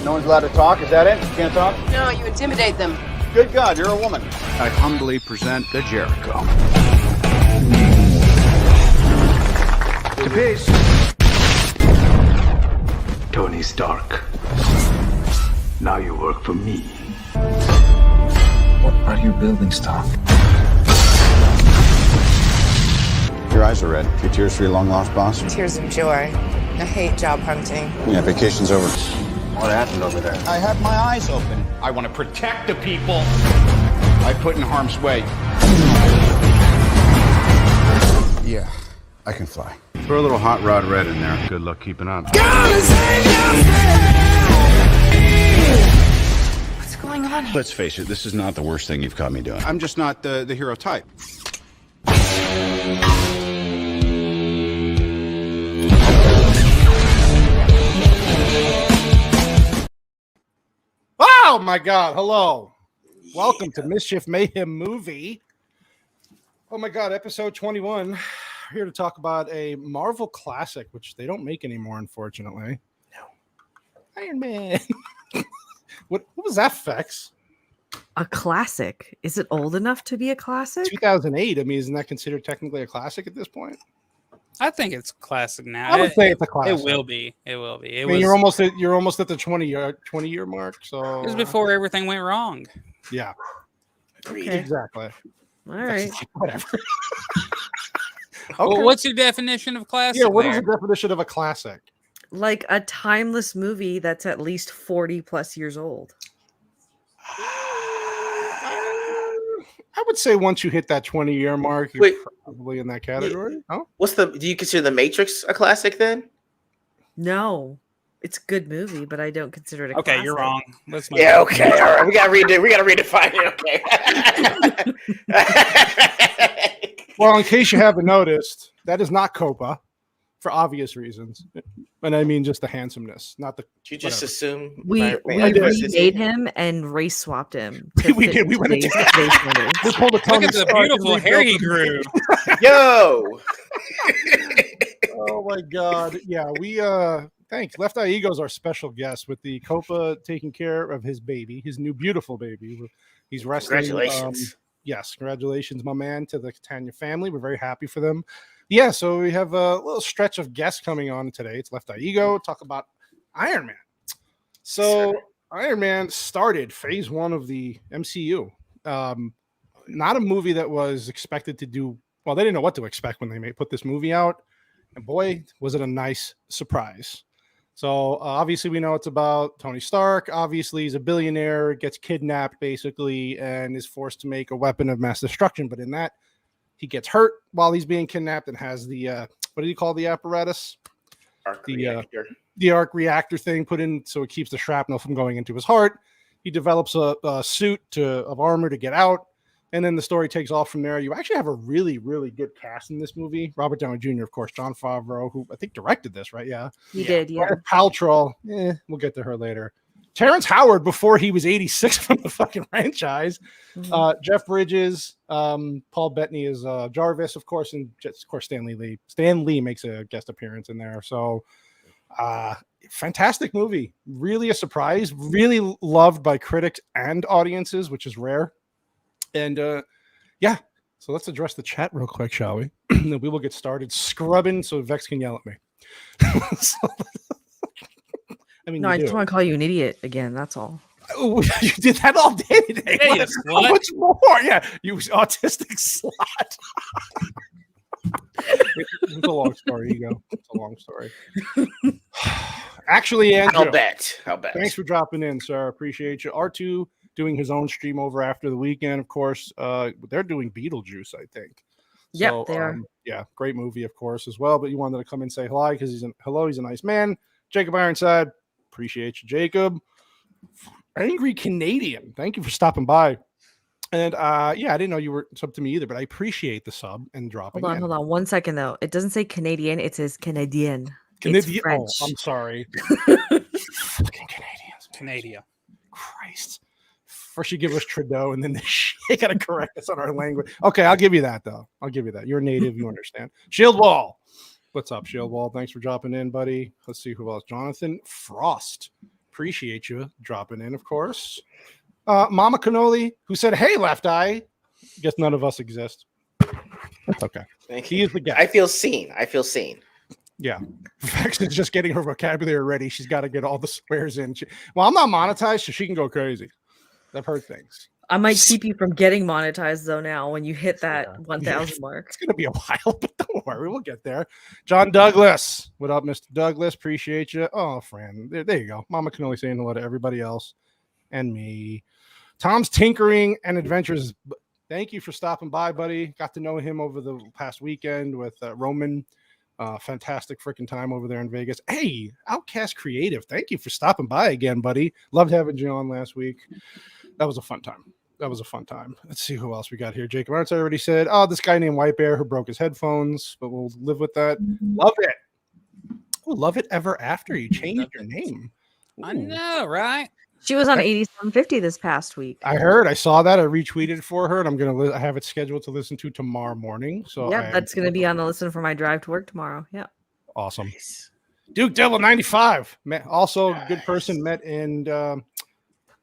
No one's allowed to talk? Is that it? You can't talk? No, you intimidate them. Good God, you're a woman. I humbly present the Jericho. To peace. Tony Stark. Now you work for me. What part of your building stop? Your eyes are red. Your tears for your long-lost boss? Tears of joy. I hate job hunting. Yeah, vacation's over. What happened over there? I had my eyes open. I want to protect the people I put in harm's way. Yeah, I can fly. Throw a little hot rod red in there. Good luck keeping up. What's going on here? Let's face it, this is not the worst thing you've caught me doing. I'm just not the hero type. Oh my God! Hello, welcome to Mischief Mayhem movie. Oh my God, episode 21. We're here to talk about a Marvel classic, which they don't make anymore, unfortunately. No, Iron Man. What was that, Fex? A classic? Is it old enough to be a classic? 2008. I mean, isn't that considered technically a classic at this point? I think it's classic now. I would say it's a classic. It will be. It will be. I mean, you're almost at the 20-year mark. So it was before everything went wrong. Yeah. Okay. Exactly. All right. Whatever. Okay. Well, what's your definition of classic? Yeah, what is the definition of a classic? Like a timeless movie that's at least 40 plus years old. I would say once you hit that 20-year mark, you're probably in that category. Oh, do you consider The Matrix a classic then? No. It's a good movie, but I don't consider it a classic. Okay, you're wrong. Yeah, okay. All right. We gotta redefine it. Okay. Well, in case you haven't noticed, that is not Copa for obvious reasons. And I mean just the handsomeness, not the. You just assume we remade him and race swapped him. We did. We went into Look at the beautiful hair he grew. Yo. Oh my God! Yeah, we thanks. Left Eye Ego's our special guest with the Copa taking care of his baby, his new beautiful baby. He's wrestling. Congratulations. Yes, congratulations, my man, to the Catania family. We're very happy for them. Yeah, so we have a little stretch of guests coming on today. It's Left Eye Ego. Talk about Iron Man. So Iron Man started phase 1 of the MCU. Not a movie that was expected to do well. They didn't know what to expect when they put this movie out, and boy, was it a nice surprise. So obviously we know it's about Tony Stark. Obviously he's a billionaire, gets kidnapped basically, and is forced to make a weapon of mass destruction. But in that, he gets hurt while he's being kidnapped and has the what do you call the apparatus? Reactor. The arc reactor thing put in so it keeps the shrapnel from going into his heart. He develops a suit of armor to get out, and then the story takes off from there. You actually have a really, really good cast in this movie. Robert Downey Jr., of course, Jon Favreau, who I think directed this, right? Yeah. He did, yeah. Paltrow, we'll get to her later. Terrence Howard before he was 86 from the fucking franchise. Mm-hmm. Jeff Bridges, Paul Bettany is Jarvis, of course, and of course Stan Lee. Stan Lee makes a guest appearance in there. So fantastic movie. Really a surprise. Really loved by critics and audiences, which is rare. And yeah, so let's address the chat real quick, shall we? Then we will get started scrubbing so Vex can yell at me. I mean, no, I just want to call you an idiot again. That's all. Oh, you did that all day today. Hey, How much more? Yeah, you autistic slut. It's a long story, Ego. It's a long story. Actually, Andrew, I'll bet. Thanks for dropping in, sir. Appreciate you. R2 doing his own stream over after the weekend, of course. They're doing Beetlejuice, I think. Yep, so, they are. Yeah, great movie, of course, as well. But you wanted to come and say hi because he's a nice man. Jacob Ironside, appreciate you, Jacob. Angry Canadian, thank you for stopping by. And yeah, I didn't know you were sub to me either, but I appreciate the sub and dropping. Hold on 1 second though. It doesn't say Canadian, it says Canadian. Canadian. It's French. Oh, I'm sorry. Fucking Canadians. Canada. Christ. First you give us Trudeau, and then they gotta correct us on our language. Okay, I'll give you that though. I'll give you that. You're native, you understand. Shield Wall. What's up, Shield Wall? Thanks for dropping in, buddy. Let's see who else. Jonathan Frost. Appreciate you dropping in, of course. Mama Cannoli, who said, "Hey, Left Eye." Guess none of us exist. That's okay. Thank He you. is the guy. I feel seen. I feel seen. Yeah. Vex is just getting her vocabulary ready. She's got to get all the swears in. Well, I'm not monetized, so she can go crazy. I've heard things. I might keep you from getting monetized though now when you hit that 1,000 mark. It's gonna be a while, but don't worry, we'll get there. John Douglas. What up, Mr. Douglas? Appreciate you. Oh, Fran. There you go. Mama can only say hello to everybody else and me. Tom's Tinkering and Adventures. Thank you for stopping by, buddy. Got to know him over the past weekend with Roman. Fantastic freaking time over there in Vegas. Hey, Outcast Creative. Thank you for stopping by again, buddy. Loved having you on last week. That was a fun time. Let's see who else we got here. Jacob Arts, I already said. Oh, this guy named White Bear who broke his headphones, but we'll live with that. Love it. Oh, love it ever after. You changed your name. Ooh. I know, right? She was on 8750 this past week. I heard. I saw that. I retweeted it for her, and I have it scheduled to listen to tomorrow morning. So yeah, that's going to be on the listen for my drive to work tomorrow. Yeah. Awesome. Duke Devil 95. Also, good person met in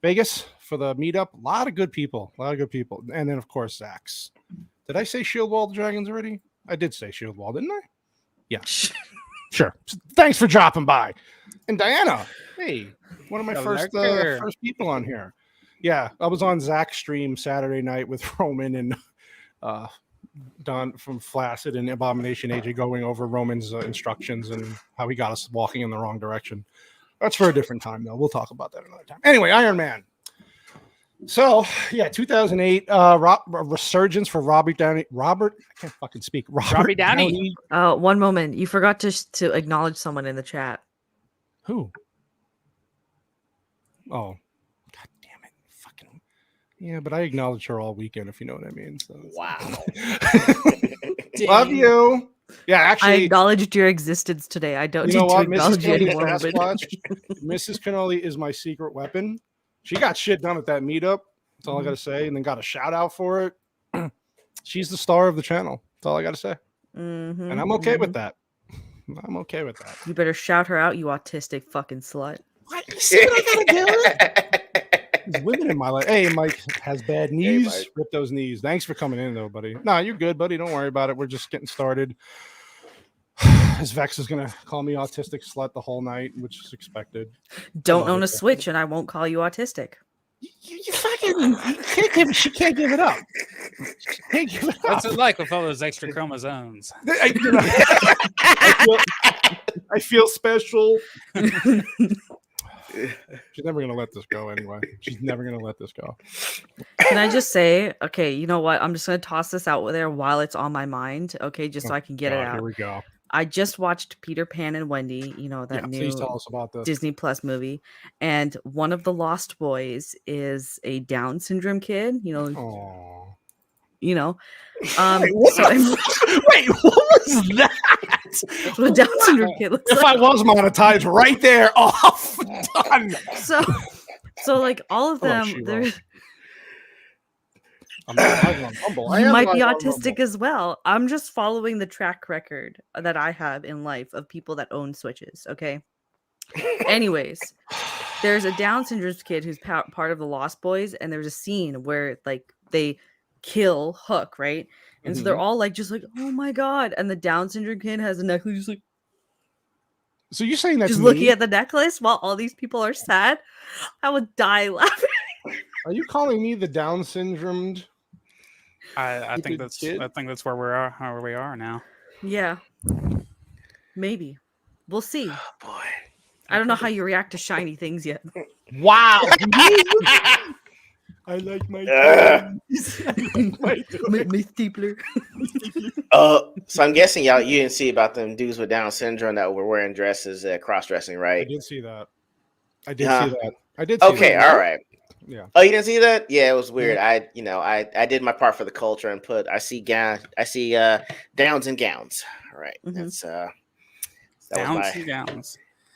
Vegas for the meetup. A lot of good people. And then, of course, Zax. Did I say Shield Wall Dragons already? I did say Shield Wall, didn't I? Yeah. Sure. Thanks for dropping by. And Diana, hey, one of my first people on here. Yeah, I was on Zach's stream Saturday night with Roman and Don from Flaccid and Abomination AJ going over Roman's instructions and how he got us walking in the wrong direction. That's for a different time, though. We'll talk about that another time. Anyway, Iron Man. So, yeah, 2008, resurgence for Robert Downey. I can't fucking speak. Robbie Downey. One moment. You forgot to acknowledge someone in the chat. Who? Oh, god damn it. Fucking. Yeah, but I acknowledged her all weekend, if you know what I mean. So Wow. Love you. Yeah, actually. I acknowledged your existence today. I don't need to acknowledge you anymore. Mrs. Cannoli is my secret weapon. She got shit done at that meetup. That's all I got to say. And then got a shout out for it. She's the star of the channel. That's all I got to say. And I'm okay with that. You better shout her out, you autistic fucking slut. What? You see what I gotta do? There's women in my life. Hey, Mike has bad knees. Hey, rip those knees. Thanks for coming in, though, buddy. No, you're good, buddy. Don't worry about it. We're just getting started. As Vex is gonna call me autistic slut the whole night, which is expected. Don't own a Switch, and I won't call you autistic. You fucking she can't give it up. She can't give it up. What's it like with all those extra chromosomes? I feel special. She's never gonna let this go anyway. She's never gonna let this go. Can I just say, okay, you know what? I'm just gonna toss this out there while it's on my mind, okay, just so I can get it out. Here we go. I just watched Peter Pan and Wendy, you know, that new please tell us about this. Disney Plus movie. And one of the Lost Boys is a Down syndrome kid, you know. Aww. You know. Wait, what was that? That's what a Down syndrome kid looks if like. I was monetized right there, off, done. So like all of them, they're you might be autistic as well. I'm just following the track record that I have in life of people that own Switches. Okay. Anyways, there's a Down syndrome kid who's part of the Lost Boys, and there's a scene where like they kill Hook, right? And so they're all like, just like, oh my god! And the Down syndrome kid has a necklace, just like. So you're saying that's just looking at the necklace while all these people are sad? I would die laughing. Are you calling me the Down syndromed? I think that's where we are now. Yeah, maybe we'll see. Oh, boy, I don't know how you react to shiny things yet. Wow. I like my my stapler. So I'm guessing you didn't see about them dudes with Down syndrome that were wearing dresses, cross-dressing, right? I did see that. I did see that. Okay, all right. Yeah. Oh, you didn't see that? Yeah, it was weird. I did my part for the culture and I see downs and gowns. All right. That's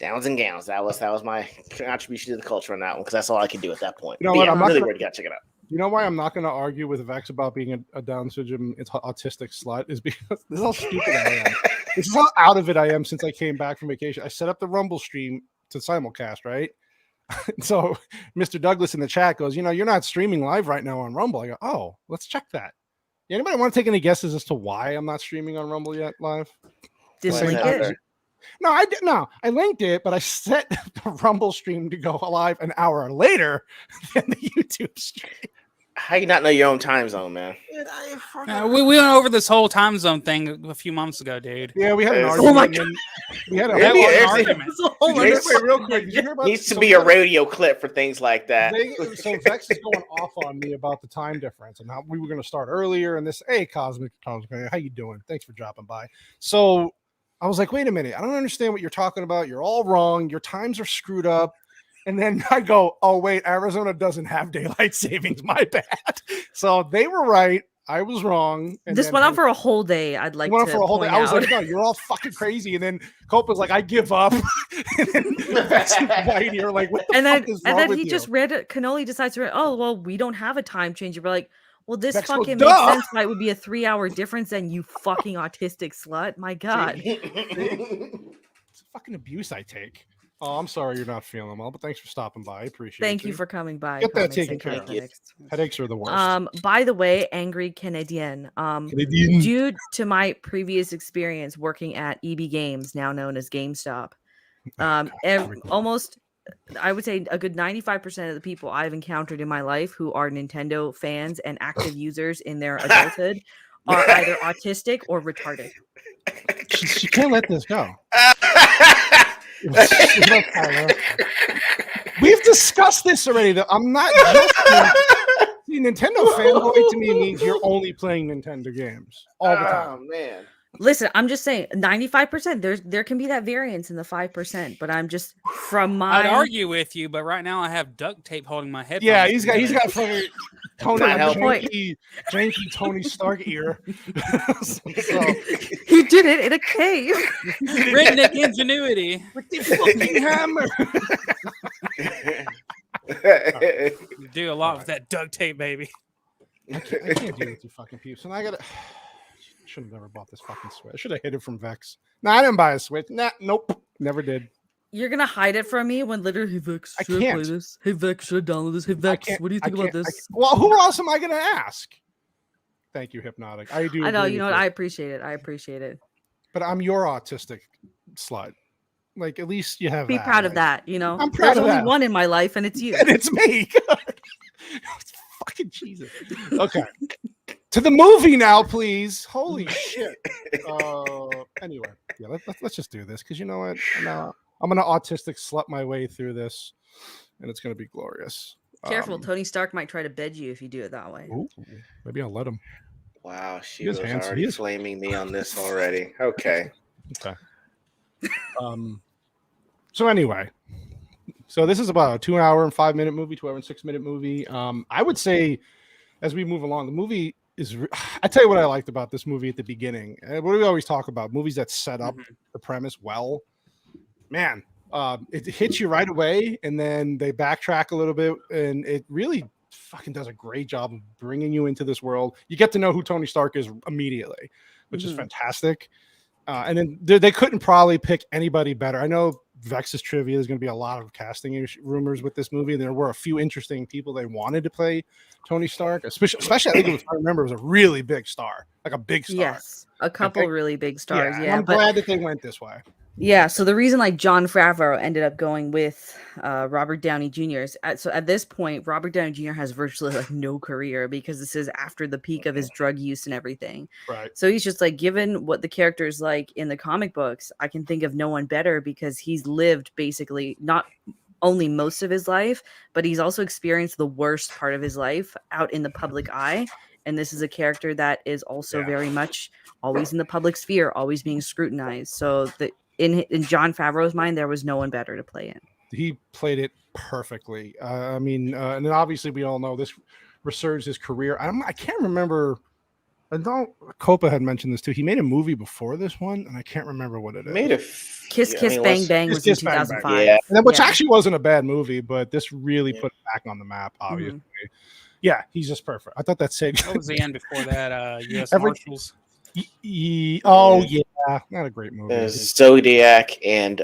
Downs and gowns. That was my contribution to the culture on that one because that's all I could do at that point. You know what? I'm really worried. Got to check it out. You know why I'm not going to argue with Vex about being a Down syndrome autistic slut is because this is how stupid I am. This is how out of it I am since I came back from vacation. I set up the Rumble stream to simulcast, right? So Mr. Douglas in the chat goes, you're not streaming live right now on Rumble. I go, oh, let's check that. Anybody want to take any guesses as to why I'm not streaming on Rumble yet live? Didn't link it. No, I did. No, I linked it, but I set the Rumble stream to go live an hour later than the YouTube stream. How you not know your own time zone, man? We went over this whole time zone thing a few months ago, dude. Yeah, we had an argument. Oh my God. We had argument. Real quick. Did you hear about Needs to be a radio clip for things like that. So Vex is going off on me about the time difference and how we were going to start earlier. And this, hey, Cosmic, how you doing? Thanks for dropping by. So I was like, wait a minute. I don't understand what you're talking about. You're all wrong. Your times are screwed up. And then I go, oh, wait, Arizona doesn't have daylight savings. My bad. So they were right. I was wrong. And this went on for a whole day. I'd like to went on for a whole day. I was out. like, no, you're all fucking crazy. And then Cope was like, I give up. And then Vex and Whitey are like, what the fuck is wrong with he you? just read it. Cannoli decides to read, oh, well, we don't have a time change. We're like, well, this Vex fucking goes, makes duh. sense why it would be a 3-hour difference than you fucking autistic slut. My God. It's a fucking abuse I take. Oh, I'm sorry you're not feeling well, but thanks for stopping by. I appreciate it. Thank you for coming by. Get that Comics taken and care of. Clinics. Headaches are the worst. By the way, angry Canadian. Due to my previous experience working at EB Games, now known as GameStop, almost, I would say a good 95% of the people I've encountered in my life who are Nintendo fans and active users in their adulthood are either autistic or retarded. She can't let this go. We've discussed this already. That I'm not just see, Nintendo fanboy to me means you're only playing Nintendo games all the time. Oh man. Listen, I'm just saying 95%. There can be that variance in the 5%, but I'm just from my. I'd argue with you, but right now I have duct tape holding my head. Yeah, he's got fucking janky Tony Stark ear. So, he did it in a cave. Redneck ingenuity with the fucking hammer. You do a lot with that duct tape, baby. I can't deal with you fucking peeps. And I gotta. Should have never bought this fucking Switch. I should have hid it from Vex. No, I didn't buy a Switch. Nope, never did. You're gonna hide it from me when literally, hey Vex, should I play this? Hey Vex, should I download this? Hey Vex, what do you think about this? Well, who else am I gonna ask? Thank you, Hypnotic. I do. I know. You know what? I appreciate it. I appreciate it. But I'm your autistic slut. Like, at least you have. Be that, proud right? of that. You know, I'm proud There's of only that. one in my life, and it's you. And it's me. Fucking Jesus. Okay. To the movie now, please. Holy shit. Anyway, yeah, let's just do this because you know what? I'm gonna autistic slut my way through this, and it's gonna be glorious. Careful, Tony Stark might try to bed you if you do it that way. Ooh, maybe I'll let him. Wow, she was already flaming me on this already. Okay. So anyway, so this is about a 2 hour and 5 minute movie, 2 hour and 6 minute movie. I would say as we move along, the movie is. I tell you what I liked about this movie at the beginning. What do we always talk about? Movies that set up the premise well. Man, it hits you right away, and then they backtrack a little bit, and it really fucking does a great job of bringing you into this world. You get to know who Tony Stark is immediately, which is fantastic. And then they couldn't probably pick anybody better. I know Vex's trivia. There's going to be a lot of casting rumors with this movie. There were a few interesting people they wanted to play Tony Stark, especially I think I remember it was a really big star, like a big star. Yes, a couple really big stars. Yeah, I'm glad that they went this way. Yeah, so the reason like Jon Favreau ended up going with Robert Downey Jr. is so at this point, Robert Downey Jr. has virtually like no career because this is after the peak of his drug use and everything. Right. So he's just like, given what the character is like in the comic books, I can think of no one better because he's lived basically not only most of his life, but he's also experienced the worst part of his life out in the public eye. And this is a character that is also very much always in the public sphere, always being scrutinized. So that in Jon Favreau's mind, there was no one better to play it. He played it perfectly. And then obviously we all know this resurged his career. I can't remember. I know Copa had mentioned this too. He made a movie before this one, and I can't remember what it is. Kiss Bang Bang was in 2005. Yeah. And then, which actually wasn't a bad movie, but this really put it back on the map, obviously. Yeah, he's just perfect. I thought that said. What was the end before that? U.S. Marshals. Oh yeah, not a great movie. Zodiac and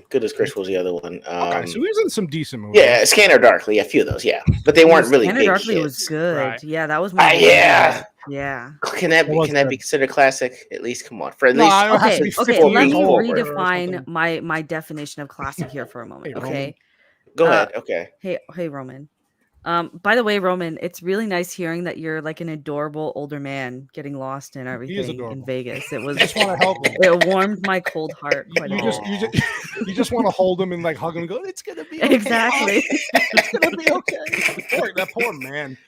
goodness gracious, what was the other one? Okay, so he was in some decent movies. Yeah, Scanner Darkly, a few of those, yeah, but they weren't really Scanner big Darkly hits. was good. Right. Yeah, that was my yeah. Yeah. Can that be considered classic? At least, come on, for at No, least it has to be Okay. 50 Let years me old or redefine something. my definition of classic here for a moment. Hey, Okay. Go ahead. Okay. Hey, Roman. By the way, Roman, it's really nice hearing that you're like an adorable older man getting lost and everything in Vegas. It was I just want to help him. it warmed my cold heart quite a bit. You just want to hold him and like hug him and go, it's gonna be okay. Exactly. It's gonna be okay. That poor man.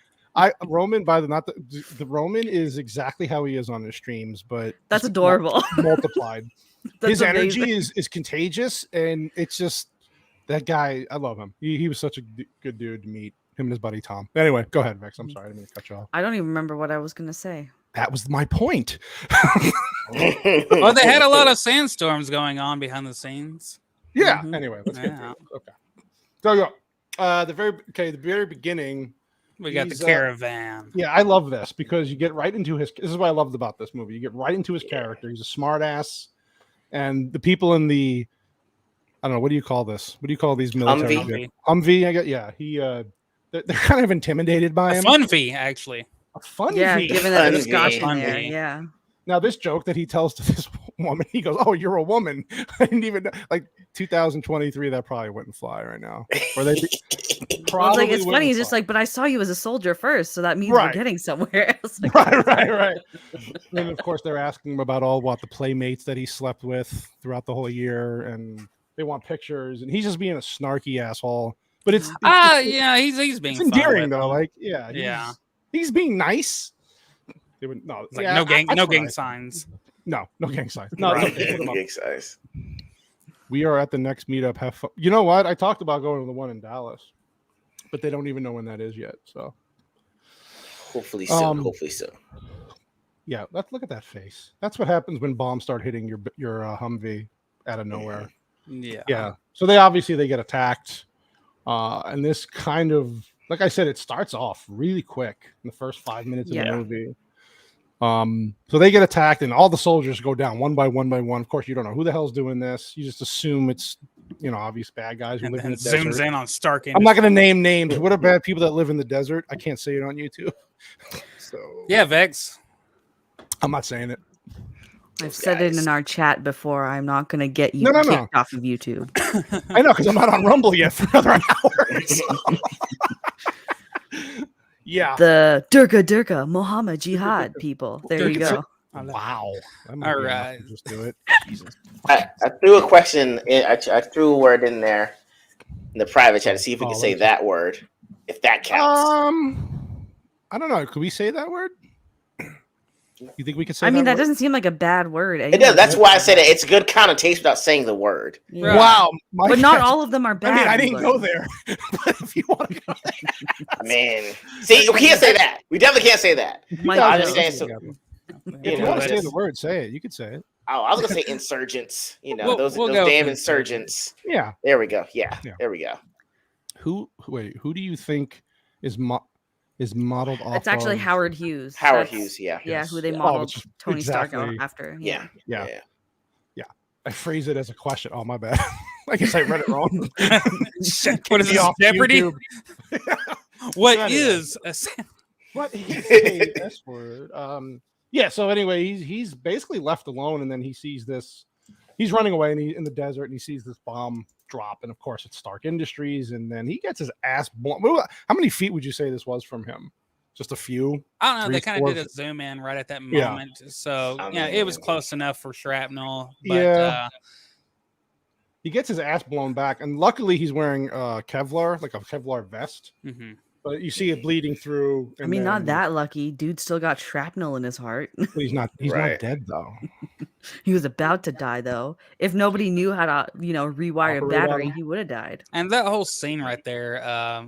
Roman the Roman is exactly how he is on his streams, but that's adorable. Multiplied. His amazing. energy is contagious, and it's just that guy. I love him. He was such a good dude to meet. Him and his buddy Tom. Anyway, go ahead, Vex. I'm sorry, I didn't mean to cut you off. I don't even remember what I was gonna say. That was my point. Well, they had a lot of sandstorms going on behind the scenes. Yeah. Anyway, let's get to it. Okay. So the very beginning. We got the caravan. Yeah, I love this because you get right into his. This is what I loved about this movie. You get right into his character. He's a smart ass, and the people in the. I don't know. What do you call this? What do you call these military? Humvee. I guess. Yeah. They're kind of intimidated by him. A fun V, actually. A fun Yeah, V. given that there's Scotch in there. Yeah. Now this joke that he tells to this woman, he goes, "Oh, you're a woman." I didn't even know. Like 2023, that probably wouldn't fly right now. Or they probably. It's funny. He's just like, but I saw you as a soldier first, so that means we're getting somewhere. Like, right. And of course, they're asking him about the playmates that he slept with throughout the whole year, and they want pictures, and he's just being a snarky asshole. But it's he's being endearing though. Like he's being nice. They would no gang signs. No gang signs. No gang signs. We are at the next meetup. Have fun. You know what? I talked about going to the one in Dallas, but they don't even know when that is yet. So hopefully soon. Yeah, let's look at that face. That's what happens when bombs start hitting your Humvee out of nowhere. Yeah. So they get attacked. And this kind of, like I said, it starts off really quick in the first 5 minutes of the movie. So they get attacked, and all the soldiers go down one by one. Of course, you don't know who the hell's doing this. You just assume it's, obvious bad guys who live in the desert. Zooms in on Stark. I'm not going to name names. What are bad people that live in the desert? I can't say it on YouTube. So yeah, Vex. I'm not saying it. I've said it in our chat before. I'm not going to get you kicked off of YouTube. I know, because I'm not on Rumble yet for another hour. So. Yeah. The Durga, Muhammad Jihad people. There you go. Wow. All right. Just do it. Jesus. I threw a question. I threw a word in there in the private chat to see if we can say that word, if that counts. I don't know. Could we say that word? You think we could say? That doesn't seem like a bad word. It does. That's why I said it. It's a good connotation without saying the word. Yeah. Wow. But not all of them are bad. I didn't go there. But if you want to go there. See, we can't say that. We definitely can't say that. If you want to say the word, say it. You could say it. Oh, I was going to say insurgents. Those damn insurgents. Yeah. There we go. Yeah. There we go. Who do you think is modeled off? It's actually Howard Hughes. Hughes, yeah. Yeah, who they modeled Tony Stark after. Yeah. I phrase it as a question. Oh, my bad. I guess I read it wrong. What is this, Jeopardy? What is a S word? So anyway, he's basically left alone, and then he sees this. He's running away in the desert, and he sees this bomb drop, and of course it's Stark Industries, and then he gets his ass blown. How many feet would you say this was from him? Just a few? I don't know. They kind of did a zoom in right at that moment, so it was close enough for shrapnel. But, he gets his ass blown back, and luckily he's wearing Kevlar, like a Kevlar vest. Mm-hmm. But you see it bleeding through. Not that lucky. Dude still got shrapnel in his heart. He's not dead though. He was about to die though. If nobody knew how to, rewire a battery, he would have died. And that whole scene right there,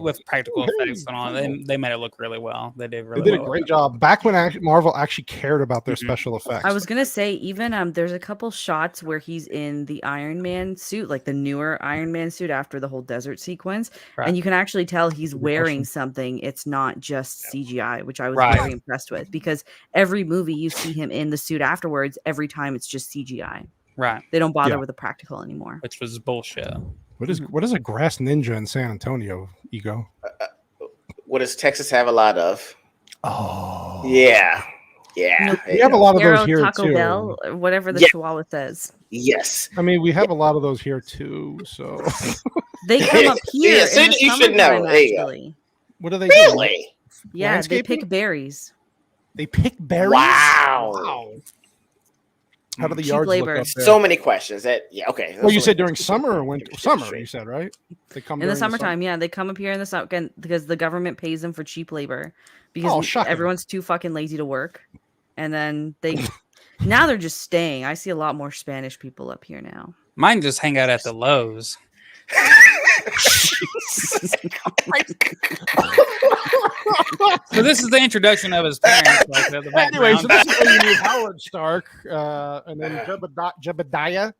with practical effects and all. They made it look really well. They did really. They did a great job back when Marvel actually cared about their special effects. I was gonna say even there's a couple shots where he's in the Iron Man suit, like the newer Iron Man suit after the whole desert sequence, and you can actually tell he's wearing something. It's not just CGI, which I was very impressed with, because every movie you see him in the suit afterwards, every time it's just CGI. Right. They don't bother with the practical anymore, which was bullshit. What is a grass ninja in San Antonio, Ego? What does Texas have a lot of? Oh, yeah. We have a lot of those here Taco too. Bell, or whatever the Chihuahua says. Yes. I mean, we have a lot of those here too. So they come up here. Yeah, you should know. Actually. What do they really? do? Yeah, they pick berries. They pick berries. Wow. How do the Cheap yards labor. look up there? So many questions. Okay. Well, you said during summer or winter? Summer, you said, right? They come in the summertime. Yeah, they come up here in the summer because the government pays them for cheap labor because everyone's too fucking lazy to work, and then now they're just staying. I see a lot more Spanish people up here now. Mine just hang out at the Lowe's. So this is the introduction of his parents. Anyway, so this is where you meet Howard Stark, and then Jebediah,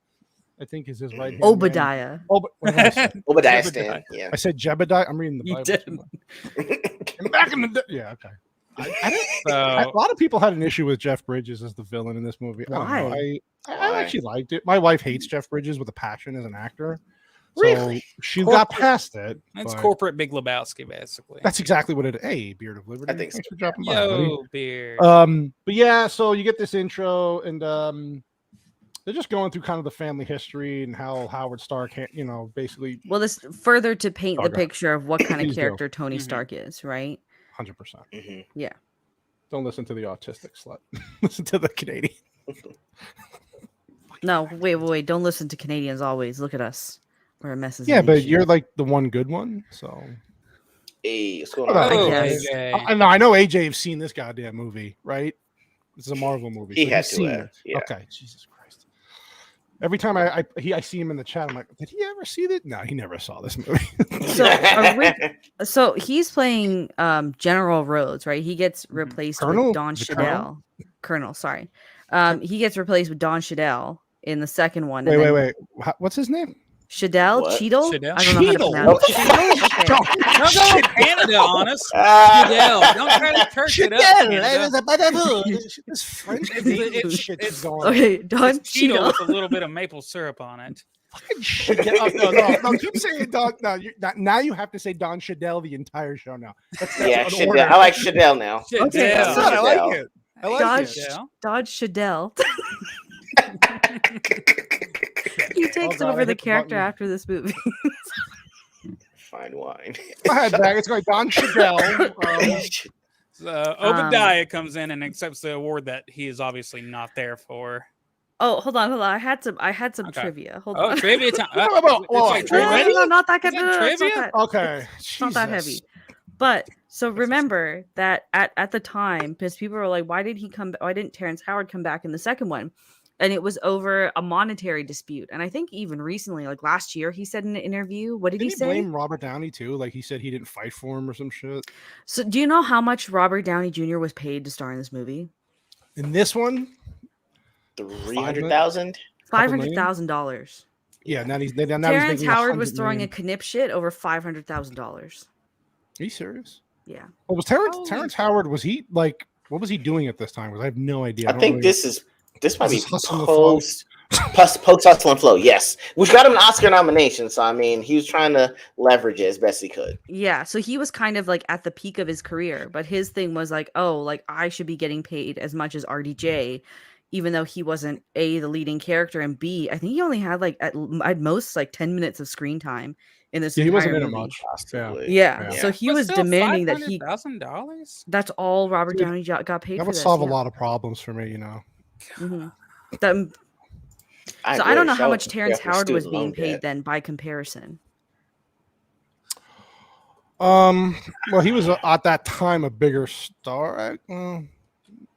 I think is his right hand. Obadiah. Obadiah Stan. Yeah. I said Jebediah. I'm reading the Bible. Back in the day. Yeah. Okay. A lot of people had an issue with Jeff Bridges as the villain in this movie. Why? I actually liked it. My wife hates Jeff Bridges with a passion as an actor. Really? So she got past it. That's corporate Big Lebowski, basically. That's exactly what it is. Hey, Beard of Liberty. I think so. Thanks for dropping by, Yo, Beard. but yeah, so you get this intro, and they're just going through kind of the family history and how Howard Stark, basically. Well, this further to paint the picture of what kind of character Tony Stark is, right? 100%. Yeah. Don't listen to the autistic slut. Listen to the Canadian. No, wait. Don't listen to Canadians always. Look at us. We're a mess. Yeah, but you're like the one good one, so. Hey, what's going on? I know AJ have seen this goddamn movie, right? This is a Marvel movie. He had to. Yeah. Okay, Jesus Christ. Every time I see him in the chat, I'm like, did he ever see that? No, he never saw this movie. So he's playing General Rhodes, right? He gets replaced with Don Cheadle. Colonel, sorry. He gets replaced with Don Cheadle in the second one. Wait. What's his name? Cheadle? Cheadle? Cheadle? I don't know how to pronounce it. Don't go with Canada on us. Cheadle. Don't try to church it up. This French shit is going on. Okay, Don Cheadle Cheadle. with a little bit of maple syrup on it. Fucking shit. No, keep saying Don. No, now you have to say Don Cheadle the entire show now. That's Cheadle. I like Cheadle now. Okay, I like it. I like it. Dodge Cheadle. He takes over the character after this movie. Fine wine. Go ahead, Bag. It's going Don Cheadle. Obadiah comes in and accepts the award that he is obviously not there for. Oh, hold on. I had some trivia. Hold on. Trivia time. No, not that good. Trivia? Okay. It's not that heavy. But so remember that at the time, because people were like, why didn't Terrence Howard come back in the second one? And it was over a monetary dispute. And I think even recently, like last year, he said in an interview, what did he say? Blame Robert Downey too? Like he said he didn't fight for him or some shit. So do you know how much Robert Downey Jr. was paid to star in this movie? In this one? $300,000? $500,000. Yeah, now Terrence Howard was throwing a knip shit over $500,000. Are you serious? Yeah. Well, was Terrence Howard, was he like, what was he doing at this time? Because I have no idea. I think this might be post Hustle and Flow, yes. Which got him an Oscar nomination. So I mean, he was trying to leverage it as best he could. Yeah, so he was kind of like at the peak of his career, but his thing was like, oh, like I should be getting paid as much as RDJ, even though he wasn't A, the leading character, and B, I think he only had like at most like 10 minutes of screen time in this. Yeah, he wasn't in it movie. much. Yeah. So he was demanding that he. $500,000? That's all Robert Downey got paid. That would solve a lot of problems for me, you know. Mm-hmm. I don't know how much Terrence Howard was being paid then by comparison. Well, he was at that time a bigger star.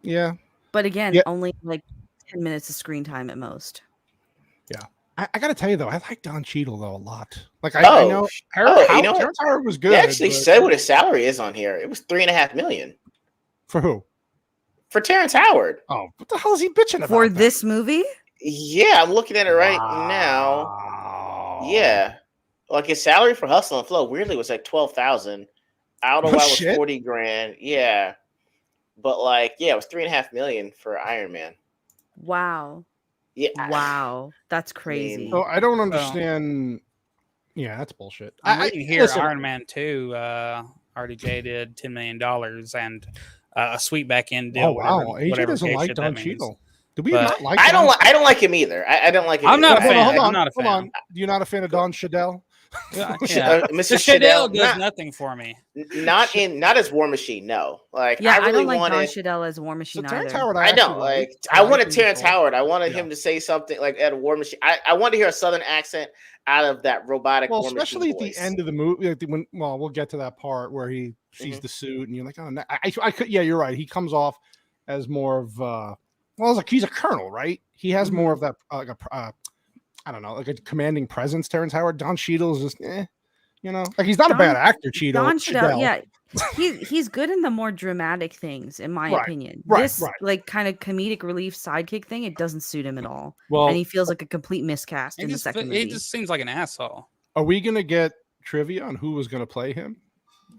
Yeah. But again, only like 10 minutes of screen time at most. Yeah. I gotta tell you though, I like Don Cheadle though a lot. Like I know Terrence Howard was good. They actually said what his salary is on here. It was $3.5 million. For who? For Terrence Howard. Oh, what the hell is he bitching about? For this movie? Yeah, I'm looking at it right now. Yeah. Like his salary for Hustle and Flow weirdly was like $12,000. Outer Wild was $40,000. Yeah. But like, yeah, it was $3.5 million for Iron Man. Wow. Yeah. Wow. That's crazy. So I don't understand. Yeah, that's bullshit. I'm reading here Iron Man 2, RDJ did $10 million and a sweet back end deal. Oh wow, AJ doesn't like Don Cheadle. Do we not like? I don't like him either. I don't like him. I'm not a fan. Hold I'm not a fan. Hold on. You're not a fan of Don Cheadle? Mr. Cheadle does nothing for me. Not as War Machine. No, like yeah, I really don't like wanted Don Cheadle as War Machine Terrence either. Howard, I know, like I wanted Terrence Howard. I wanted him to say something like at a War Machine. I wanted to hear a Southern accent out of that robotic. Well, War especially at Machine the end of the movie, like when we'll get to that part where he sees the suit, and you're like, oh, no. I could, yeah, you're right. He comes off as more of like he's a colonel, right? He has more of that I don't know, like a commanding presence. Terrence Howard, Don Cheadle is just, you know, like he's not a bad actor. Don Cheadle, yeah, he's good in the more dramatic things, in my opinion. This like kind of comedic relief sidekick thing, it doesn't suit him at all. Well, and he feels like a complete miscast in the second movie. He just seems like an asshole. Are we gonna get trivia on who was gonna play him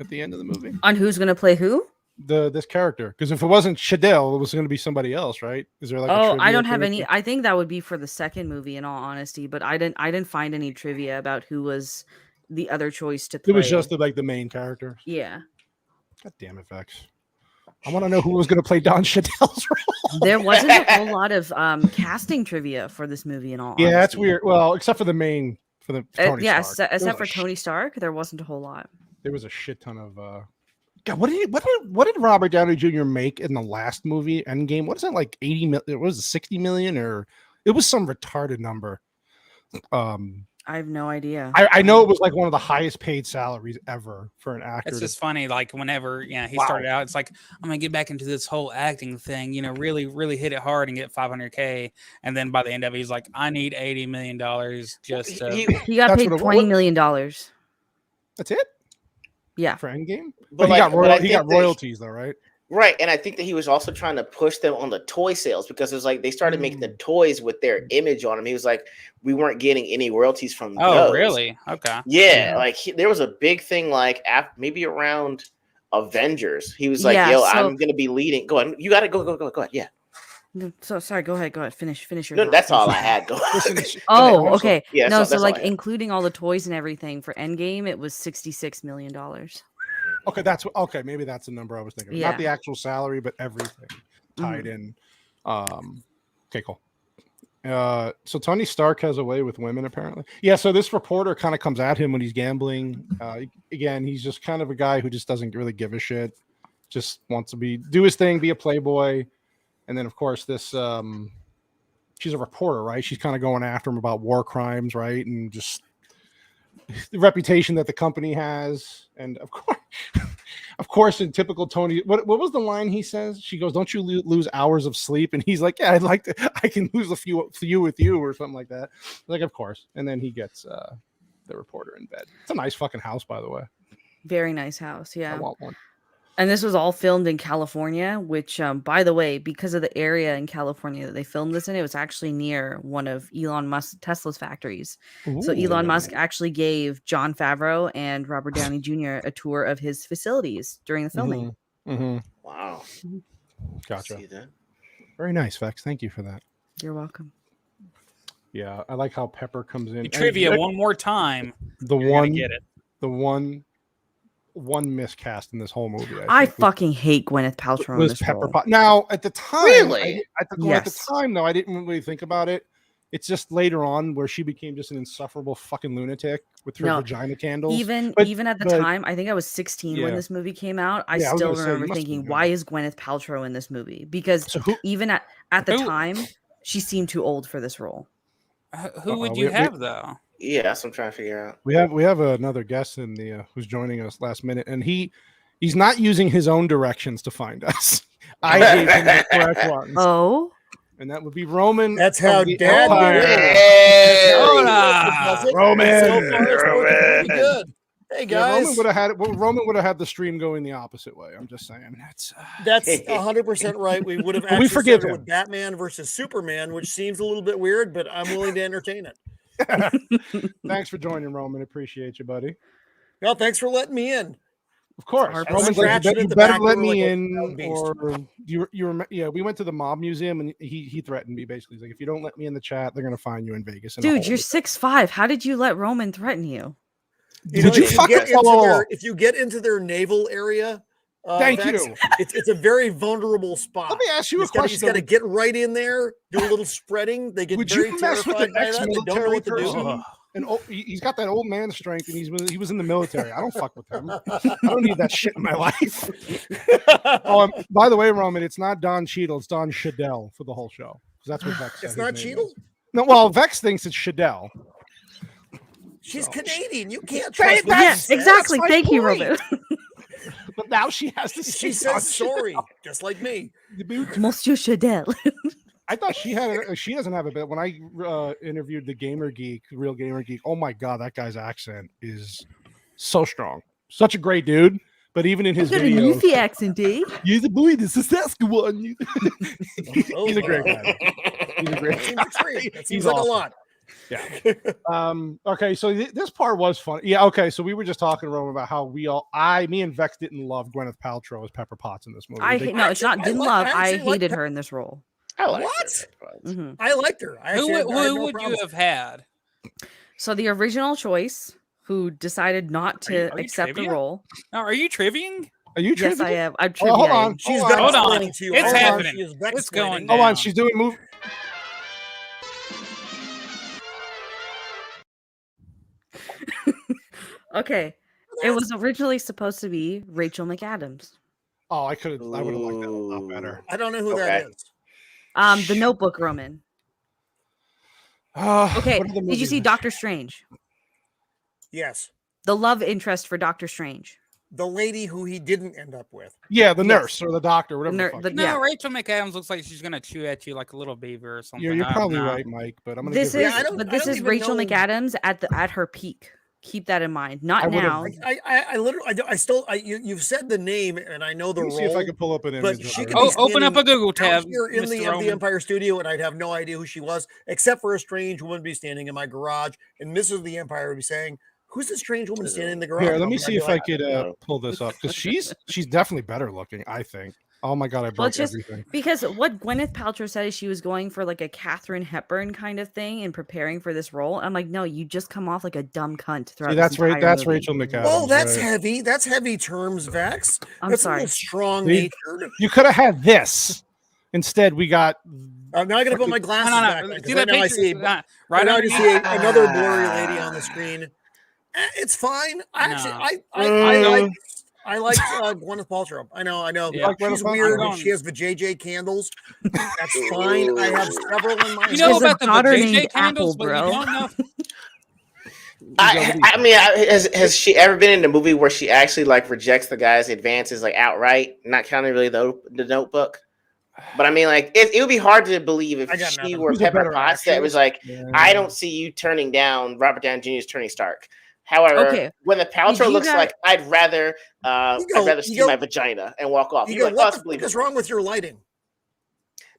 at the end of the movie? On who's gonna play who? This character, because if it wasn't Cheadle, it was going to be somebody else, right? Is there like? I don't have any. I think that would be for the second movie, in all honesty. But I didn't find any trivia about who was the other choice to play. It was just the main character. Yeah. God damn it, Vex! I want to know who was going to play Don Cheadle's role. There wasn't a whole lot of casting trivia for this movie, in all honesty. Yeah, that's weird. Well, except for the main for Tony Stark. Except for Tony Stark, there wasn't a whole lot. There was a shit ton of. God, what did Robert Downey Jr. make in the last movie, Endgame? What is that, like 80 million? It was 60 million, or it was some retarded number. I have no idea. I know it was like one of the highest paid salaries ever for an actor. It's just funny, like whenever he started out, it's like, I'm gonna get back into this whole acting thing, you know, really, really hit it hard and get $500K, and then by the end of it, he's like, I need $80 million just to. He got paid $20 million. That's it. Yeah, for Endgame, but he got royalties though, right? Right, and I think that he was also trying to push them on the toy sales because it was like they started making the toys with their image on them. He was like, we weren't getting any royalties from those. Oh, really? Okay. Yeah, like there was a big thing like maybe around Avengers. He was like, I'm gonna be leading. Go on, you got to go ahead. Yeah. So sorry. Go ahead. Finish your. No, that's all I had. Go. Oh, okay. Yeah. No, so like including all the toys and everything for Endgame, it was $66 million. Okay. Maybe that's the number I was thinking. Yeah. Not the actual salary, but everything tied in. Okay, cool. So Tony Stark has a way with women, apparently. Yeah. So this reporter kind of comes at him when he's gambling. Again, he's just kind of a guy who just doesn't really give a shit. Just wants to do his thing, be a playboy. And then, of course, this she's a reporter, right? She's kind of going after him about war crimes, right? And just the reputation that the company has. And of course, in typical Tony, what was the line he says? She goes, "Don't you lose hours of sleep?" And he's like, "Yeah, I'd like to. I can lose a few with you," or something like that. Like, of course. And then he gets the reporter in bed. It's a nice fucking house, by the way. Very nice house. Yeah. I want one. And this was all filmed in California, which, by the way, because of the area in California that they filmed this in, it was actually near one of Elon Musk Tesla's factories. Ooh. So Elon Musk actually gave Jon Favreau and Robert Downey Jr. a tour of his facilities during the filming. Wow. Gotcha. Very nice, Vex. Thank you for that. You're welcome. Yeah, I like how Pepper comes in. Trivia one more time. Get it. The one miscast in this whole movie. I fucking hate Gwyneth Paltrow in this role. Now, at the time, really? At the time, though, I didn't really think about it. It's just later on where she became just an insufferable fucking lunatic with her vagina candles. Even at the time, I think I was 16 when this movie came out. I still remember thinking, why is Gwyneth Paltrow in this movie? Because even at the time, she seemed too old for this role. Who would you have, though? Yeah, that's what I'm trying to figure out. We have another guest in the who's joining us last minute, and he's not using his own directions to find us. I gave him the correct ones. Oh, and that would be Roman. That's how Dad did it. Roman. So far, it's working pretty good. Hey guys, Roman would have had the stream going the opposite way. I'm just saying. That's 100% right. We would have we actually forgive started him. with Batman versus Superman, which seems a little bit weird, but I'm willing to entertain it. Thanks for joining, Roman. Appreciate you, buddy. No, thanks for letting me in. Of course, Roman's like, you better let me in, or yeah. We went to the mob museum, and he threatened me basically. He's like, if you don't let me in the chat, they're gonna find you in Vegas. Dude, you're 6'5". How did you let Roman threaten you? If you get into their naval area, thank you. It's a very vulnerable spot. Let me ask you a question. He's got to get right in there, do a little spreading. They get very terrified by that. They don't know what to do. And he's got that old man strength, and he was in the military. I don't fuck with him. I don't need that shit in my life. By the way, Roman, it's not Don Cheadle, it's Don Cheadle for the whole show. Because that's what Vex said. It's not Cheadle? No, well, Vex thinks it's Cheadle. She's Canadian. You can't trust that. Yes, exactly. Thank you, Roman. But now she has to. She says sorry, just like me. Monsieur Cheadle. I thought she had. She doesn't have a bit. When I interviewed the Real Gamer Geek. Oh my god, that guy's accent is so strong. Such a great dude. But even in his videos, he's the accent, eh? He's a boy. This is Saskatchewan. He's a great guy. He's a great guy. That seems like awesome. A lot. Yeah. Okay. So this part was fun. Yeah. Okay. So we were just talking, Rome, about how me and Vex didn't love Gwyneth Paltrow as Pepper Potts in this movie. It's not didn't love. I hated her in this role. I liked her. I liked her. Who would you have had? So the original choice, who decided not to accept the role. Now, are you triviaing? Are you triviaing? Yes, I am. I'm triviaing. Hold on. Hold on. It's happening. It's going down. Hold on. She's doing move. Okay. It was originally supposed to be Rachel McAdams. Oh, I would have liked that a lot better. I don't know who that is. The Notebook, Roman. Okay. Did you see Doctor Strange? Yes. The love interest for Doctor Strange. The lady who he didn't end up with. Yeah, the nurse or the doctor, whatever. Rachel McAdams looks like she's gonna chew at you like a little beaver or something. You're probably right, Mike. But I'm gonna. This is Rachel McAdams at her peak. Keep that in mind. Not now. You've said the name and I know the role. See if I can pull up an image. But she could open up a Google tab here in the Empire Studio, and I'd have no idea who she was, except for a strange woman be standing in my garage, and Mrs. the Empire would be saying, "Who's the strange woman standing in the garage?" Here, let me see if I could pull this up because she's definitely better looking. I think. Oh my god, I broke everything. Because what Gwyneth Paltrow said is she was going for like a Katharine Hepburn kind of thing and preparing for this role. I'm like, no, you just come off like a dumb cunt throughout. See, that's right. That's Rachel McAdams. Oh, that's heavy. That's heavy terms, Vex. I'm sorry. Strong natured. You could have had this. Instead, we got. I'm now gonna put my glasses back. Right now I see. Right now I just see another blurry lady on the screen. It's fine. Actually, I like Gwyneth Paltrow. I know. Yeah. She's weird. She has the JJ candles. That's fine. I have several in my. You know about the JJ candles, bro. I mean, has she ever been in a movie where she actually like rejects the guy's advances like outright? Not counting really the Notebook. But I mean, like it would be hard to believe if she were Pepper Potts that was like, I don't see you turning down Robert Downey Jr.'s Tony Stark. However, when the Paltrow looks like, I'd rather see my vagina and walk off. You're like, what is wrong with your lighting?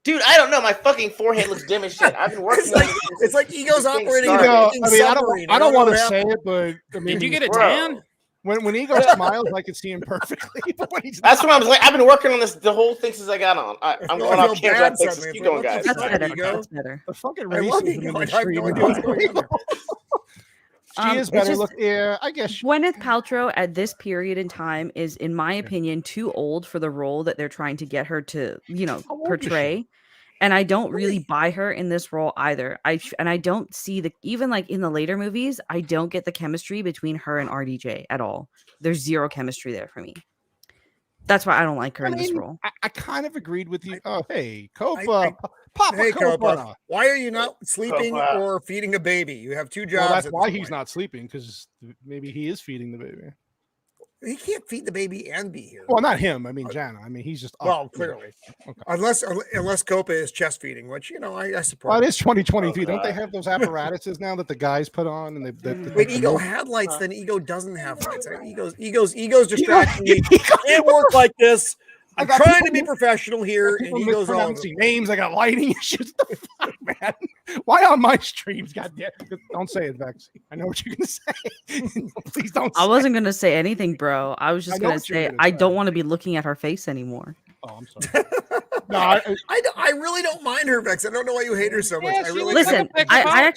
Dude, I don't know. My fucking forehead looks dim as shit. I've been working on it. It's like Ego's operating. I don't want to say it, but I mean, did you get a tan? When Ego smiles, I can see him perfectly. But when he's that's what I was like. I've been working on the whole thing since I got on. I'm going off camera. Keep going, guys. That's better. The fucking racism in the stream. She is better. Look, yeah, I guess. Gwyneth Paltrow at this period in time is, in my opinion, too old for the role that they're trying to get her to, portray. And I don't really buy her in this role either. I don't see even like in the later movies, I don't get the chemistry between her and RDJ at all. There's zero chemistry there for me. That's why I don't like her in this role. I kind of agreed with you. Oh, hey, Copa. Papa Copa. Why are you not sleeping or feeding a baby? You have two jobs. Well, that's why he's not sleeping, because maybe he is feeding the baby. he can't feed the baby and be here. Well, not him. I mean, Jana. I mean, he's just clearly. Okay. Unless Copa is chest feeding, which I support. Well, it is 2023. Don't they have those apparatuses now that the guys put on? And Wait, Ego had lights, then Ego doesn't have lights. Ego's distracting me. Can't work like this. I'm trying to be professional here, and Ego's on names. I got lighting issues. The fuck, man? Why on my streams? Goddamn! Don't say it, Vex. I know what you're gonna say. Please don't. I wasn't gonna say anything, bro. I was just gonna say I don't want to be looking at her face anymore. Oh, I'm sorry. No, I really don't mind her, Vex. I don't know why you hate her so much. I really listen. I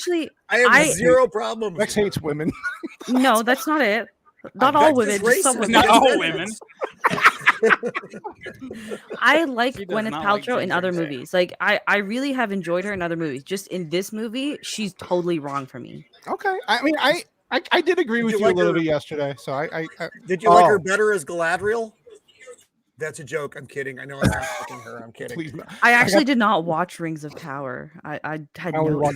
have zero problem. Vex hates women. No, that's not it. Not all women. Just some women. Not all women. I like Gwyneth Paltrow in other movies. Like I really have enjoyed her in other movies. Just in this movie, she's totally wrong for me. Okay. I mean, I did agree with you a little bit yesterday. So I did you like her better as Galadriel? That's a joke. I'm kidding. I know I'm not fucking her. I'm kidding. Please, I actually did not watch Rings of Power. I had no.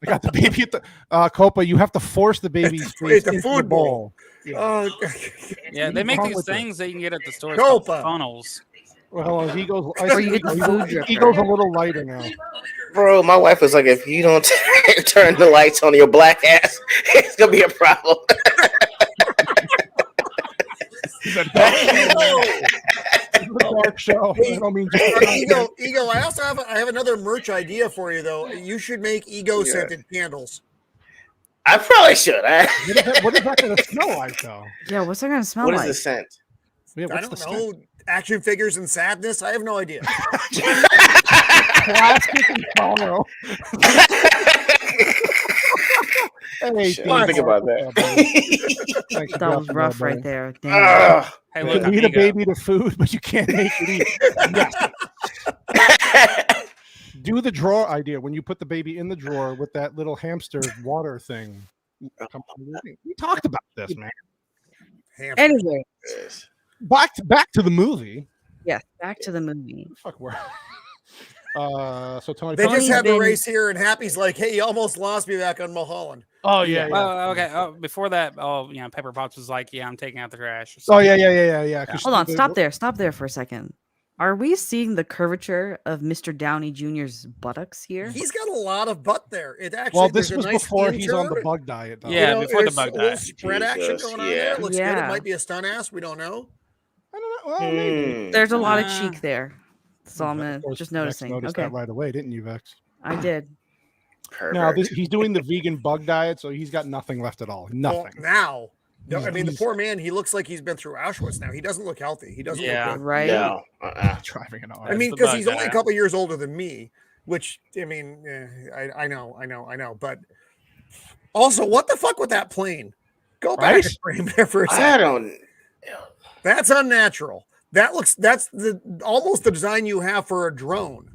I got the baby at the Copa. You have to force the baby's face into the bowl. Yeah. Yeah, they make these things that you can get at the store. Funnels. Well, he goes. You get the food dripper. He goes a little lighter now. Bro, my wife was like, if you don't turn the lights on your black ass, it's gonna be a problem. Dark show. Hey, Ego. I also have another merch idea for you though. You should make Ego scented candles. I probably should. What is that going to smell like though? Yeah, what's that going to smell like? What is the scent? Yeah, I don't know. Action figures and sadness. I have no idea. Plastic and sorrow. Hey, think about that. That was rough right there. Damn. Hey, look, you need a baby to food, but you can't make it eat. Yes. Do the drawer idea when you put the baby in the drawer with that little hamster water thing. We talked about this, man. Anyway, back to the movie. Yes, back to the movie. Fuck, where? So Tony, they just have the race here, and Happy's like, "Hey, you almost lost me back on Mulholland." Oh yeah. Okay. Before that, Pepper Potts was like, "Yeah, I'm taking out the trash." So, yeah. Hold on, stop there for a second. Are we seeing the curvature of Mr. Downey Jr.'s buttocks here? He's got a lot of butt there. It actually. This was before he's on the bug diet. Though. Yeah, before the bug diet. Spread action going on there. It looks good. It might be a stunt ass. We don't know. I don't know. Well, maybe. There's a lot of cheek there. So I'm just noticing. Vex noticed that right away, didn't you, Vex? I did. Perfect. Now he's doing the vegan bug diet, so he's got nothing left at all. Nothing. Well, now, I mean, the poor man. He looks like he's been through Auschwitz. Now he doesn't look healthy. He doesn't look good. Right. No. Driving it on. I mean, because he's only a couple years older than me. Which I mean, I know. But also, what the fuck with that plane? Go back and frame there for a second. I don't. That's unnatural. That's almost the design you have for a drone.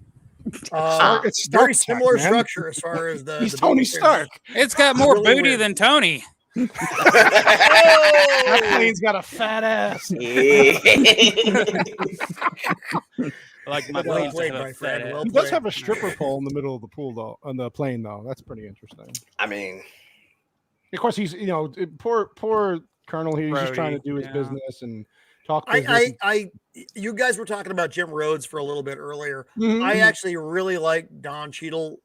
It's very similar structure as far as the. He's Tony Stark. It's got more booty than Tony. That plane's got a fat ass. Like my Well plane's played, got a my fat friend. ass. Well He does have a stripper pole in the middle of the pool, though, on the plane, though. That's pretty interesting. I mean, of course, he's poor Colonel here. He's just trying to do his business and talk. You guys were talking about Jim Rhodes for a little bit earlier. Mm-hmm. I actually really like Don Cheadle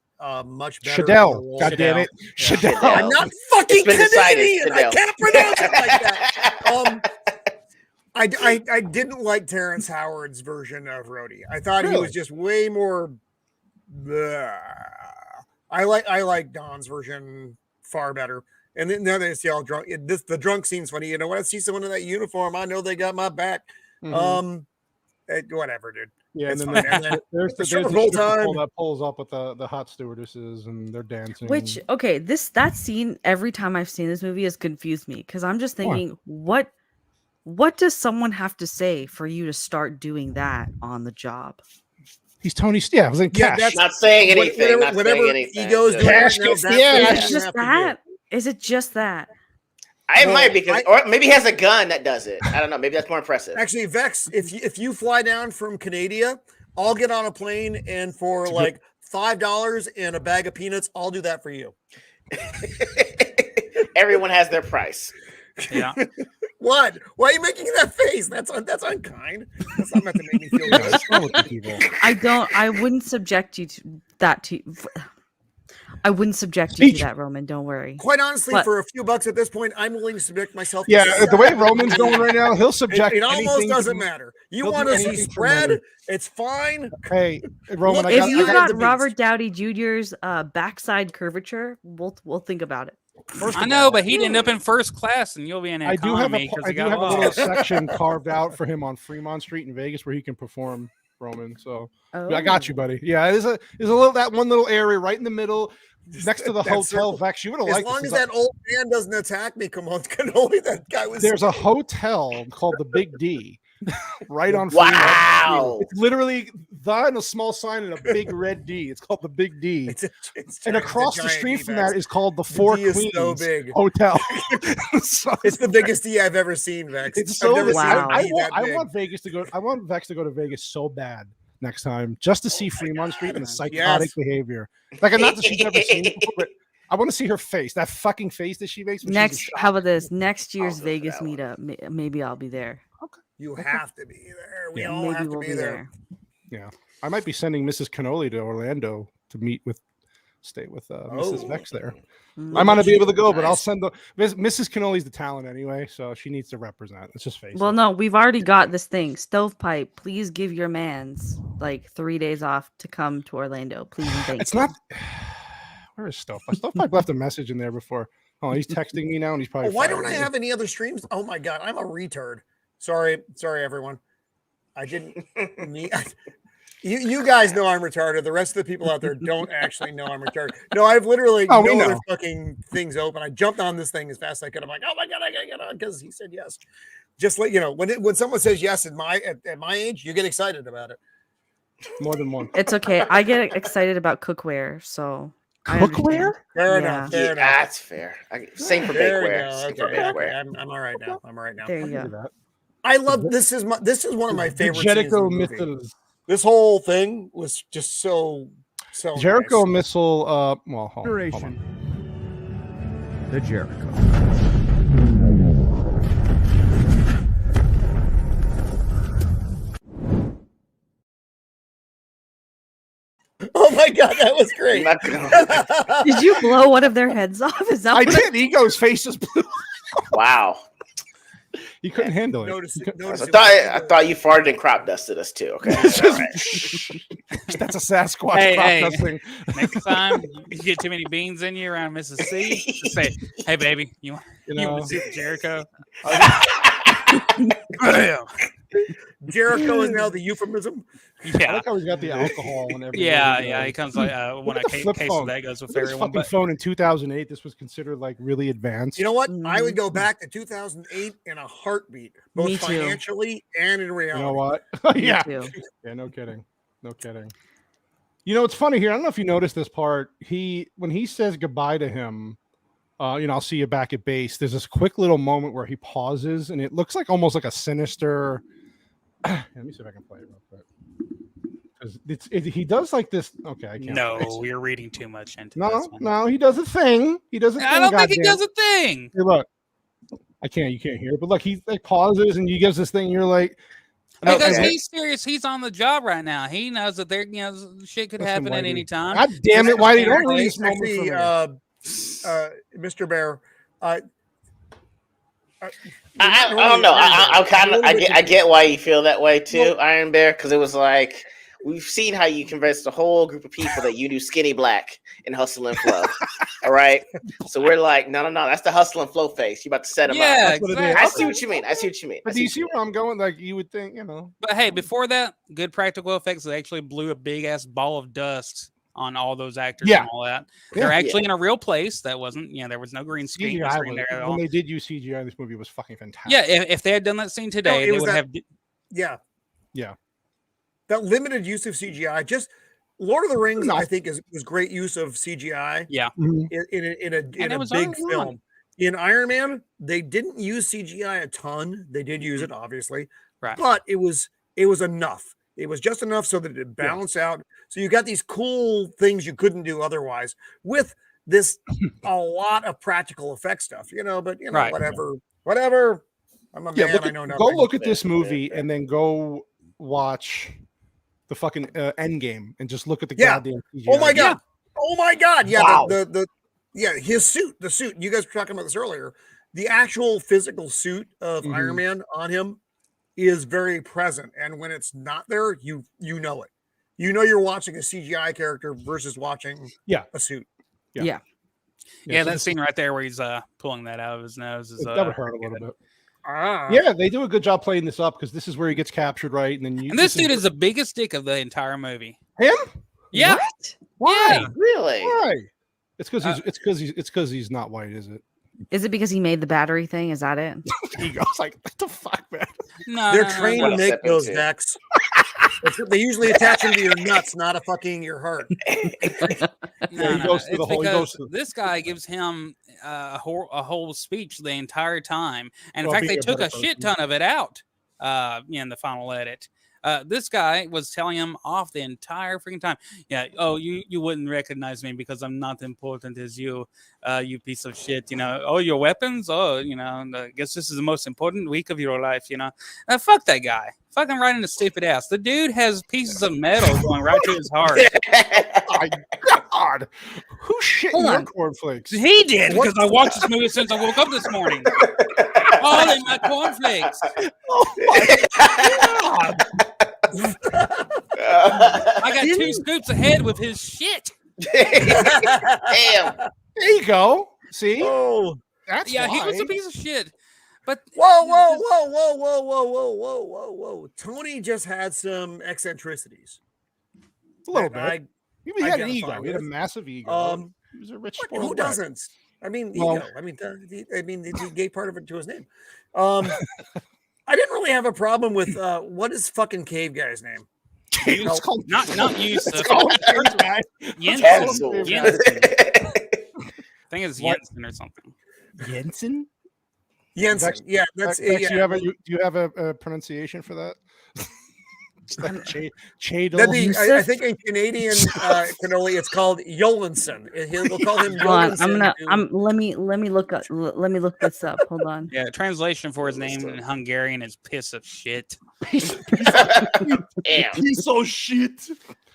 much better. Shadell, God damn it, Shadell. I'm not fucking Canadian. Shadell. I can't pronounce it like that. I didn't like Terrence Howard's version of Rhodey. I thought he was just way more. I like Don's version far better. And then now they see all drunk. The drunk scene's funny. When I see someone in that uniform, I know they got my back. Mm-hmm. Whatever, dude. Yeah, it's and then there's the Super Bowl time that pulls up with the hot stewardesses and they're dancing. Which that scene every time I've seen this movie has confused me because I'm just thinking, what does someone have to say for you to start doing that on the job? He's Tony. Yeah, I was in cash. that's not saying anything. Whatever egos doing Cash right now, gets the that's ass. what you Is it just have to that? do. Is it just that? It might be or maybe he has a gun that does it. I don't know. Maybe that's more impressive. Actually, Vex, if you fly down from Canada, I'll get on a plane and for like $5 and a bag of peanuts, I'll do that for you. Everyone has their price. Yeah. What? Why are you making that face? That's unkind. That's not meant to make me feel good. I wouldn't subject you to that. I wouldn't subject you to that, Roman. Don't worry. Quite honestly, for a few bucks at this point, I'm willing to subject myself. Yeah, to the way Roman's going right now, he'll subject. It almost doesn't matter. You want to see spread? It's fine. Hey, Roman, if you got Robert Downey Jr.'s backside curvature, we'll think about it. I know, but he'd end up in first class, and you'll be in economy because I do have a little section carved out for him on Fremont Street in Vegas where he can perform, Roman. So I got you, buddy. Yeah, there's a little that one little area right in the middle. Next to the hotel, Vex, you would have liked. As long as that old man doesn't attack me, come on, Cannoli. That guy was. There's a hotel called the Big D, right on. Wow! It's literally and a small sign and a big red D. It's called the Big D. And across the street from that is called the Four Queens Hotel. So it's the biggest D I've ever seen, Vex. It's so wow. I want Vegas to go. I want Vex to go to Vegas so bad next time, just to see Fremont Street and the psychotic behavior. Like, not that she's never seen it before, but I want to see her face, that fucking face that she makes. How about this? Next year's Vegas meetup, maybe I'll be there. Okay. You have to be there. We all have to be there. Yeah, I might be sending Mrs. Cannoli to Orlando to stay with Mrs. Vex there. I might not be able to go, but I'll send Mrs. Cannoli's the talent anyway, so she needs to represent. Let's just face it. Well, no, we've already got this thing. Stovepipe, please give your mans like 3 days off to come to Orlando. Please and thank you. It's not. Where is Stovepipe? Stovepipe left a message in there before. Oh, he's texting me now, and he's probably. Why don't I have any other streams? Oh my god, I'm a retard. Sorry, everyone. I didn't. You guys know I'm retarded. The rest of the people out there don't actually know I'm retarded. No, I've literally no other fucking things open. I jumped on this thing as fast as I could. I'm like, oh my god, I gotta get on because he said yes. Just let you know, when someone says yes at my age, you get excited about it. More than one. It's okay. I get excited about cookware, so cookware. Fair enough. That's fair. Same for bakeware. Okay. I'm all right now. There you go. I love this. Is one of my favorite. Jericho missiles. This whole thing was just so Jericho nice. missile. Well, hold on. The Jericho. Oh my god, that was great. Did you blow one of their heads off? Is that I did? Ego's face just blew. Wow. You couldn't handle it. I thought you farted and crop dusted us too. Okay, That's a Sasquatch crop dusting. Next time you get too many beans in you around Mrs. C, just say, "Hey, baby, you want to see Jericho?" Jericho is now the euphemism. Yeah, I like how he's got the alcohol and everything. Yeah. He comes like when a case of that goes with everyone. But phone in 2008, this was considered like really advanced. You know what? I would go back to 2008 in a heartbeat, both financially and in reality. You know what? Yeah, no kidding. You know, it's funny here. I don't know if you noticed this part. When he says goodbye to him, I'll see you back at base. There's this quick little moment where he pauses, and it looks like almost like a sinister. Let me see if I can play it real quick. He does like this. Okay, I can't. No, you're reading too much into this one. No, he does a thing. I don't think he does a thing. Hey, look, you can't hear it, but look, he like pauses and he gives this thing. And you're like, because he's serious. He's on the job right now. He knows that shit could happen at any time. God damn it! Why do you don't release Mr. Bear? I don't know. I get why you feel that way too, Iron Bear, because it was like we've seen how you convinced a whole group of people that you do skinny black and hustle and flow. All right, so we're like, no, that's the hustle and flow face. You about to set them up. Exactly. I see what you mean. But do you see where I'm going? Like you would think, But hey, before that, good practical effects. They actually blew a big ass ball of dust on all those actors and all that. They're actually in a real place. That wasn't, there was no green screen there at all. When they did use CGI, this movie was fucking fantastic. Yeah, if they had done that scene today, they would have. Yeah. That limited use of CGI, just Lord of the Rings, I think was great use of CGI. Yeah. In a big film. In Iron Man, they didn't use CGI a ton. They did use it, obviously, right? But it was enough. It was just enough so that it balanced out. So you got these cool things you couldn't do otherwise with this a lot of practical effect stuff, but right. whatever. Whatever. I'm a man. Look I at, know go nothing. look at this movie and then go watch the fucking Endgame and just look at the goddamn CGI. Oh my god. Oh my god. Yeah. Wow. The his suit. The suit. You guys were talking about this earlier. The actual physical suit of Iron Man on him is very present, and when it's not there, you know it. You know you're watching a CGI character versus watching a suit. Yeah, that scene right there where he's pulling that out of his nose is that would hurt a little bit. Yeah, they do a good job playing this up because this is where he gets captured, right? And then this dude is the biggest dick of the entire movie. Him? Yeah. What? Why? Yeah. Really? Why? It's because he's not white, is it? Is it because he made the battery thing? Is that it? He goes like, what the fuck, man? No, They're trained to make those decks. They usually attach them to your nuts, not a fucking your heart. This guy gives him a whole speech the entire time, and in fact, they took a shit ton of it out in the final edit. This guy was telling him off the entire freaking time. Yeah. Oh, you wouldn't recognize me because I'm not important as you, you piece of shit. You know. Oh, your weapons. Oh, you know. I guess this is the most important week of your life. You know. Fuck that guy. Fucking right in the stupid ass. The dude has pieces of metal going right to his heart. My God. Who shit in your cornflakes? He did because I watched this movie since I woke up this morning. All in my cornflakes. Oh my God. I got 2 scoops ahead with his shit. Damn. There you go. See? Oh, that's he why. was a piece of shit. But whoa. Tony just had some eccentricities. A little bit. He had an ego. identify He had a with. massive ego. He was a rich spoiled Who brat. doesn't? I mean, Well- ego. I mean, the gay part of it to his name. I didn't really have a problem with what is fucking cave guy's name? It's called- not Yusuf. It's called Cave Guy. Cancel. Jensen. I think it's Jensen or something. Jensen? Jensen. Vex- Yeah, that's Vex, yeah. do you have a pronunciation for that? Chadle. That'd be, I think in Canadian cannoli, it's called Yolenson. We'll call him Hold Yolenson. on, let me look this up. Hold on. Yeah, translation for his name in Hungarian is piss of shit. Piece Damn. of shit.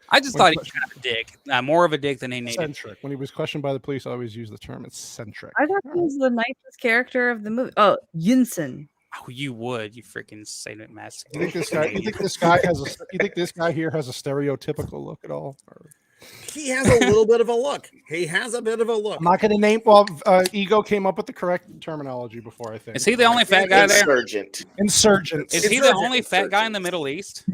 I just thought he was kind of a dick. More of a dick than he needed. Eccentric. When he was questioned by the police, I always use the term eccentric. I thought he was the nicest character of the movie. Oh, Yinsen. Oh, you would, you freaking sadomasochist. You think this guy? You think this guy has a? You think this guy here has a stereotypical look at all? Or? He has a little bit of a look. He has a bit of a look. I'm not going to name. Well, Ego came up with the correct terminology before. I think. Is he the only fat guy there? Insurgent. Is he the only fat guy in the Middle East?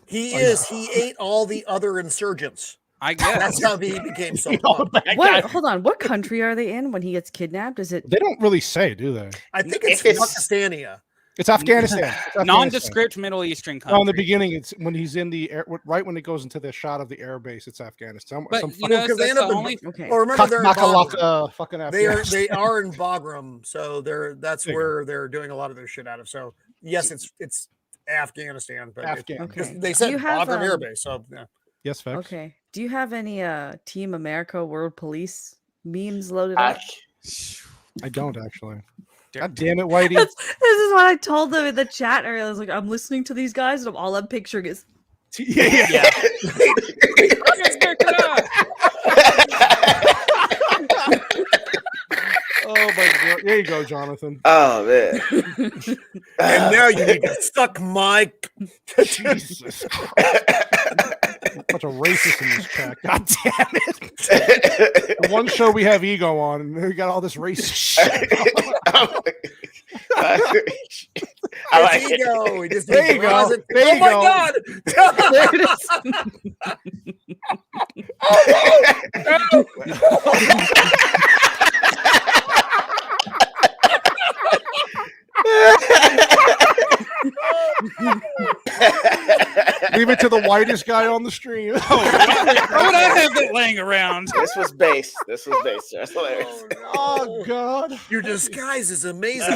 He is. He ate all the other insurgents. I guess That's how he became so All popular. What? Hold on. What country are they in when he gets kidnapped? Is it? They don't really say, do they? I think it's Pakistania. It's Afghanistan. It's Afghanistan. Nondescript Middle Eastern country. No, in the beginning, it's when he's in the air, right when it goes into the shot of the air base. It's Afghanistan. But you know, Because they end that's up the in. only. Okay. Or remember, they're in Bagram. Makalaka, fucking Afghanistan. They are in Bagram, so that's where they're doing a lot of their shit out of. So yes, it's Afghanistan, but Afghan. Okay. they Do said you have, Bagram Air Base. So yeah. Yes, facts. Okay. Do you have any Team America World Police memes loaded up? I don't actually. God damn it, Whitey. This is what I told them in the chat earlier. I was like, I'm listening to these guys, and all I'm picturing is Yeah. Oh my god. There you go, Jonathan. Oh man. And now you need to suck my. Jesus Christ. Bunch of racists in this chat. God damn it. The one show we have Ego on, and we got all this racist shit. I like There you go. He just There you draws go. it. There Oh you my go. god. there it Leave it to the whitest guy on the stream. Why would I have that laying around? This was base. That's hilarious. Oh god. Your disguise is amazing.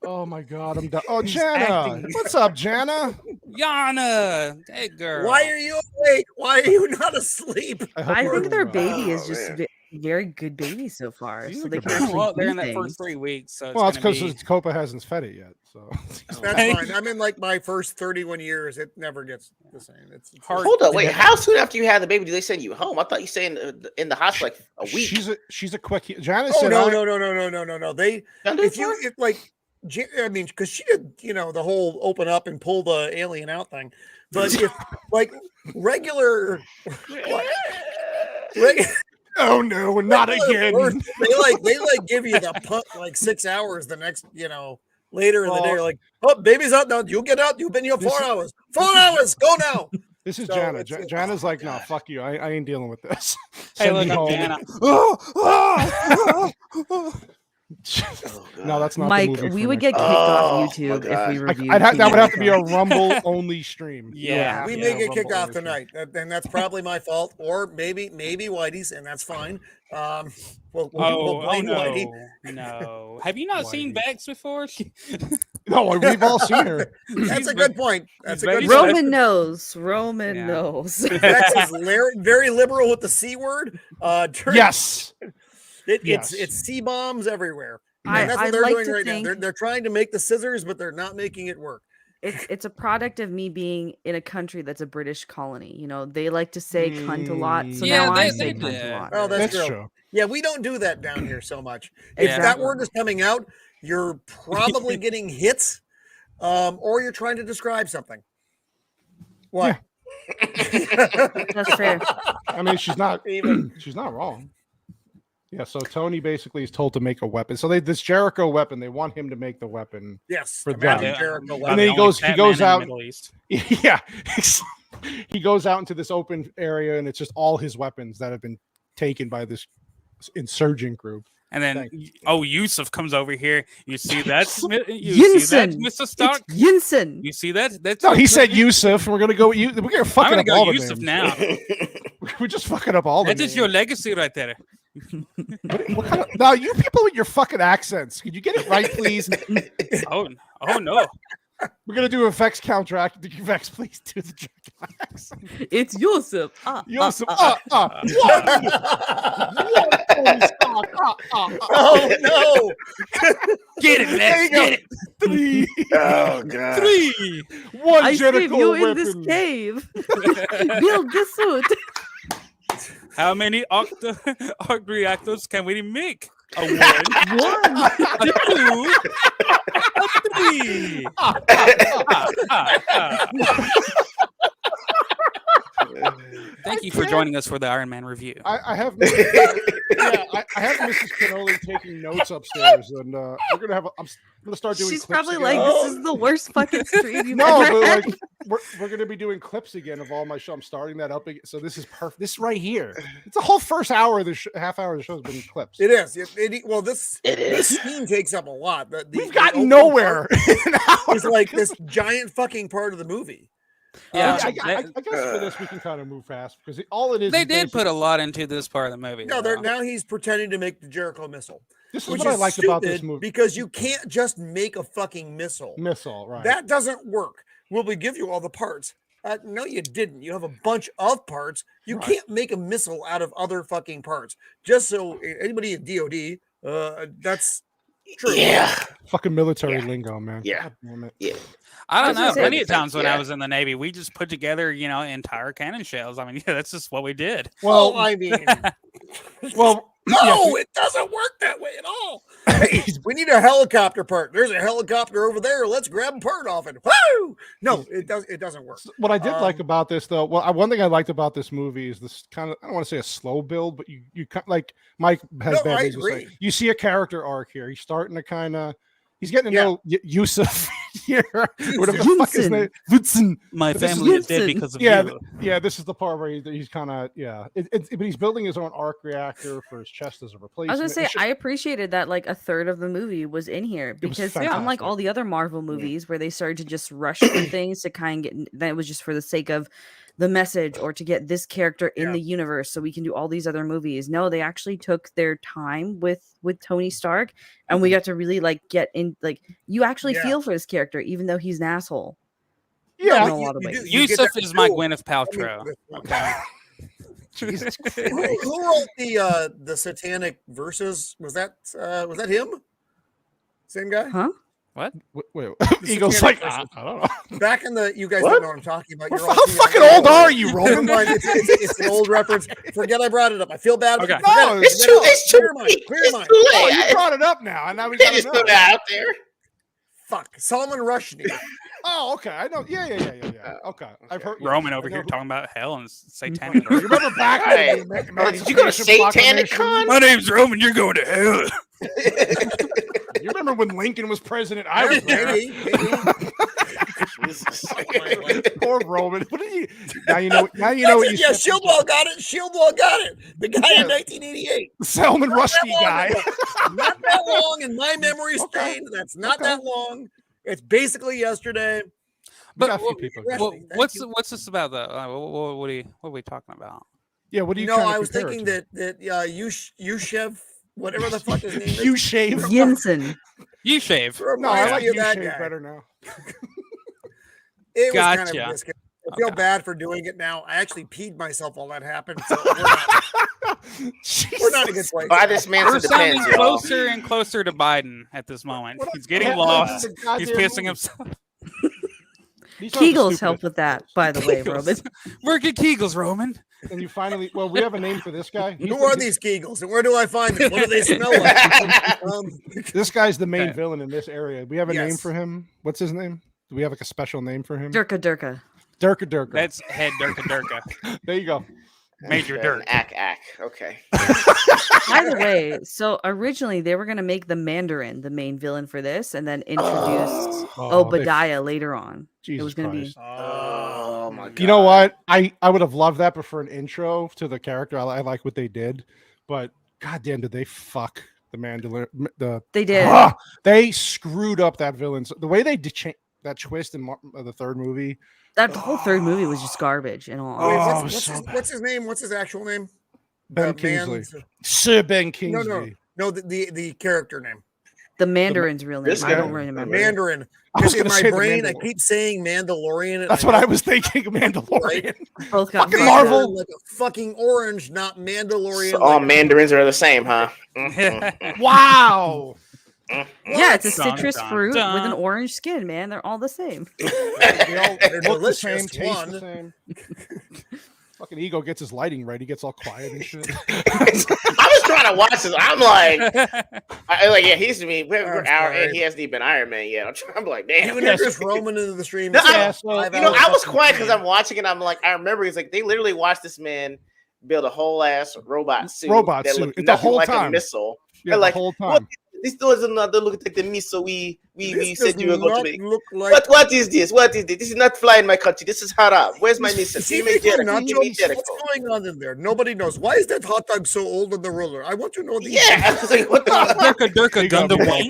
Oh my god, I'm done. Oh, Jana. What's up, Jana? Yana, hey girl. Why are you awake? Why are you not asleep? I think their baby is just very good baby so far. He's So a they good can baby. actually Well, they're do in that things. first 3 weeks. So Well, it's that's gonna because Copa hasn't fed it yet. So That's fine. I'm in like my first 31 years. It never gets the same. It's hard. Hold up, wait. How soon after you had the baby do they send you home? I thought you stayed in the hospital like a week. she's a quick. Janice Oh said, no. They I mean, because she did, the whole open up and pull the alien out thing. But if like regular, oh no, not again. They give you the punt like 6 hours the next, later in the day. Like, oh, baby's out now. You get out. You've been here 4 hours. 4 hours. Go now. This is Jana. Jana's like, no, fuck you. I ain't dealing with this. Hey, look, I'm Jana. No, that's not Mike. the movie We for would next get kicked time. off YouTube if we reviewed. That would have to be a Rumble only stream. Yeah, we may get kicked off tonight, and that's probably my fault, or maybe Whitey's, and that's fine. We'll blame Whitey. No. Have you not seen Bex before? No, we've all seen her. That's a good point. That's a good point. Roman knows. Roman knows. Bex is very liberal with the C word. Yes. It's C bombs everywhere. And that's what they're doing right now. They're trying to make the scissors, but they're not making it work. It's a product of me being in a country that's a British colony. They like to say cunt a lot, so now I say cunt a lot. Oh, that's true. Yeah, we don't do that down here so much. If Exactly. that word is coming out, you're probably getting hits, or you're trying to describe something. What? Yeah. That's fair. I mean, she's not wrong. Yeah, so Tony basically is told to make a weapon. So this Jericho weapon, they want him to make the weapon. Yes, for them. Jericho weapon. And then he goes out. Yeah, he goes out into this open area, and it's just all his weapons that have been taken by this insurgent group. And then, Yusuf comes over here. You see that? See that, Mr. Stark? It's Yinsen. You see that? That's no, he said Yusuf. We're gonna go with you. We're gonna fuck up all the Yusuf names. now. We're just fucking up all the names. That is your legacy right there. What kind of, now, you people with your fucking accents, could you get it right, please? Oh no. We're gonna do effects counteract. Vex, please do the accent. It's Yusuf. Yusuf. Oh no! Get it, Vex. Get it. 3. Oh god. 3. One I saved you weapon. in this cave. Build the suit. How many arc reactors can we make? A 1, a 2, a 3. Thank you for joining us for the Iron Man review. I have Mrs. Cannoli taking notes upstairs, and we're gonna have. I'm gonna start doing. She's clips probably again. like, "This is the worst fucking stream you've No, ever but had." like we're gonna be doing clips again of all my show. I'm starting that up again. So this is perfect. This right here. It's a whole first hour of the half hour of the show has been clips. It is. This scene takes up a lot. We've gotten nowhere. It's like this giant fucking part of the movie. Yeah, I guess for this we can kind of move fast because all it is. They did put a lot into this part of the movie. No, now he's pretending to make the Jericho missile. This is what I like about this movie because you can't just make a fucking missile. Right? That doesn't work. Will we give you all the parts? No, you didn't. You have a bunch of parts. You can't make a missile out of other fucking parts. Just so anybody in DoD, that's true. Yeah. Fucking military lingo, man. Yeah. Yeah. I don't know. Plenty of times when I was in the Navy, we just put together, entire cannon shells. I mean, yeah, that's just what we did. Well, I mean, no, it doesn't work that way at all. Hey, we need a helicopter part. There's a helicopter over there. Let's grab a part off it. Woo! No, it doesn't work. What I did like about this, though, one thing I liked about this movie is this kind of, I don't want to say a slow build, but you like Mike has bad things to say. You see a character arc here. He's starting to kind of. He's getting to know Yusuf here. Whatever the fuck his name. Woodson. My family is dead because of you. Yeah, this is the part where he's kind of, but he's building his own arc reactor for his chest as a replacement. I was going to say, I appreciated that like a third of the movie was in here because unlike all the other Marvel movies where they started to just rush through things to kind of get, that was just for the sake of the message or to get this character in the universe so we can do all these other movies. No, they actually took their time with Tony Stark and we got to really like get in, like you actually feel for this character even though he's an asshole. Yeah, Yusuf is my Gwyneth Paltrow. Okay. Jesus Christ. Who wrote the satanic verses? Was that him? Same guy? Huh? What? Wait. Eagle's like, I don't know. Back in the, you guys don't know what I'm talking about. You're all How too fucking young. old are you, Roman? It's an old reference. Forget I brought it up. I feel bad. Okay. No, It's too Clear your mind. late. Clear your mind. Oh, you brought it up now, and now we They got just to put know. it out there. Fuck. Solomon Rushdie. Oh, okay. I know. Yeah. Okay. I've heard Roman over here talking about hell and satanic. You remember back Right. when Oh, did you go to Satanic Con? My name's Roman. You're going to hell. You remember when Lincoln was president? I was there. Maybe. Poor Roman. What did you? Now you know. Now you know what you Yeah, said. Shieldwall got it. Shieldwall got it. The guy in 1988. The Salman Rushdie guy. Not that long in my memory stain. That's not that long. It's basically yesterday. But got a few people. what's this about though? What are we talking about? Yeah. What do you? No, trying to I was compare it thinking to? that Yushev, whatever the fuck his name is. You shave. Yinsen. You shave. No, I Reminds like me of you that shave guy. better now. It was kind Gotcha. of risky. I feel bad for doing it now. I actually peed myself while that happened. So we're not a good place. Buy this man We're some sounding depends, y'all. closer and closer to Biden at this moment. He's getting Yeah, lost. the goddamn He's pissing movie. himself. These are the Kegels stupidest. help with that, by the way, Roman. Work at Kegels, Roman. And you finally, well, we have a name for this guy. Who are these Kegels and where do I find them? What do they smell like? This guy's the main Okay. villain in this area. We have a name Yes. for him. What's his name? Do we have like a special name for him? Durka Durka. Durka. That's head Durka Durka. There you go. Major An Dirk. ack. Okay. By the way, so originally they were going to make the Mandarin the main villain for this and then introduce Obadiah later on. Jesus it was going to be. Oh my god. You know what? I would have loved that, but for an intro to the character, I like what they did. But goddamn, did they fuck the Mandalorian? They did. They screwed up that villain. The way they did that twist in the third movie. That whole third movie was just garbage and all. Wait, what's his name? What's his actual name? Ben Kingsley. Sir Ben Kingsley. No, the character name. The Mandarin's real name. This I guy? don't remember. Mandarin. I was Because in gonna my say the brain, I Mandalorian. keep saying Mandalorian. and That's what I was thinking. Mandalorian. Both got Fucking fucked. Marvel. Like a fucking orange, not Mandalorian. So all like mandarins are the same, huh? Wow. Yeah, it's a Dun, citrus dun, fruit with an dun. orange skin, man. They're all the same. They all They're look the delicious, same, taste one. the same. Fucking Ego gets his lighting right. He gets all quiet and shit. I was trying to watch this. I'm like, yeah, he's me. We're I'm hour sorry. and he hasn't even been Iron Man yet. I'm like, damn. Even introduced Roman into the stream. No, It's I- like 5 You know, hours I was fucking quiet because stream. I'm watching it. I'm like, I remember it's like they literally watched this man build a whole ass robot suit. Robot that suit. looked The nothing whole like a time. missile. Yeah, They're like, the whole what? time. This does another look like the missile we This said does you were going not to make. look like. What is this? What is this? This is not flying my country. This is haram. Where's my missile? See, Give me these are Jericho. not Give me jokes. Jericho. What's going on in there? Nobody knows. Why is that hot dog so old on the roller? I want to know the. Yeah, I was like, what the fuck? Durka Durka Gundam wing.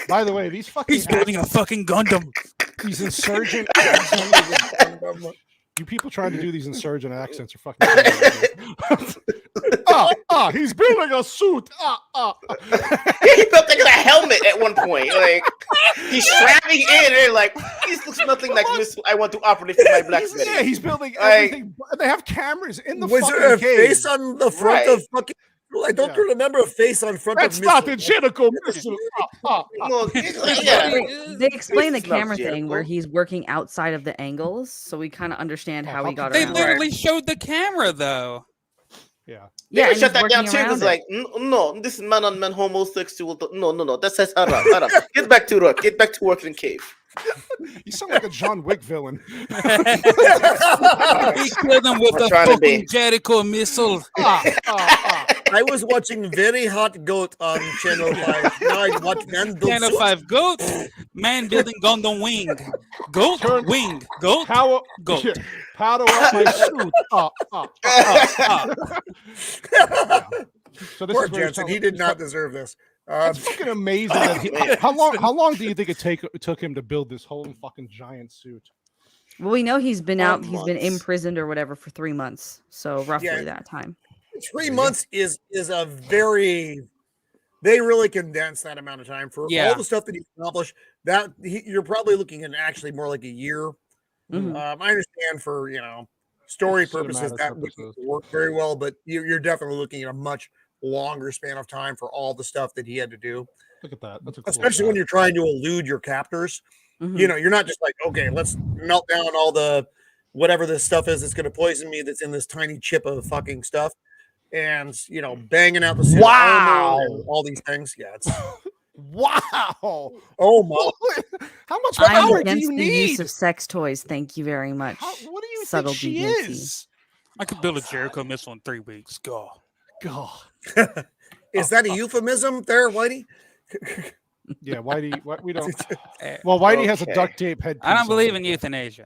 By the way, these fucking He's building a fucking Gundam. these insurgent accents. You people trying to do these insurgent accents are fucking. He's building a suit. Yeah, he built like a helmet at one point. Like he's strapping in and like this looks nothing like missile I want to operate for my blacksmith. Yeah, he's building Like- everything. They have cameras in the Was fucking there a cave. face on the front Right. of fucking? I don't remember a face on front That's of. not the missile. Jericho missile. No, yeah. They explain the It's not camera thing where Jericho. he's working outside of the angles, so we kind of understand how he got They around. literally showed the camera though. Yeah. Yeah, They and shut he's that down working too. around It's it. like, no, this is man on man homosexual. No, that says haram. Haram. Get back to work. Get back to work in cave. You sound like a John Wick villain. He killed him with We're a trying to fucking be- Jericho missile. I was watching Very Hot Goat on Channel 5. Now I watch Men Build Channel Suits. 5 goat, man building Gundam wing. Goat, Turn- wing, goat, Power, goat. powder up my suit. So this Poor is where Jensen. He did not deserve this. It's fucking amazing. That how long do you think it took him to build this whole fucking giant suit? Well, we know he's been out. He's been months. imprisoned or whatever for 3 months, so roughly Yeah. that time. 3 months is a very. They really condensed that amount of time for Yeah. all the stuff that he accomplished. You're probably looking at actually more like a year. Mhm. I understand for story purposes, that wouldn't work very well. But you're definitely looking at a much longer span of time for all the stuff that he had to do. Look at that. That's a cool especially when you're trying to elude your captors. You know, you're not just like, okay, let's melt down all the whatever this stuff is that's going to poison me that's in this tiny chip of fucking stuff, and you know, banging out the suit and all these things. Yeah, it's wow. Oh my! How much I'm power do against you the need? use of sex toys. Thank you very much. What do you Subtle think she deviancy. is? I could build a Jericho missile in 3 weeks. Go. Is that a euphemism there, Whitey? Yeah, Whitey. What we don't. Well, Whitey has a duct tape head. I don't believe in euthanasia.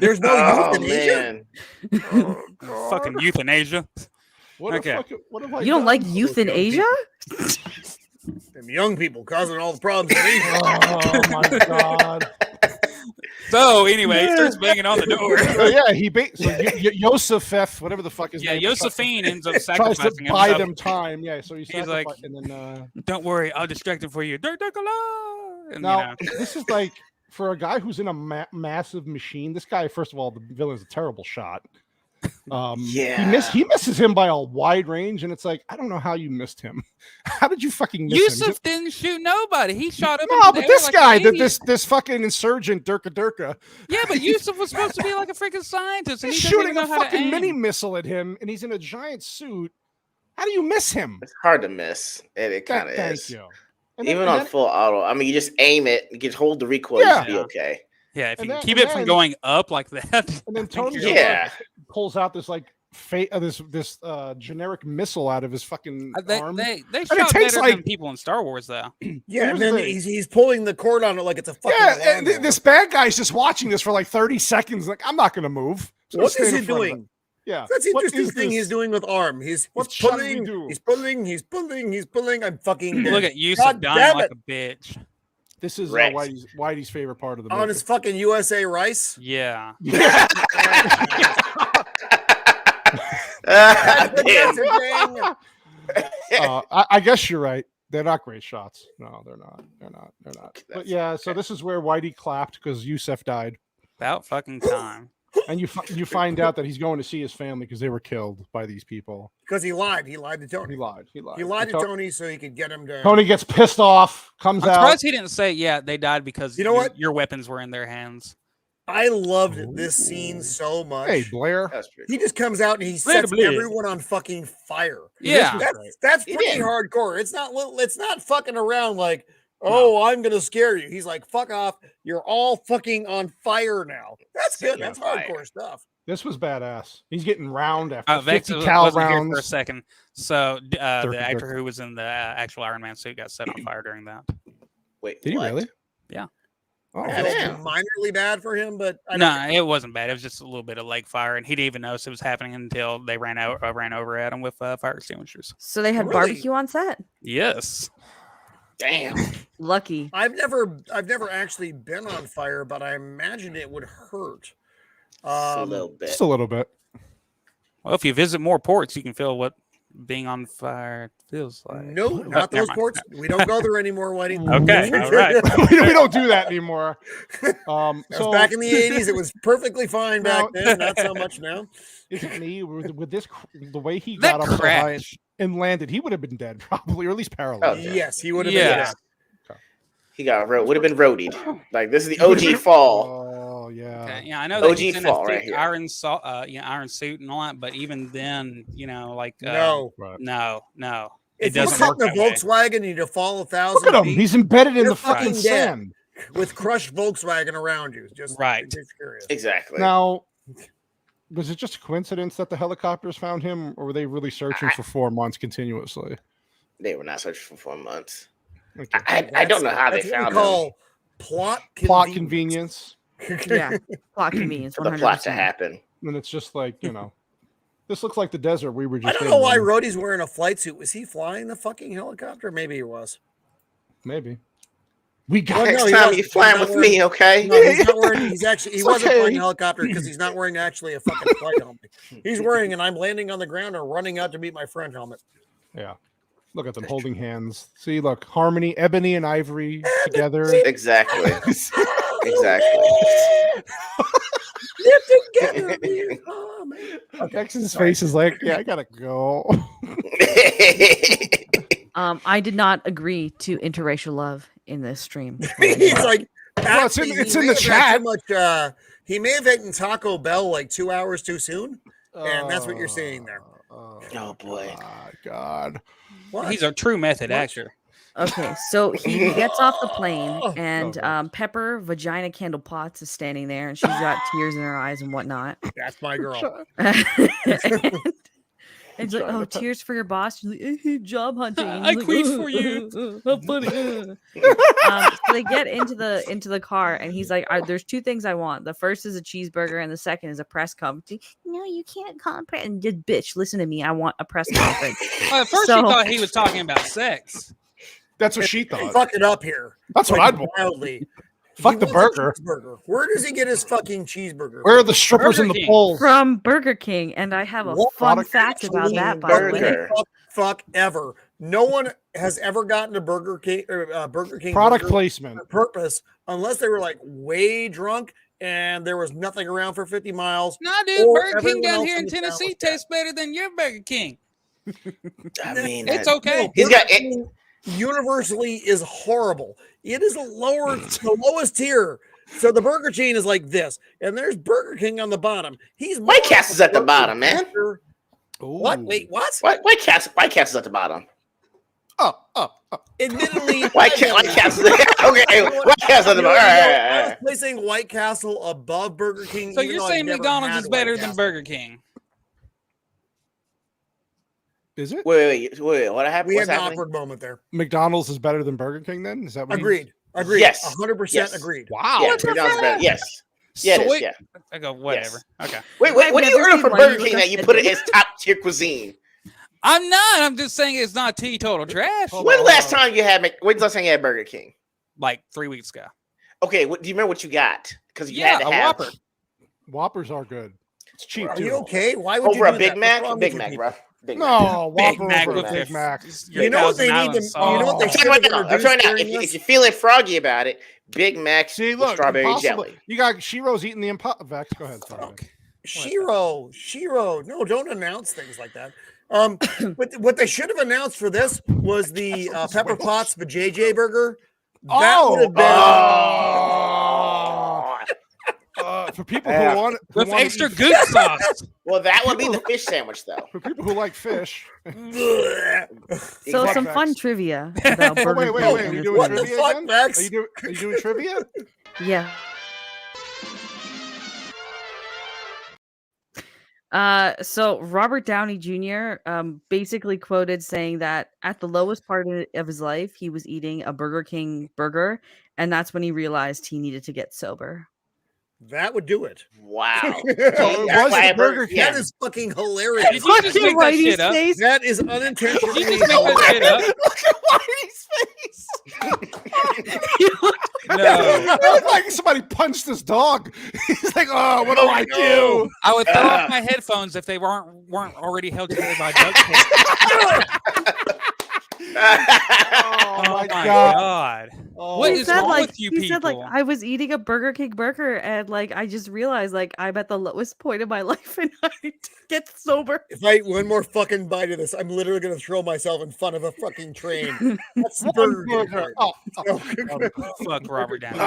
There's no euthanasia. Fucking euthanasia. What you don't like euthanasia? Them young people causing all the problems. Oh my god. So anyway, he starts banging on the door. Yeah, Yosef, whatever the fuck is. Yeah, Josephine ends up tries sacrificing to buy himself. them time. Yeah, so he's like, and then "Don't worry, I'll distract him for you." And, now this is like for a guy who's in a massive machine. This guy, first of all, the villain is a terrible shot. He misses him by a wide range, and it's like, I don't know how you missed him. How did you fucking miss him? Yusuf didn't shoot nobody. He shot him. No, but this guy, this fucking insurgent Durka. Yeah, but Yusuf was supposed to be like a freaking scientist, and He's he doesn't shooting even a know how to fucking aim. mini missile at him, and he's in a giant suit. How do you miss him? It's hard to miss. It kind of is. Thank you. Even on full auto, I mean, you just aim it, you can hold the recoil, you be okay. Yeah, if you can keep it from going up like that. And then Tony pulls out this like this generic missile out of his fucking arm. They shot better than people in Star Wars, though. Yeah, and then he's pulling the cord on it like it's a fucking alarm. This bad guy's just watching this for like 30 seconds. Like, I'm not going to move. What is he doing? Yeah, that's the interesting thing he's doing with arm. He's pulling. I'm fucking dead. Look at Yusuf dying like a bitch. This is Whitey's favorite part of the movie. On his fucking USA rice. Yeah. I guess you're right. They're not great shots. No, they're not. They're not. But yeah, so this is where Whitey clapped because Yusuf died. About fucking time. And you find out that he's going to see his family because they were killed by these people. Because he lied. He lied to Tony. He lied to Tony so he could get him to. Tony gets pissed off. I'm surprised he didn't say, "Yeah, they died because you know what? Your weapons were in their hands." I loved this scene so much. Hey, Blair. He just comes out and he sets everyone on fucking fire. Yeah, that's pretty hardcore. It's not fucking around like, oh, I'm gonna scare you. He's like, fuck off. You're all fucking on fire now. That's good. That's hardcore stuff. This was badass. He's getting round after Vex 50 cal wasn't here rounds. for a second. So the actor who was in the actual Iron Man suit got set on fire during that. Wait, did he really? Yeah. Oh, I feel minorly bad for him, but it wasn't bad. It was just a little bit of leg fire, and he didn't even notice it was happening until they ran over at him with fire extinguishers. So they had barbecue on set? Yes. Damn. Lucky. I've never actually been on fire, but I imagine it would hurt. A little bit. Just a little bit. Well, if you visit more ports, you can feel what being on fire feels like. No, not those ports. We don't go there anymore, Whitey. Okay, all right. we don't do that anymore. So back in the 80s, it was perfectly fine back then. Not so much now. Is it me with this the way he got up so high and landed? He would have been dead probably, or at least paralyzed. Oh, yes, he would have been dead. He would have been roadied. Like this is the OG fall. Oh yeah. Okay. Yeah, I know that OG he's in fall a right thick here. iron suit and all that, but even then, like no. It doesn't you're work sitting that a Volkswagen and you fall 1,000 Look at him. feet, He's embedded in you're the fucking sand with crushed Volkswagen around you. Just curious. Exactly. Now, was it just a coincidence that the helicopters found him, or were they really searching for 4 months continuously? They were not searching for 4 months. Okay. I don't know how they found him. Plot convenience. Yeah, plot convenience. For the plot to happen. And it's just like, this looks like the desert we were just I don't know why Rhodey's wearing a flight suit. Was he flying the fucking helicopter? Maybe he was. Maybe. Next time you flying with me, okay? No, he's not wearing. He wasn't wearing a helicopter because he's not wearing actually a fucking flight helmet. He's wearing an I'm landing on the ground or running out to meet my friend helmet. Yeah. Look at them holding hands. See, look, harmony, ebony and ivory together. Exactly. Exactly. Tex's face is like, yeah, I gotta go. I did not agree to interracial love in this stream. He's like, well, it's in the chat. He may have eaten Taco Bell like 2 hours too soon, and that's what you're saying there. Oh boy, God! What? He's a true method actor. Okay, so he gets off the plane, and Pepper Vagina Candle Potts is standing there, and she's got tears in her eyes and whatnot. That's my girl. And it's like, oh, tears for your boss. She's like, I hate job hunting. I quit for you. How funny. So they get into the car, and he's like, there's two things I want. The first is a cheeseburger, and the second is a press conference. No, you can't conference. And just, bitch, listen to me. I want a press conference. Well, at first she thought he was talking about sex. That's what she thought. Fuck it up here. That's what I'd want. Wildly. Fuck the burger. Where does he get his fucking cheeseburger? Where are the strippers in the poles? From Burger King, and I have a fun fact about that. By the way, fuck ever. No one has ever gotten a Burger King product placement purpose unless they were like way drunk and there was nothing around for 50 miles. No, dude, Burger King down here in Tennessee tastes better than your Burger King. I mean, it's okay. He's got universally is horrible. It is the lowest tier. So the Burger chain is like this, and there's Burger King on the bottom. He's White Castle's at the bottom, man. What? Wait, what? White Castle's at the bottom. Oh. Admittedly, White Castle. Okay, White Castle at the bottom. All right. I was placing White Castle above Burger King. So you're saying McDonald's is better than Burger King? Is it? Wait. What happened? We had an awkward moment there. McDonald's is better than Burger King, then? Is that what? Agreed. Yes. 100% agreed. Wow. Yeah, McDonald's is better. Yes. Yeah, it is, yeah. I go, whatever. Yes. Okay. Wait. What do you order from Burger King that you put it as top tier cuisine? I'm not. I'm just saying it's not teetotal trash. When's the last time you had Burger King? Like 3 weeks ago. Okay. Do you remember what you got? Because you had to a have Whopper. Whoppers are good. It's cheap. Are you okay? Why would over you a Big Mac? Big Mac, bro. No, Big Whopper Mac over with Big Mac. You know what they need to. You know what they should have I'm trying now. If you're feeling froggy about it, Big Mac with strawberry jelly. You got Shiro's eating the Vex. Go ahead. Shiro. No, don't announce things like that. But what they should have announced for this was the Pepper Potts, the JJ burger. That would have been. For people who want it, with extra goop sauce. Well, that would be the fish sandwich, though. For people who like fish. So some fun trivia about Burger Wait. King. Are you doing trivia again? Max? Are you doing trivia? Yeah. So Robert Downey Jr. Basically quoted saying that at the lowest part of his life, he was eating a Burger King burger, and that's when he realized he needed to get sober. That would do it. Wow. That is fucking hilarious. Did you just make that shit up? That is unintentionally. Did you just make that shit up? Look at Whitey's face. No. It looked like somebody punched his dog. He's like, oh, what do I do? I would throw off my headphones if they weren't already held together by duct tape. Oh my god. What is wrong with you people? He said, like, I was eating a Burger King burger and, like, I just realized, like, I'm at the lowest point of my life and I need to get sober. If I eat one more fucking bite of this, I'm literally going to throw myself in front of a fucking train. That's the Burger King part. Fuck Robert Downey.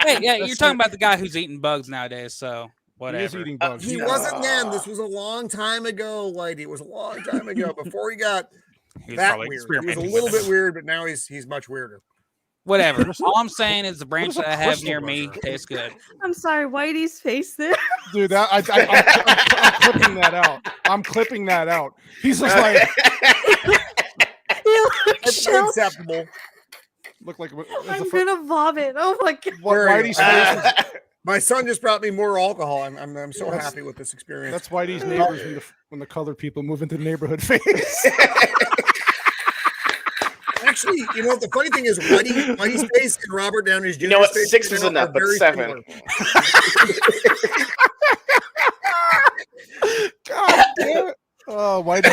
Hey, yeah, you're talking about the guy who's eating bugs nowadays, so whatever. He is eating bugs. He wasn't then. This was a long time ago, Whitey. It was a long time ago before he got that weird. He was a little bit weird, but now he's much weirder. Whatever. All I'm saying is the branch that I have near me tastes good. I'm sorry, Whitey's face there. Dude, I'm clipping that out. I'm clipping that out. He's just like, That's unacceptable. Look like I'm gonna vomit. Oh my god. Whitey's face. My son just brought me more alcohol. I'm so happy with this experience. That's Whitey's neighbors when the colored people move into the neighborhood face. Actually, you know what the funny thing is, Whitey's face and Robert Downey Jr. You know what? Face 6 is enough, but 7. God damn it. Oh, Whitey.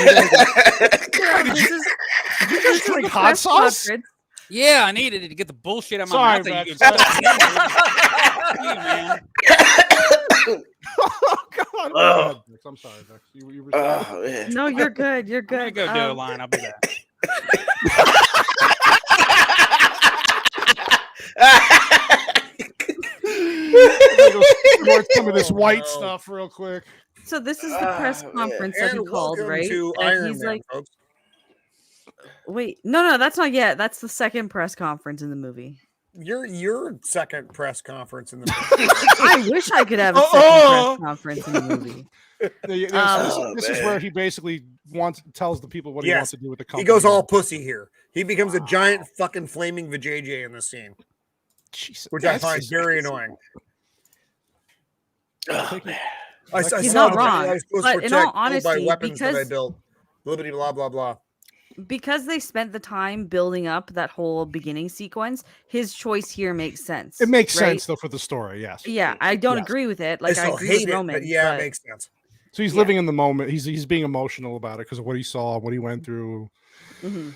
hot press sauce? conference. Yeah, I needed it to get the bullshit out of my Sorry, mouth. That you Max. could you, man. Oh God! Go ahead, Max. I'm sorry, Max. You were man. No, you're good. You're I'm gonna good. go do a line. I'll be back. Some of this white stuff real quick. So this is the press conference that he And called, welcome right? to And Iron he's Man, like, folks. wait, no, that's not yet. That's the second press conference in the movie. Your second press conference in the movie. I wish I could have a second press conference in the movie. This is where he basically tells the people what he wants to do with the company. He goes all pussy here. He becomes a giant fucking flaming vajayjay in this scene, which I find very annoying. He's not wrong, but in all honesty, weapons that I built, blah blah blah. Because they spent the time building up that whole beginning sequence, his choice here makes sense. It makes right? sense though for the story. Yes. Yeah, I don't agree with it. Like I agree with Roman. But yeah, it makes sense. So he's living in the moment. He's being emotional about it because of what he saw, what he went through.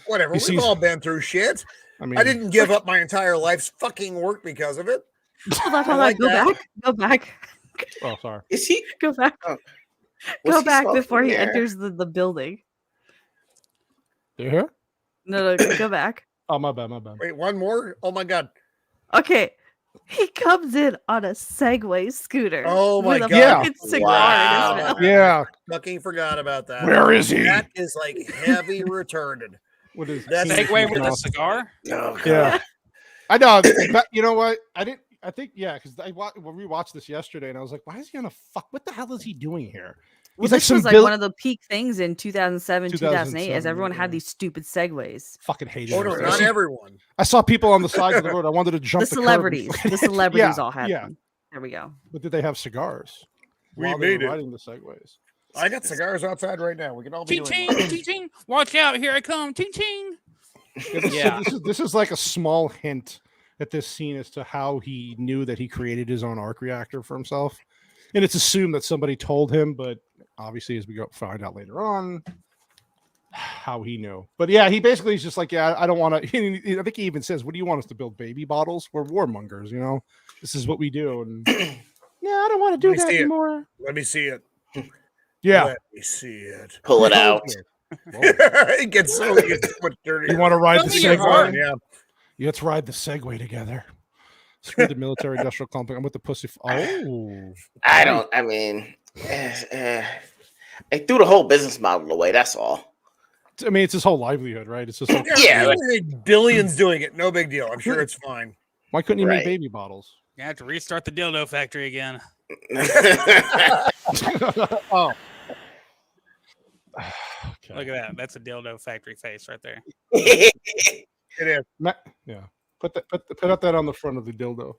Whatever. We've all been through shit. I mean, I didn't give up my entire life's fucking work because of it. Hold on, go back. Oh, sorry. Is he? Go back. Oh. Go back before he enters the building. You here? No, go back. Oh, my bad. Wait, one more? Oh my god. Okay. He comes in on a Segway scooter. Oh my with god. a fucking cigar in his mouth. Yeah. Fucking forgot about that. Where is he? That is like heavy retarded. What is that? Segway with a cigar? Oh, God. Yeah. I know. You know what? I think, because I rewatched this yesterday and I was like, why is he on a fuck? What the hell is he doing here? Well, this was like one of the peak things in 2007, 2008, as everyone had these stupid Segways. Fucking hated it. Not everyone. I saw people on the sides of the road. I wanted to jump the celebrities. The celebrities all had them. There we go. But did they have cigars? We made it. Riding the Segways. I got cigars outside right now. We can all be doing ching. Watch out, here I come. Ching ching. Yeah, this is like a small hint at this scene as to how he knew that he created his own arc reactor for himself. And it's assumed that somebody told him, but obviously, as we find out later on, how he knew. But yeah, he basically is just like, yeah, I don't want to. I think he even says, "What do you want us to build? Baby bottles? We're warmongers, you know. This is what we do." And yeah, I don't want to do that anymore. Let me see it. Yeah, let me see it. Pull it out. It gets so much dirty. You want to ride the Segway? Yeah. Let's ride the Segway together. Screw the military-industrial complex. I'm with the pussy. Oh, I mean, they threw the whole business model away. That's all. I mean, it's his whole livelihood, right? It's just like, billions doing it. No big deal. I'm sure it's fine. Why couldn't he make baby bottles? You have to restart the dildo factory again. Oh. Okay. Look at that. That's a dildo factory face right there. It is. Yeah. Put up that on the front of the dildo.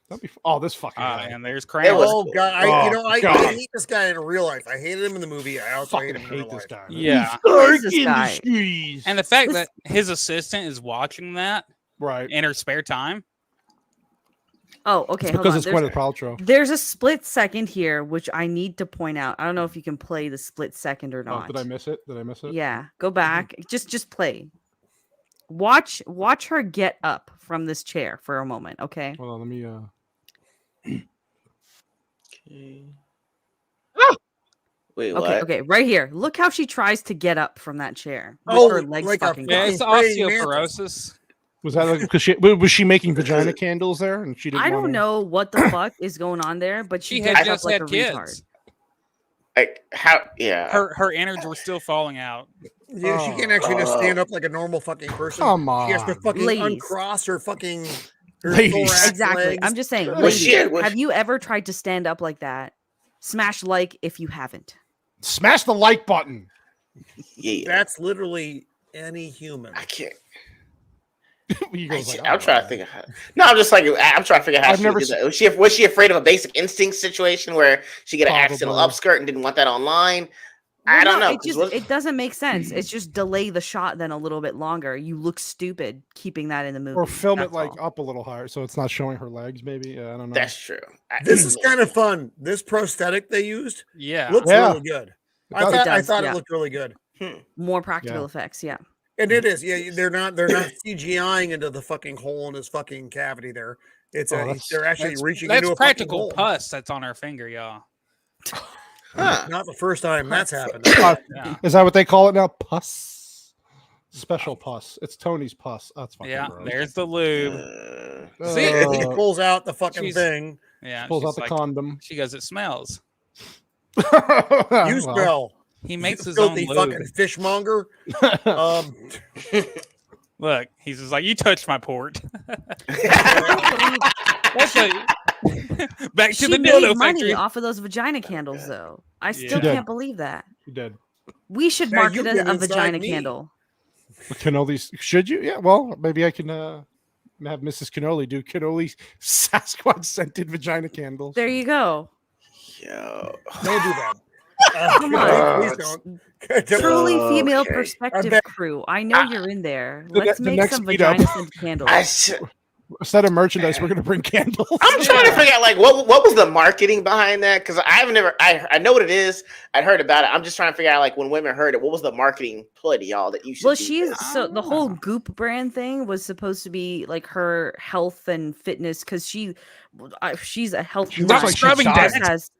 That'd be. Oh, this fucking guy. And there's Kramer. Oh god, I hate this guy in real life. I hated him in the movie. I also hate him in real life. Guy. Yeah. This guy. And the fact that his assistant is watching that right in her spare time. Oh, okay. Because it's Gwyneth Paltrow. There's a split second here, which I need to point out. I don't know if you can play the split second or not. Oh, did I miss it? Yeah, go back. Just play. Watch her get up from this chair for a moment, okay? Hold on, let me Okay. Wait, what? Okay, right here. Look how she tries to get up from that chair. Oh, her legs like fucking it's osteoporosis. Was that like because was she making vagina candles there and she didn't? I don't know what the fuck is going on there, but she had just like had kids. Retard. Her innards were still falling out. Yeah, she can't actually just stand up like a normal fucking person. Come on. She has to fucking Ladies. uncross her fucking Exactly. legs. I'm just saying, ladies, have you ever tried to stand up like that? Smash like if you haven't. Smash the like button. Yeah. That's literally any human. I can't. I'm trying to think of how. No, I'm just like I'm trying to figure out how I've never did that. Was she afraid of a basic instinct situation where she get an accidental upskirt and didn't want that online? I don't know. It doesn't make sense. It's just delay the shot then a little bit longer. You look stupid keeping that in the movie. Or film it like up a little higher so it's not showing her legs. Maybe I don't know. That's true. This is kind of fun. This prosthetic they used, yeah, looks really good. I thought it it looked really good. More practical effects, yeah. And it is, yeah. They're not CGIing into the fucking hole in his fucking cavity there. They're actually reaching into a practical fucking hole. pus that's on our finger, y'all. Not the first time that's happened. Yeah. Is that what they call it now? Pus. Special pus. It's Tony's pus. That's fucking gross. There's the lube. See, he pulls out the fucking thing. Yeah, pulls out the condom. She goes, it smells. You smell. He makes his filthy own fucking lube. fishmonger. Look, he's just like, you touched my port. Back to She the made dildo money factory. off of those vagina candles, though. I still She did. can't believe that. You did. We should Now market you've a been inside vagina me. candle. Cannoli. Should you? Yeah. Well, maybe I can have Mrs. Cannoli do Cannoli Sasquatch scented vagina candles. There you go. Yo. Don't do that. Come on. Please don't. Truly female Okay. perspective crew. I know you're in there. the Let's ne- the make next some meetup. vagina scented candles. Instead of merchandise, we're gonna bring candles. I'm trying to figure out like what was the marketing behind that, because I know what it is. I'd heard about it. I'm just trying to figure out like when women heard it, what was the marketing play to y'all that you should Well, do she's this? so the whole Goop brand thing was supposed to be like her health and fitness because she's a health. She looks like she's scrubbing dying. desk.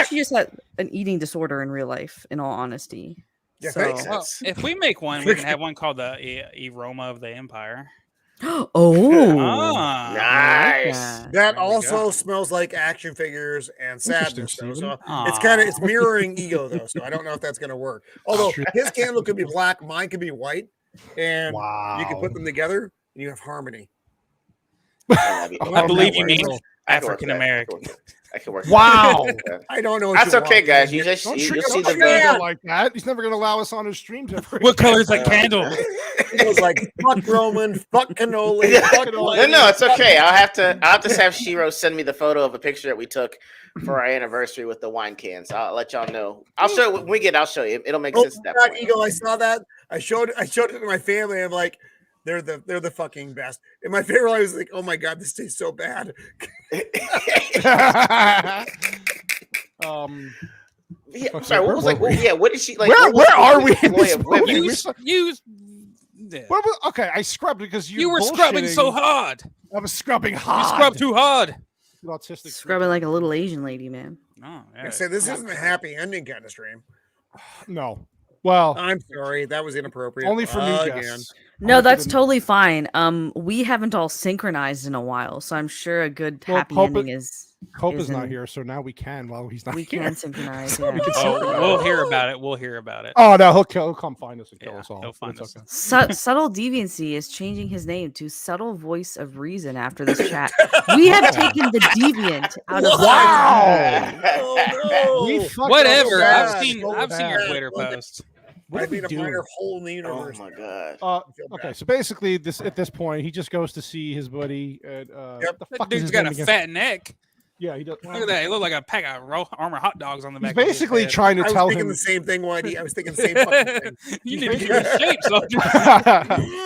She just had an eating disorder in real life. In all honesty, Yeah, so. thanks. Well, if we make one, we can have one called the Aroma of the Empire. Oh, Ah, Nice. That we also smells like action figures and sadness. Interesting, Though, so Steven. it's mirroring ego though. So I don't know if that's gonna work. Although his candle could be black, mine could be white, and you can put them together and you have harmony. I believe you mean I can work African with that. American. I can work. Wow. I don't know. What That's you okay, want. guys. You just Don't you'll treat see the him video. like that. He's never gonna allow us on his streams ever. What color is that candle? It was like fuck Roman, fuck cannoli, fuck No, it's okay. I'll have to have Shiro send me the photo of a picture that we took for our anniversary with the wine cans. I'll let y'all know. I'll show it when we get. I'll show you. It'll make sense at that point. Ego, I saw that. I showed it to my family. I'm like, they're the fucking best. And my favorite line was like, oh my god, this tastes so bad. Yeah, I'm sorry. What was like? Yeah, what did she like? Where are we in this movie? Okay, I scrubbed because you were scrubbing so hard. I was scrubbing hard. You scrubbed too hard. Autistic scrubbing like a little Asian lady, man. Oh, I say this isn't a happy ending kind of stream. No. Well, I'm sorry, that was inappropriate. Only for me, again. yes. No, that's totally fine. We haven't all synchronized in a while, so I'm sure a good happy ending is. Hope is not here, so now we can. While he's not, we here. can synchronize. We can Oh, synchronize. we'll hear about it. We'll hear about it. Oh no, he'll come find us and kill us all. He'll find It's us. okay. Subtle Deviancy is changing his name to Subtle Voice of Reason after this chat. We have taken the deviant out of Oh, Whatever. so I've bad, seen so your bad. Twitter post. What I are we made a doing? minor hole in the universe. Oh my god. Okay, so basically, at this point, he just goes to see his buddy. At, Yep. the That fuck is dude's his got name a again? fat neck. Yeah, he does. Look at that. He looked like a pack of armor hot dogs on the He's back. basically of his trying to I tell was thinking him. the same thing, Whitey. I was thinking the same fucking thing. You need to get in shape, soldier.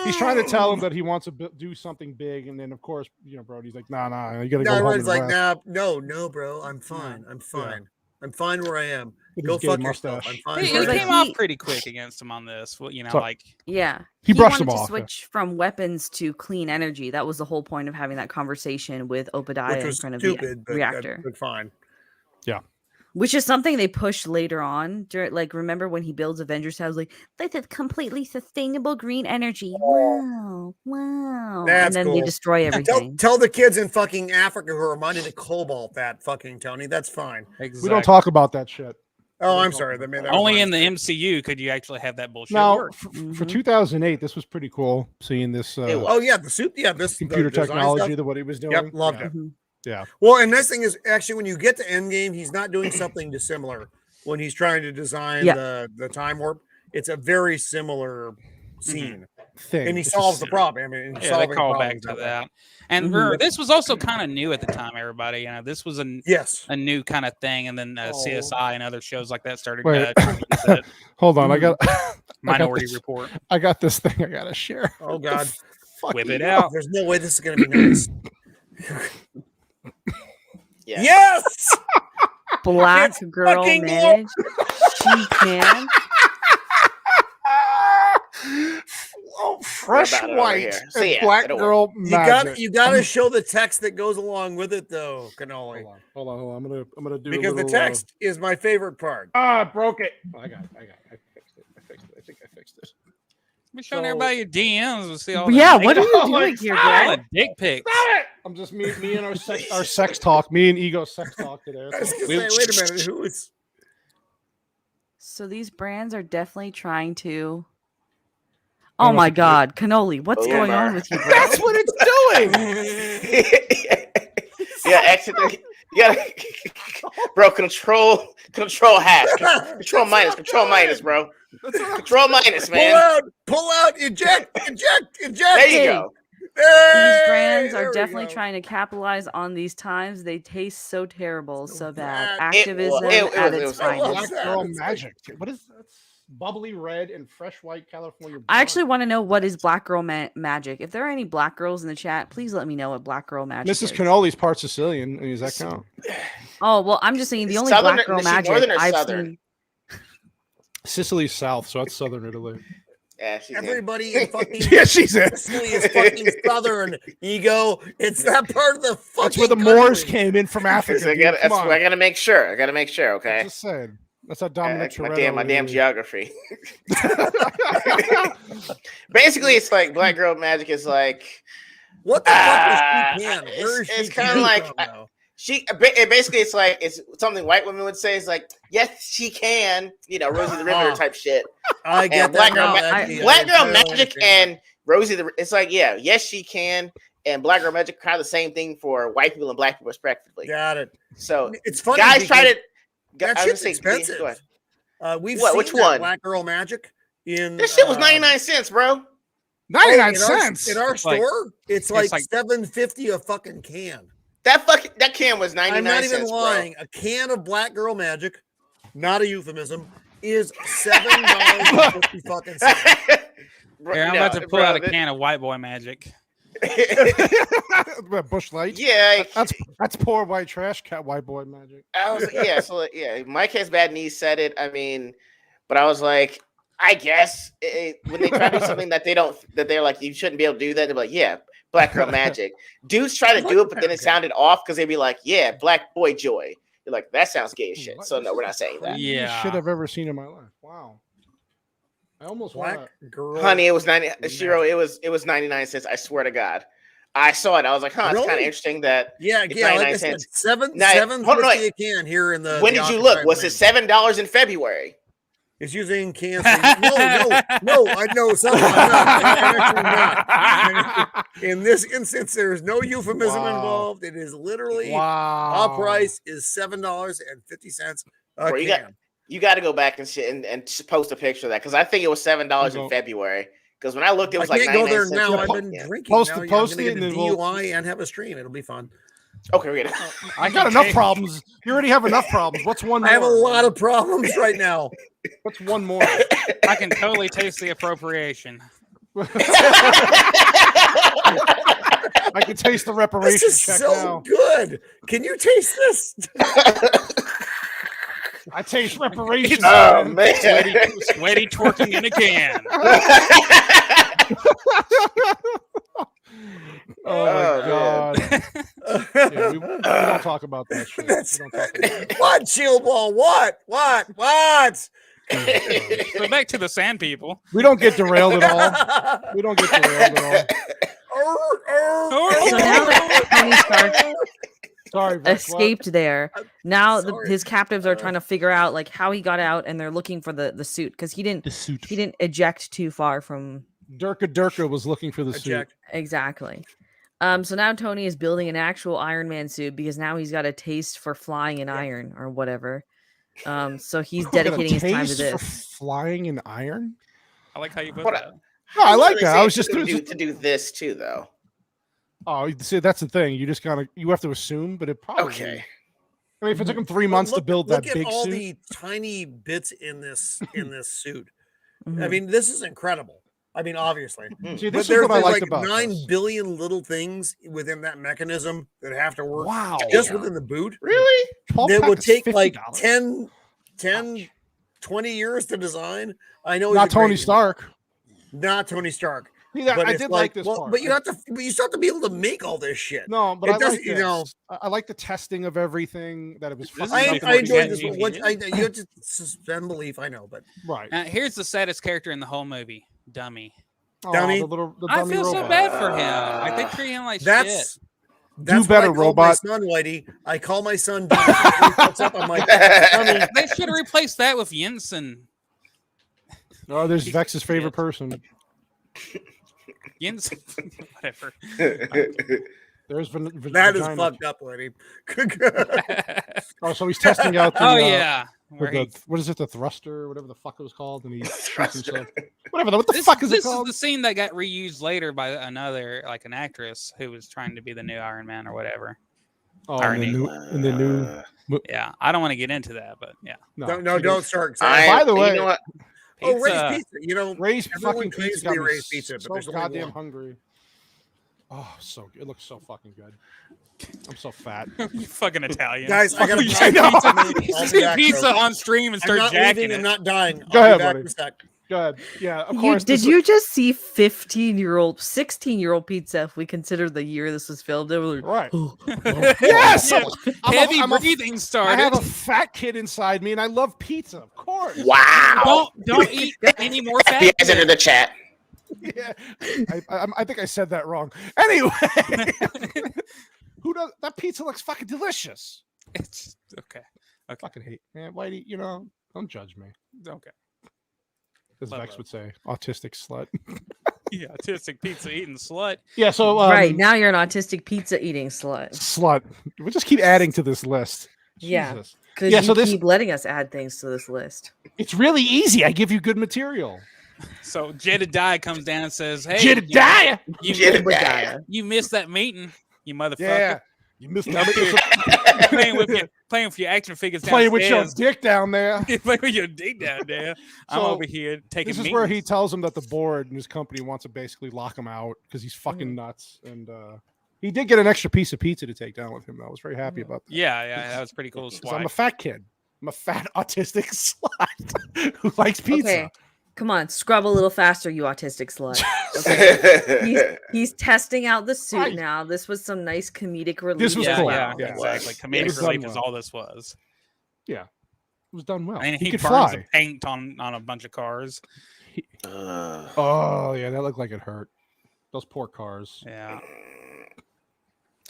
He's trying to tell him that he wants to do something big, and then of course, Brody's like, nah, you gotta go No, home. everyone's and like, rest. no, bro. I'm fine. I'm fine. I'm fine where I am. With Go his gay fuck yourself. mustache. I'm fine. He where I came am. off pretty quick against him on this. Well, So- like Yeah. He brushed wanted him to off, yeah. switch from weapons to clean energy. That was the whole point of having that conversation with Obadiah Which in was front of stupid, the reactor. but fine. Yeah. Which is something they push later on. During, like, remember when he builds Avengers House? Like, this is completely sustainable green energy. Wow, wow. That's and then cool. they destroy everything. Tell the kids in fucking Africa who are mining the cobalt that fucking Tony. That's fine. We don't talk about that shit. Oh, I'm sorry. That was only my in the mistake. MCU could you actually have that bullshit Now, work. for 2008, this was pretty cool seeing this Oh yeah, the suit. Yeah, this computer the design technology, stuff. what he was doing. Yep, loved yeah. it. Yeah. Well, and nice thing is actually when you get to Endgame, he's not doing something dissimilar when he's trying to design the time warp. It's a very similar scene, Thing. and he It's solves the just- problem. I mean, he's Yeah, they solving call problems back to way. that. And remember, this was also kind of new at the time, everybody. You know, this was a new kind of thing, and then CSI and other shows like that started. Wait. use it. Hold on, I got Minority this- Report. I got this thing I gotta share. Oh God, Whip it out. There's no way this is gonna be nice. Yeah. Yes, Black It's girl fucking manage. She can. fresh white and black girl magic. You got to show the text that goes along with it, though, Cannoli. Hold on. I'm gonna do because the text is my favorite part. I broke it. I got it. I fixed it. I think I fixed it. Be showing everybody your DMs and see all. Yeah, what are you doing here, bro? Dick pics. I'm just me and our sex talk. Me and Ego sex talk today. Wait a minute. Who is? So these brands are definitely trying to. Oh my God, Cannoli, what's going on with you, bro? That's what it's doing. Yeah, exit. You gotta, bro. Control hash. Control minus, bro. Control minus, man. Pull out, eject. There you go. These brands are definitely trying to capitalize on these times. They taste so terrible, so bad. Activism at its finest. Black girl magic. What is that? Bubbly red and fresh white California. I actually want to know what is black girl magic. If there are any black girls in the chat, please let me know what black girl magic is. Mrs. Cannoli's part Sicilian. Does that count? Oh well, I'm just saying the only black girl magic I've seen. Sicily's south, so that's southern Italy. Yeah, she's everybody in fucking she's Sicily is fucking southern. Ego, it's that part of the fucking. That's where the Moors came in from Africa. I gotta make sure. Okay. Just saying. That's how Dominic my damn geography. Basically, it's like black girl magic is like what the fuck is she can? It's kind of like basically it's like it's something white women would say. It's like yes, she can. Rosie the Riveter type shit. I get black that. Black girl magic and Rosie the. It's like yes, she can. And black girl magic kind of the same thing for white people and black people respectively. Got it. So it's funny. Guys try to. That shit's expensive. We've seen which that one? Black Girl Magic in this shit was 99 cents, bro. 99 cents in our store. It's like $7.50 a fucking can. That can was 99 cents. I'm not even lying. Bro. A can of Black Girl Magic, not a euphemism, is $7.50 fucking cents. Here, I'm about to pull out a can of White Boy Magic. Bush Light. Yeah, that's poor white trash cat white boy magic. I was Mike has bad knees said it. I mean, but I was like, I guess when they try to do something that they're like you shouldn't be able to do that. They're like, yeah, black girl magic. Dudes try to do it, but then it sounded off because they'd be like, yeah, black boy joy. You're like, that sounds gay as shit. So no, we're not saying that. Yeah, shit I've ever seen in my life. Wow. I almost black girl. Honey, it was 90. Shiro, it was 99 cents. I swear to God, I saw it. I was like, huh, it's kind of interesting that. Yeah, it's 99 like I cents. said, $7.50 a can here in the. When did you look? Was it $7 in February? It's using cans. No, I know something. I'm not. In this instance, there is no euphemism involved. It is literally our price is $7.50 a can. You got to go back and post a picture of that because I think it was $7 in February. Because when I looked, it was like 99 cents. I can't go there now. I've been drinking. Post it, and then DUI and have a stream. It'll be fun. Okay, we're gonna. I got enough problems. You already have enough problems. What's one more? I have a lot of problems right now. What's one more? I can totally taste the appropriation. I can taste the reparation this is check so now. Good. Can you taste this? I taste reparations. Oh man, sweaty twerking in a can. Oh my God. Yeah, we don't talk about that shit. What, Shield Ball? What? So back to the sand people. We don't get derailed at all. So now that Tony Stark Sorry, escaped there, now his captives are trying to figure out like how he got out, and they're looking for the suit because he didn't eject too far from. Durka was looking for the suit. Exactly. So now Tony is building an actual Iron Man suit because now he's got a taste for flying in iron or whatever. So he's dedicating his time to this. For flying in iron? I like how you put that. No, I like that. I was just to do this too, though. Oh, see, that's the thing. You just you have to assume, but it probably. Okay. I mean, if it took him 3 months to build that big suit. Look at all the tiny bits in this suit. I mean, this is incredible. I mean, obviously, See, but there's like 9 billion little things within that mechanism that have to work just within the boot. Really? That would take like 10, 20 years to design. I know. Not Tony Stark. Not Tony Stark. but I it's did like this part. But you still have to be able to make all this shit. No, but it I doesn't. like You know, I like the testing of everything. That it was. I enjoyed this one. You have to suspend belief. I know, but right. Here's the saddest character in the whole movie, Dummy. Dummy. The I dummy feel robot. so bad for him. Like they treat him like That's shit. Do better, robot. My son, Whitey. I call my son. Dummy. I'm like, Dummy. They should have replaced that with Jensen. Oh, there's Vex's favorite person. Jensen, whatever. There's that is fucked up, Whitey. Oh, so he's testing out the. Yeah. What is it? The thruster, whatever the fuck it was called, and he shoots himself. Whatever. What the fuck is it called? This is the scene that got reused later by another, like an actress who was trying to be the new Iron Man or whatever. Oh, in the new. Yeah, I don't want to get into that, but yeah. No, don't start. By the way, you know what? Oh, Ray's Pizza. You know, Ray's everyone fucking claims pizza to be got me Ray's Pizza, but so there's only goddamn one. hungry. Oh, so good. It looks so fucking good. I'm so fat. You fucking Italian. Guys, I gotta pizza on stream and start jacking it. I'm not dying. Go I'll ahead, be back buddy. in a sec. Go ahead. Yeah, of course. Did you just see 16-year-old pizza? If we consider the year this was filmed, it was right. Yes, heavy breathing started. I have a fat kid inside me, and I love pizza. Of course. Wow. Don't eat any more fat. You guys into the chat. Yeah, I think I said that wrong. Anyway, who does that? Pizza looks fucking delicious. It's okay. Fucking hate, man. Whitey, don't judge me. Okay. As Vex would say, autistic slut. Yeah, autistic pizza eating slut. Yeah, so right now you're an autistic pizza eating slut. Slut. We'll just keep adding to this list. Yeah, Jesus. because you keep letting us add things to this list. It's really easy. I give you good material. So Jedediah comes down and says, "Hey, Jedediah, you missed that meeting, you motherfucker. Yeah, you missed that. playing with your action figures. Playing with your dick down there. Playing with your dick down there. I'm over here taking. This is where he tells him that the board and his company wants to basically lock him out because he's fucking nuts. And he did get an extra piece of pizza to take down with him. I was very happy about that. Yeah, that was pretty cool. I'm a fat kid. I'm a fat autistic slut who likes pizza. Okay. Come on, scrub a little faster, you autistic slut. Okay. he's testing out the suit now. This was some nice comedic relief. This was cool. Yeah, exactly. Comedic relief is all this was. Yeah, it was done well. And he could burns fly. the paint on a bunch of cars. Oh yeah, that looked like it hurt. Those poor cars. Yeah.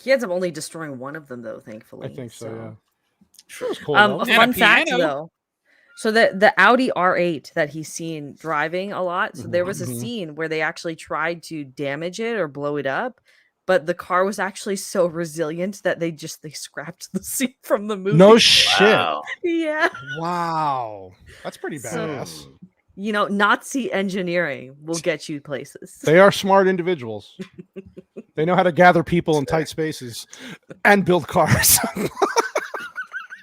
He ends up only destroying one of them, though. Thankfully, I think so. Yeah. Sure, was cool. A fun fact, though. So the Audi R8 that he's seen driving a lot. So there was a scene where they actually tried to damage it or blow it up, but the car was actually so resilient that they scrapped the scene from the movie. No shit. Wow. Yeah. Wow. That's pretty badass. Nazi engineering will get you places. They are smart individuals. They know how to gather people in tight spaces and build cars.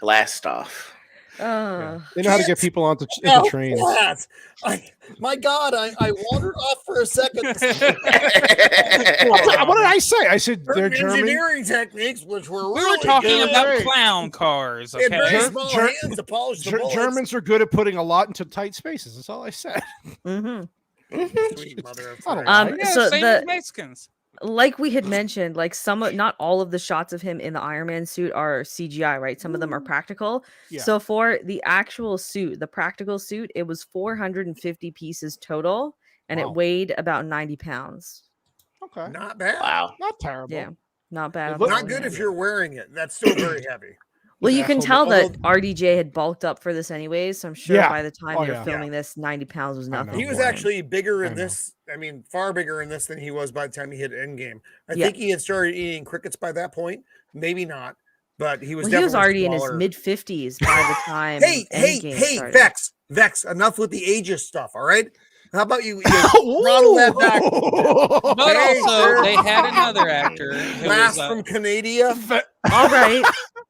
Blast off. Yeah. They know how to get people into trains. My God, I wandered off for a second. What did I say? I said they're German engineering techniques, which were We were talking about clown cars. Okay, very small hands to polish the bullets. Germans are good at putting a lot into tight spaces. That's all I said. Sweet mother of fire. So same as Mexicans. Like we had mentioned, like not all of the shots of him in the Iron Man suit are CGI, right? Some of them are practical. Yeah. So for the actual suit, the practical suit, it was 450 pieces total, and it weighed about 90 pounds. Okay. Not bad. Wow. Not terrible. Yeah, not bad. Not good if you're wearing it. That's still very heavy. Well, you can tell that RDJ had bulked up for this anyways, so I'm sure by the time you're filming this, 90 pounds was nothing. He was actually bigger in this. I mean, far bigger in this than he was by the time he hit Endgame. I think he had started eating crickets by that point. Maybe not, but he was. He was already smaller. in his mid-50s by the time. Hey, Vex! Enough with the ages stuff. All right. How about you throttle that back? But also, they had another actor. Blast from Canada. All right,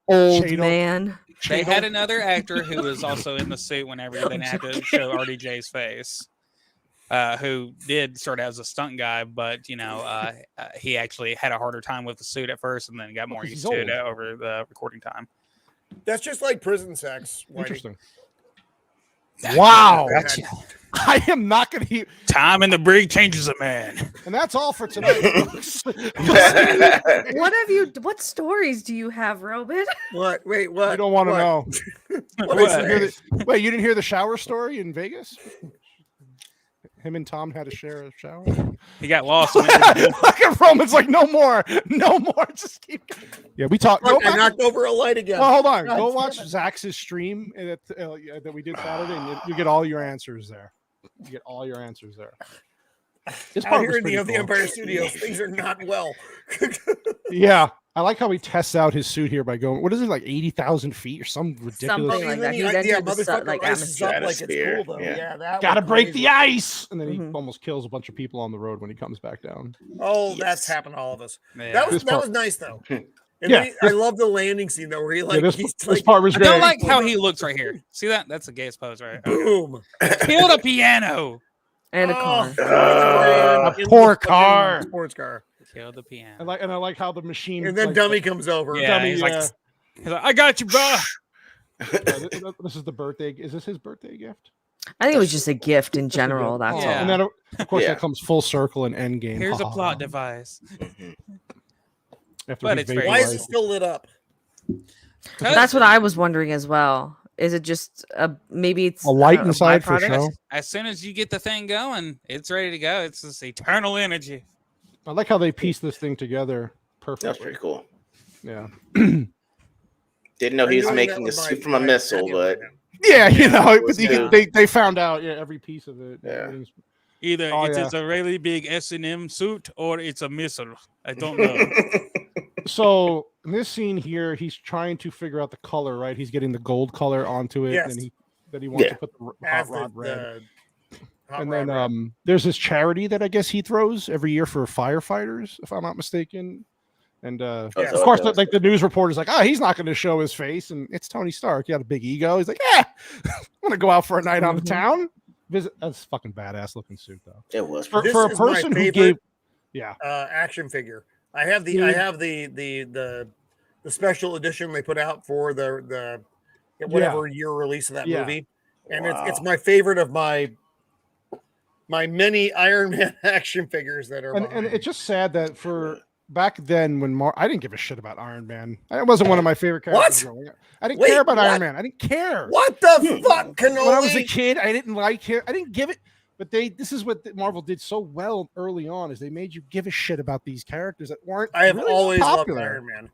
old man. They had another actor who was also in the suit whenever they didn't have to show RDJ's face, who did start as a stunt guy, but he actually had a harder time with the suit at first, and then got more used to it over the recording time. That's just like prison sex. Interesting. Wow. Gotcha. I am not going to hear. Time in the brig changes a man. And that's all for tonight. What stories do you have, Robin? What? Wait, what? You don't want to know. What? Wait, you didn't hear the shower story in Vegas? Him and Tom had to share a shower. He got lost. Look at Roman's like, no more. Just keep going. Yeah, we talked. Look, I knocked over a light again. Well, hold on. God, Go watch Zach's stream that we did Saturday, and you get all your answers there. You get all your answers there. This Out part here was in the pretty cool. Empire Studios, things are not well. Yeah, I like how he tests out his suit here by going. What is it, like 80,000 feet or some ridiculous? Something like that. He entered the like atmosphere. Like it's cool though. Yeah, that gotta was break crazy. the ice, and then he almost kills a bunch of people on the road when he comes back down. Oh, that's happened to all of us. Yeah. That was This part- nice though. And Yeah. then I love the landing scene though, where he like this he's part was I great. don't like how he looks right here. See that? That's a gayest pose, right? boom. Kill the piano. And a car. A In poor the fucking car. sports car. Kill the piano. I like how the machine. And then like, Dummy comes over. Yeah, Dummy, he's like, I got you, bro. this is the birthday. Is this his birthday gift? I think it was just a gift in general. That's Yeah. all. And then of course that comes full circle in Endgame. Here's a plot device. After But he it's very Why is it vaporized. still lit up? That's what I was wondering as well. Is it just maybe it's A light inside for byproduct? show? As soon as you get the thing going, it's ready to go. It's this eternal energy. I like how they piece this thing together perfectly. That's pretty cool. Yeah. Didn't know he was I'm doing making that a with suit my- from a my missile, patio but right Yeah, you know, was but good. they found out every piece of it. Yeah. Either Oh, it yeah. is a really big S&M suit or it's a missile. I don't know. So in this scene here, he's trying to figure out the color, right? He's getting the gold color onto it, Yes. and he wants Yeah. to put the hot As rod red. hot And rod then red. there's this charity that I guess he throws every year for firefighters, if I'm not mistaken. And of Yeah. course, like the news reporter's like, he's not going to show his face, and it's Tony Stark. He had a big ego. He's like, I'm going to go out for a night on the town. Visit. That's a fucking badass looking suit, though. it was. For, This for a is my person who favorite- gave, yeah, Action figure. I have the Dude. I have the special edition they put out for the whatever year release of that Yeah. movie, and Wow. it's my favorite of my many Iron Man action figures that are. and behind. it's just sad that for back then when I didn't give a shit about Iron Man. It wasn't one of my favorite characters. What? Growing up. I didn't Wait, care about what? Iron Man. I didn't care. What the fuck, Cannoli? When I was a kid, I didn't like him. I didn't give it. But this is what Marvel did so well early on, is they made you give a shit about these characters that weren't. I have really always popular. loved Iron Man.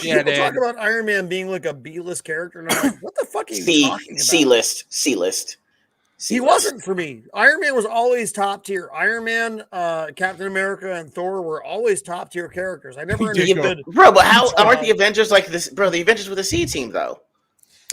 Yeah, People talk dude. about Iron Man being like a B-list character, and I'm like, what the fuck are you C talking about? C-list. He wasn't for me. Iron Man was always top tier. Iron Man, Captain America, and Thor were always top tier characters. I never He did understood. Bro, but how aren't the Avengers like this? Bro, the Avengers were the C team though.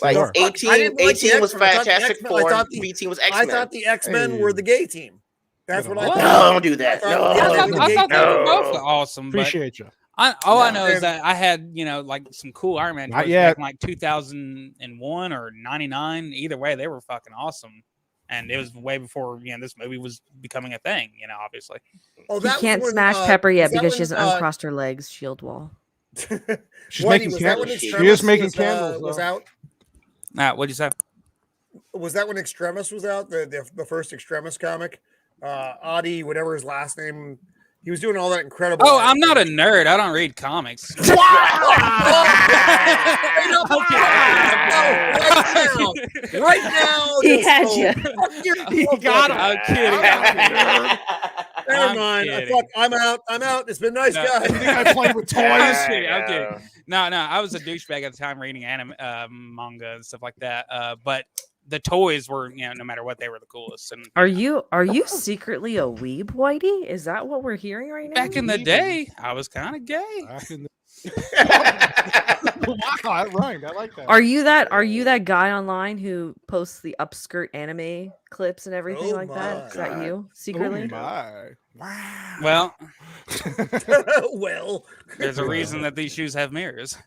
Like Sure. 18, I didn't like the 18 was X-Men. I thought the Fantastic X-Men- Four, I thought and the- B team was I X-Men. thought the X-Men Hey. were the gay team. That's what I What? thought. No, don't do that. I No. thought- I thought they were No. both awesome, but Appreciate you. all I No. know is that I had, like some cool Iron Man Not toys yet. back in like 2001 or 99. Either way, they were fucking awesome. And it was way before, this movie was becoming a thing, obviously. Oh, She that was can't when, smash Pepper yet was that because she when, hasn't uncrossed her legs. Shield wall. She's Whitey, making was that when candles. She Extremis is making was, candles. was though. out? What'd you say? Was that when Extremis was out? The first Extremis comic? Adi, whatever his last name. He was doing all that incredible. Oh, art. I'm not a nerd. I don't read comics. Right now, He just had go, you. fuck your He got him. I'm kidding. Never I'm mind. kidding. Fuck, I'm out. I'm out. It's been nice, No. guys. I played with toys. I'm kidding. I'm kidding. No, I was a douchebag at the time reading anime, manga and stuff like that. But the toys were, no matter what, they were the coolest. And Are you secretly a weeb, Whitey? Is that what we're hearing right now? back in the day, I was kind of gay. Back in the- wow, that rhymed. I like that. Are you that guy online who posts the upskirt anime clips and everything Oh like that? Is that God. you secretly? Oh my. Wow. Well, Well, there's a reason that these shoes have mirrors.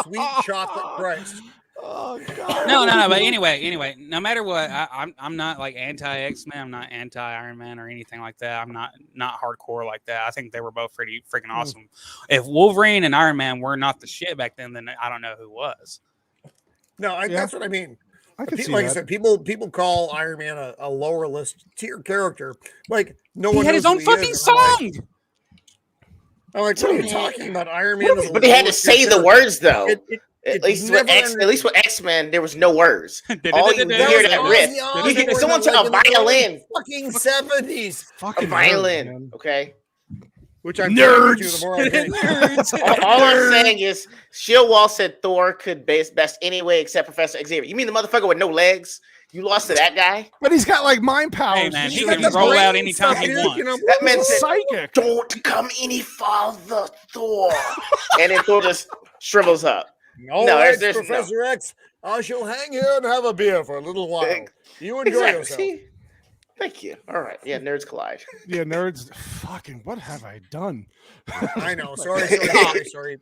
sweet chocolate Christ. Oh god. No. But anyway, no matter what, I'm not like anti X-Men. I'm not anti Iron Man or anything like that. I'm not hardcore like that. I think they were both pretty freaking awesome. If Wolverine and Iron Man were not the shit back then I don't know who was. No, that's what I mean. I can see like that. I said, people call Iron Man a lower list tier character. Like no He one had knows his own who he fucking is. song. I'm like, what are you talking about? Iron Man is a But they had lower to say tier the character. words though. At least with X-Men, there was no words. All you hear that riff. You hear someone tell a violin. Fucking 70s. A violin. Okay. Which I'm nerds. The more I think. all I'm saying is Shieldwall said Thor could best anyway except Professor Xavier. You mean the motherfucker with no legs? You lost to that guy? But he's got like mind powers. Hey man, he can roll out anytime he wants. That man said, psychic. "Don't come any farther, Thor." And then Thor just shrivels up. No, there's Professor X. I shall hang here and have a beer for a little while. You enjoy yourself. Thank you. All right. Yeah, nerds collide. Yeah, nerds. Fucking, what have I done? I know. Sorry. Nerds. Sorry.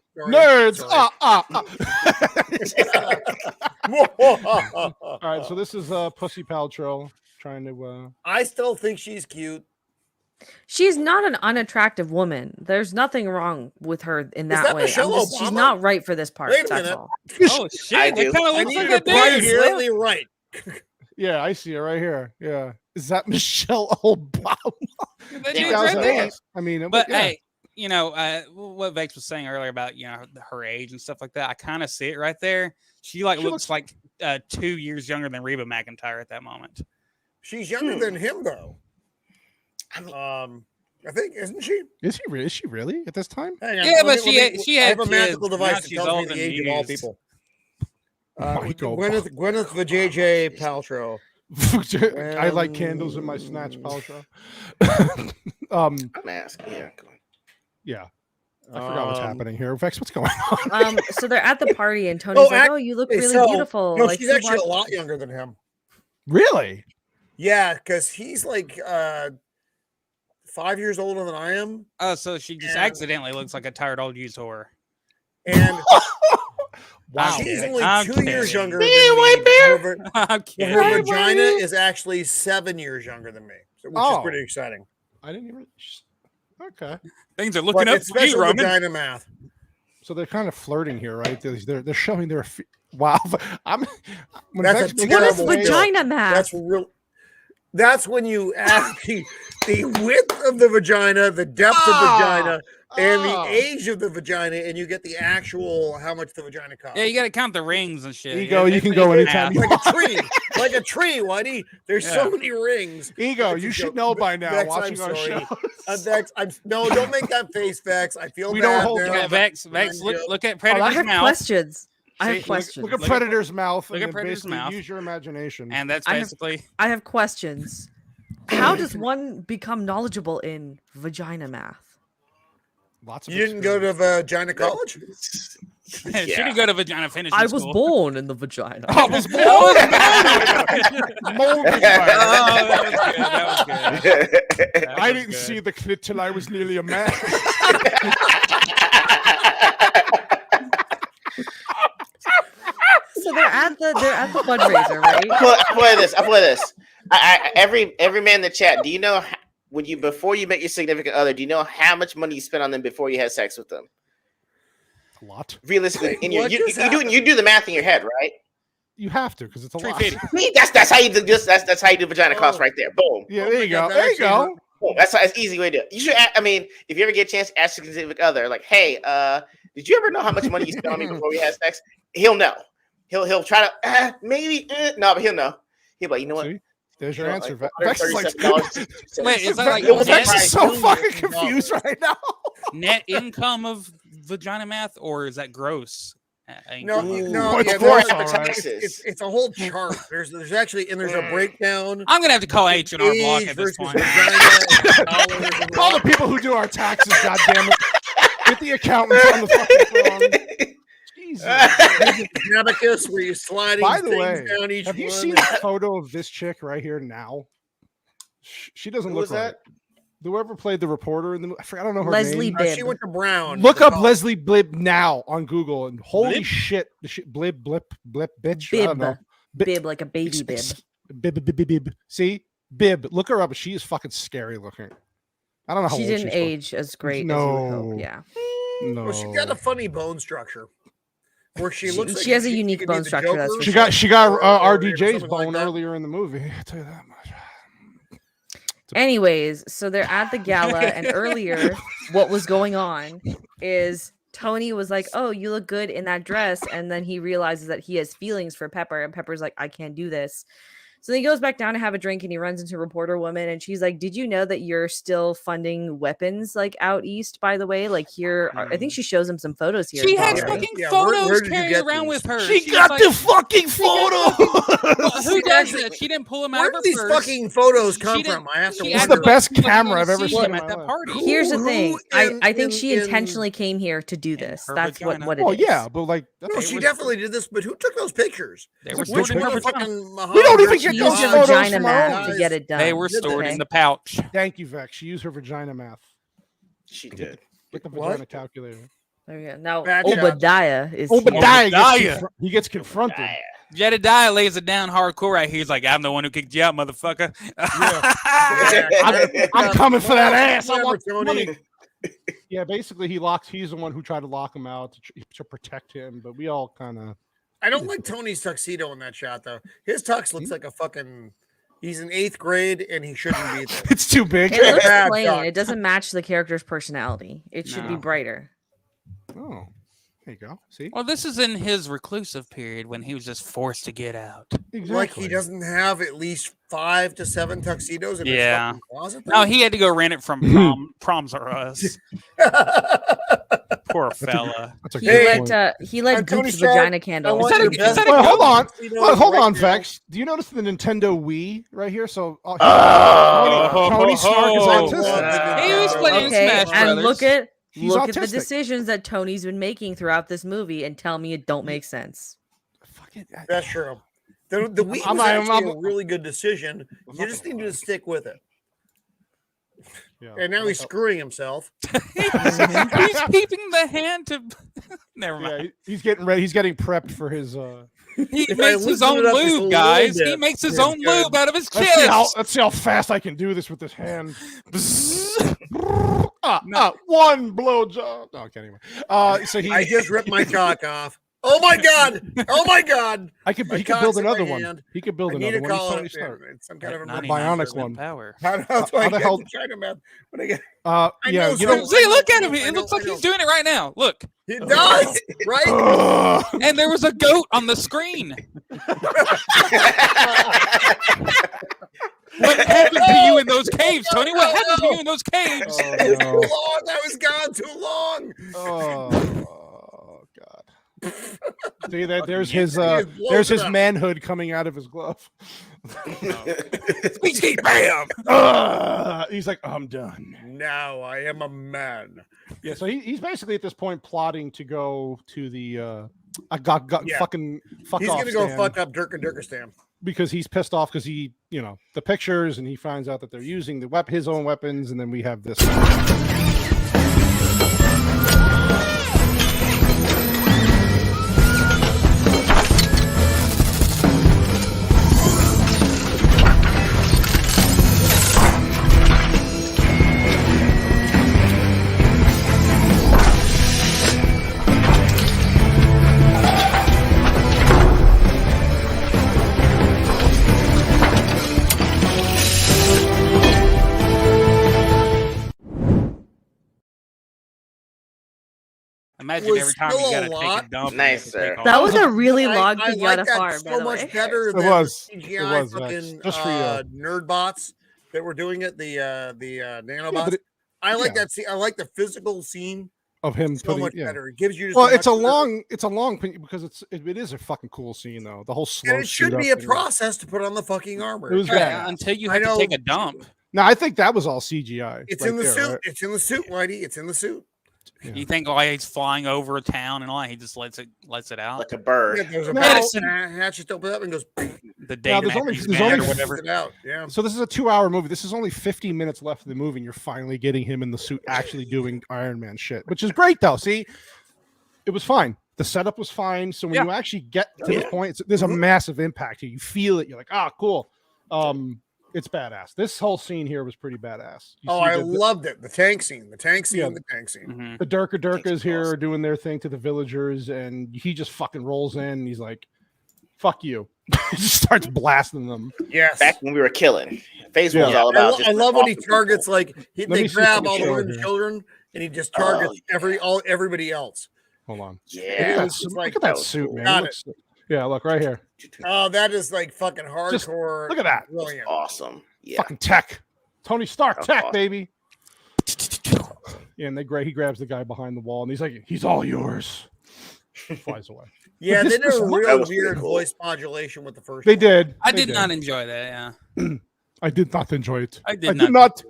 All right, so this is Pussy Paltrow trying to. I still think she's cute. She's not an unattractive woman. There's nothing wrong with her in that way. She's not right for this part. That's all. Oh shit! I do. It kind of looks like a Right dude. here. Slightly right. Yeah, I see her right here. Yeah, is that Michelle Obama? That dude's right there. I mean, But yeah. hey, what Vex was saying earlier about her age and stuff like that. I kind of see it right there. She looks like 2 years younger than Reba McEntire at that moment. She's younger than him though. I think, isn't she? Is she really at this time? Yeah, but she I had have a magical kids. device Now that she's tells me old the and age of all used. people. Gwyneth Gwyneth the JJ Paltrow. I like candles in my snatch, Paltrow. I'm asking. Yeah. Go on. Yeah. I forgot what's happening here. Vex, what's going on? So they're at the party and Tony's like, "Oh, you look really beautiful." No, like, she's actually a lot younger than him. Really? Yeah, because he's like 5 years older than I am. Oh, so she just accidentally looks like a tired old used whore. And wow, she's only I'm 2 kidding. years younger Me, than me. white bear? I'm kidding. Her vagina is actually 7 years younger than me, which is pretty exciting. I didn't even. Okay. Things are looking But up it's for you, special Roman. vagina math. So they're kind of flirting here, right? They're showing their. Wow. When That's Vex a makes terrible that face- vagina math? That's real. That's when you add the width of the vagina, the depth of the vagina, and the age of the vagina, and you get the actual how much the vagina costs. Yeah, you got to count the rings and shit. Ego, you can go anytime you like a tree, like a tree, Whitey. There's so many rings. Ego, you should know by now. Vex, Watching I'm our sorry. show. Vex, no, don't make that face, Vex. I feel We bad. don't hold now. back. Vex, look at I Predator's have mouth. questions. I See, have questions. Look at Predator's mouth. look And at then Predator's basically mouth. Use your imagination. And that's I have- basically... I have questions. How does one become knowledgeable in vagina math? Lots of. You didn't go to vagina college? She didn't go to vagina finish. I was born in the vagina. I was born. Molded. That was good. I didn't see the clit till I was nearly a man. So they're at the fundraiser, right? I play this. Every man in the chat. Do you know before you met your significant other? Do you know how much money you spent on them before you had sex with them? A lot. Realistically, you do the math in your head, right? You have to because it's a lot. That's how you do this. That's how you do vagina cost right there. Boom. Yeah, there you go. There you go. Boom. That's an easy way to do it. You should. I mean, if you ever get a chance to ask your significant other, like, "Hey, did you ever know how much money you spent on me before we had sex?" He'll know. He'll try to maybe no, but he'll know. He'll be like, you know what? See? There's your answer. Like, Vex is like, Wait, is that like Vex is so fucking confused right now. net income of vagina math, or is that gross? No, it's yeah, gross, no, all right. it's a whole chart. There's actually and there's a breakdown. I'm gonna have to call H&R Block at this versus point. vagina, Call the people who do our taxes, goddammit. Get the accountants on the fucking phone. Jesus. Abacus, where you sliding By the things way, down each have you one. seen the photo of this chick right here now? She doesn't Who look was right. that? Whoever played the reporter in the movie, I don't know her Leslie name. Bibb. She went to Brown. Look up Oh, Leslie Bibb now on Google, and holy Blip? shit, the shit blip bitch. I don't know. Bib, like a baby bib. Bib. See, Bib. Look her up. She is fucking scary looking. I don't know how She old didn't she's age as great as you would No. hope. Yeah. No. Well, she got a funny bone structure. Where she looks like she has a she unique could be bone the structure. That's Joker. for She got or RDJ's something like bone that. earlier in the movie. I'll tell you that much. Anyways, so they're at the gala, and earlier, what was going on is Tony was like, "Oh, you look good in that dress," and then he realizes that he has feelings for Pepper, and Pepper's like, "I can't do this." So then he goes back down to have a drink, and he runs into Reporter Woman, and she's like, "Did you know that you're still funding weapons like out east? By the way, like here, I think she shows him some photos here. She as well, has right? fucking Yeah, photos where did you carried get around these? with her. She She's got like, the fucking photo. Who does that? She didn't pull them out Where of her did these purse. fucking photos She come didn't- from? I have to she This is wonder. the best She was camera going I've to ever see seen him in at my that life. party. Here's the Who thing. I think she in- intentionally came here to do this. her That's vagina. what it Oh is. yeah, but like that's No, a she big- definitely did this, but who took those pictures? They were Which stored in her vagina. motherfucking We don't even She get used those her photos vagina from our math own. to get it done. They were Did stored they? in the pouch. Thank you, Vex. She used her vagina math. She did. Get the What? vagina calculator. There you go. Now Bad shots. Obadiah is Obadiah Obadiah. he gets confronted. Jedediah lays it down hardcore right here. He's like, I'm the one who kicked you out, motherfucker. I'm coming for that ass. I Whatever, want Tony. money. Yeah, basically he's the one who tried to lock him out to protect him, but we all kind of. I don't like Tony's tuxedo in that shot though. His tux looks like a fucking. He's in 8th grade and he shouldn't be there. It's too big. It looks Bad plain. shot. It doesn't match the character's personality. It should be No. brighter. Oh, there you go. See, Well, this is in his reclusive period when he was just forced to get out. exactly. Like he doesn't have at least 5 to 7 tuxedos in Yeah. his fucking closet. No, he had to go rent it from Proms R Us. Poor fella. That's a He good point. let Tony Goop's Stark, vagina I candle. want Is that your a- best is that a Well, hold on. tuxedo Well, hold right on, now. Vex. Do you notice the Nintendo Wii right here? So Oh, Tony Stark is autistic. He was playing Okay, Smash and Brothers. look at He's the autistic. decisions that Tony's been making throughout this movie, and tell me it don't make sense. That's true. The Wii I'm- was I'm- actually I'm- a really good decision. I'm You not just gonna need lie. to stick with it. Yeah. And now he's screwing himself. He's keeping the hand to. Never Yeah, mind. he's getting ready. He's getting prepped for his. He If I makes his loosen own it up just a lube, little guys. He bit, makes his it's own good. lube out of his Let's see how chest. fast I can do this with this hand. No. One blowjob. No, okay, anyway. So he. I just ripped my cock off. Oh my god! Oh my god! He could my build cock's in my another one. hand. He could build I need another to one. He's call Tony it Stark. some kind of a 99% bionic one. Power. How do I How the get hell- the China man when I get? Yeah, know you know. some- See, look at him. I It know, looks like I know. he's doing it right now. Look. It does, right? And there was a goat on the screen. What happened to you in those caves, Tony? What happened to you in those caves? Oh, It's no. too long. That was gone too long. Oh God. See that there's his He just blows there's it his up. manhood coming out of his glove. Bam! He's like, I'm done. Now I am a man. Yeah, so he's basically at this point plotting to go to the Yeah. fucking fuck He's off gonna go stand fuck up Dirk and Dirkistan. because he's pissed off because he, the pictures and he finds out that they're using his own weapons, and then we have this. Imagine Was every time still you a gotta take lot. a dump. Nice, you have to take sir. off. That was a really long I pinata like that farm, so by the much way. better It than was. the It CGI was, Vex. fucking Just for you. nerd bots that were doing it. The nanobots. but I like yeah. that scene. I like the physical scene Of him so putting, much yeah. better. It gives you just Well, much it's a better- long because it is a fucking cool scene though. The whole slow. and it should speed be up a thing. process. process to put on the fucking armor. It was Yeah, bad. until you I have to know. take a dump. No, I think that was all CGI. It's right in the there, suit. right? It's in the suit, Whitey. It's in the suit. Yeah. You think while he's flying over a town and all, he just lets it out. Like a bird. Yeah, there's a Now- medicine hatch just opens up and goes The day Now, and there's after only- he's there's mad only or whatever. it out. Yeah. So this is a 2-hour movie. This is only 50 minutes left of the movie, and you're finally getting him in the suit, actually doing Iron Man shit, which is great though. See, it was fine. The setup was fine. So when Yeah. you actually get to this point, there's a massive impact here. You feel it. You're like, ah, cool. It's badass. This whole scene here was pretty badass. I loved it. The tank scene. The tank scene. Mm-hmm. The Durkas here are doing their thing to the villagers, and he just fucking rolls in. And he's like, "Fuck you!" He just starts blasting them. Yes. Back when we were killing. Phase one's all about. I love when he targets they grab all the women, children, and he just targets everybody else. Hold on. Yeah. Look at that suit, man. Yeah, look right here. Oh, that is like fucking hardcore. Look at that. Brilliant. Awesome. Yeah. Fucking tech. Tony Stark tech, awesome. baby. Yeah, and he grabs the guy behind the wall, and he's like, "He's all yours." Flies away. Yeah, they did a real weird voice modulation with the first. They did. I did not enjoy that. Yeah. I did not enjoy it. I did not.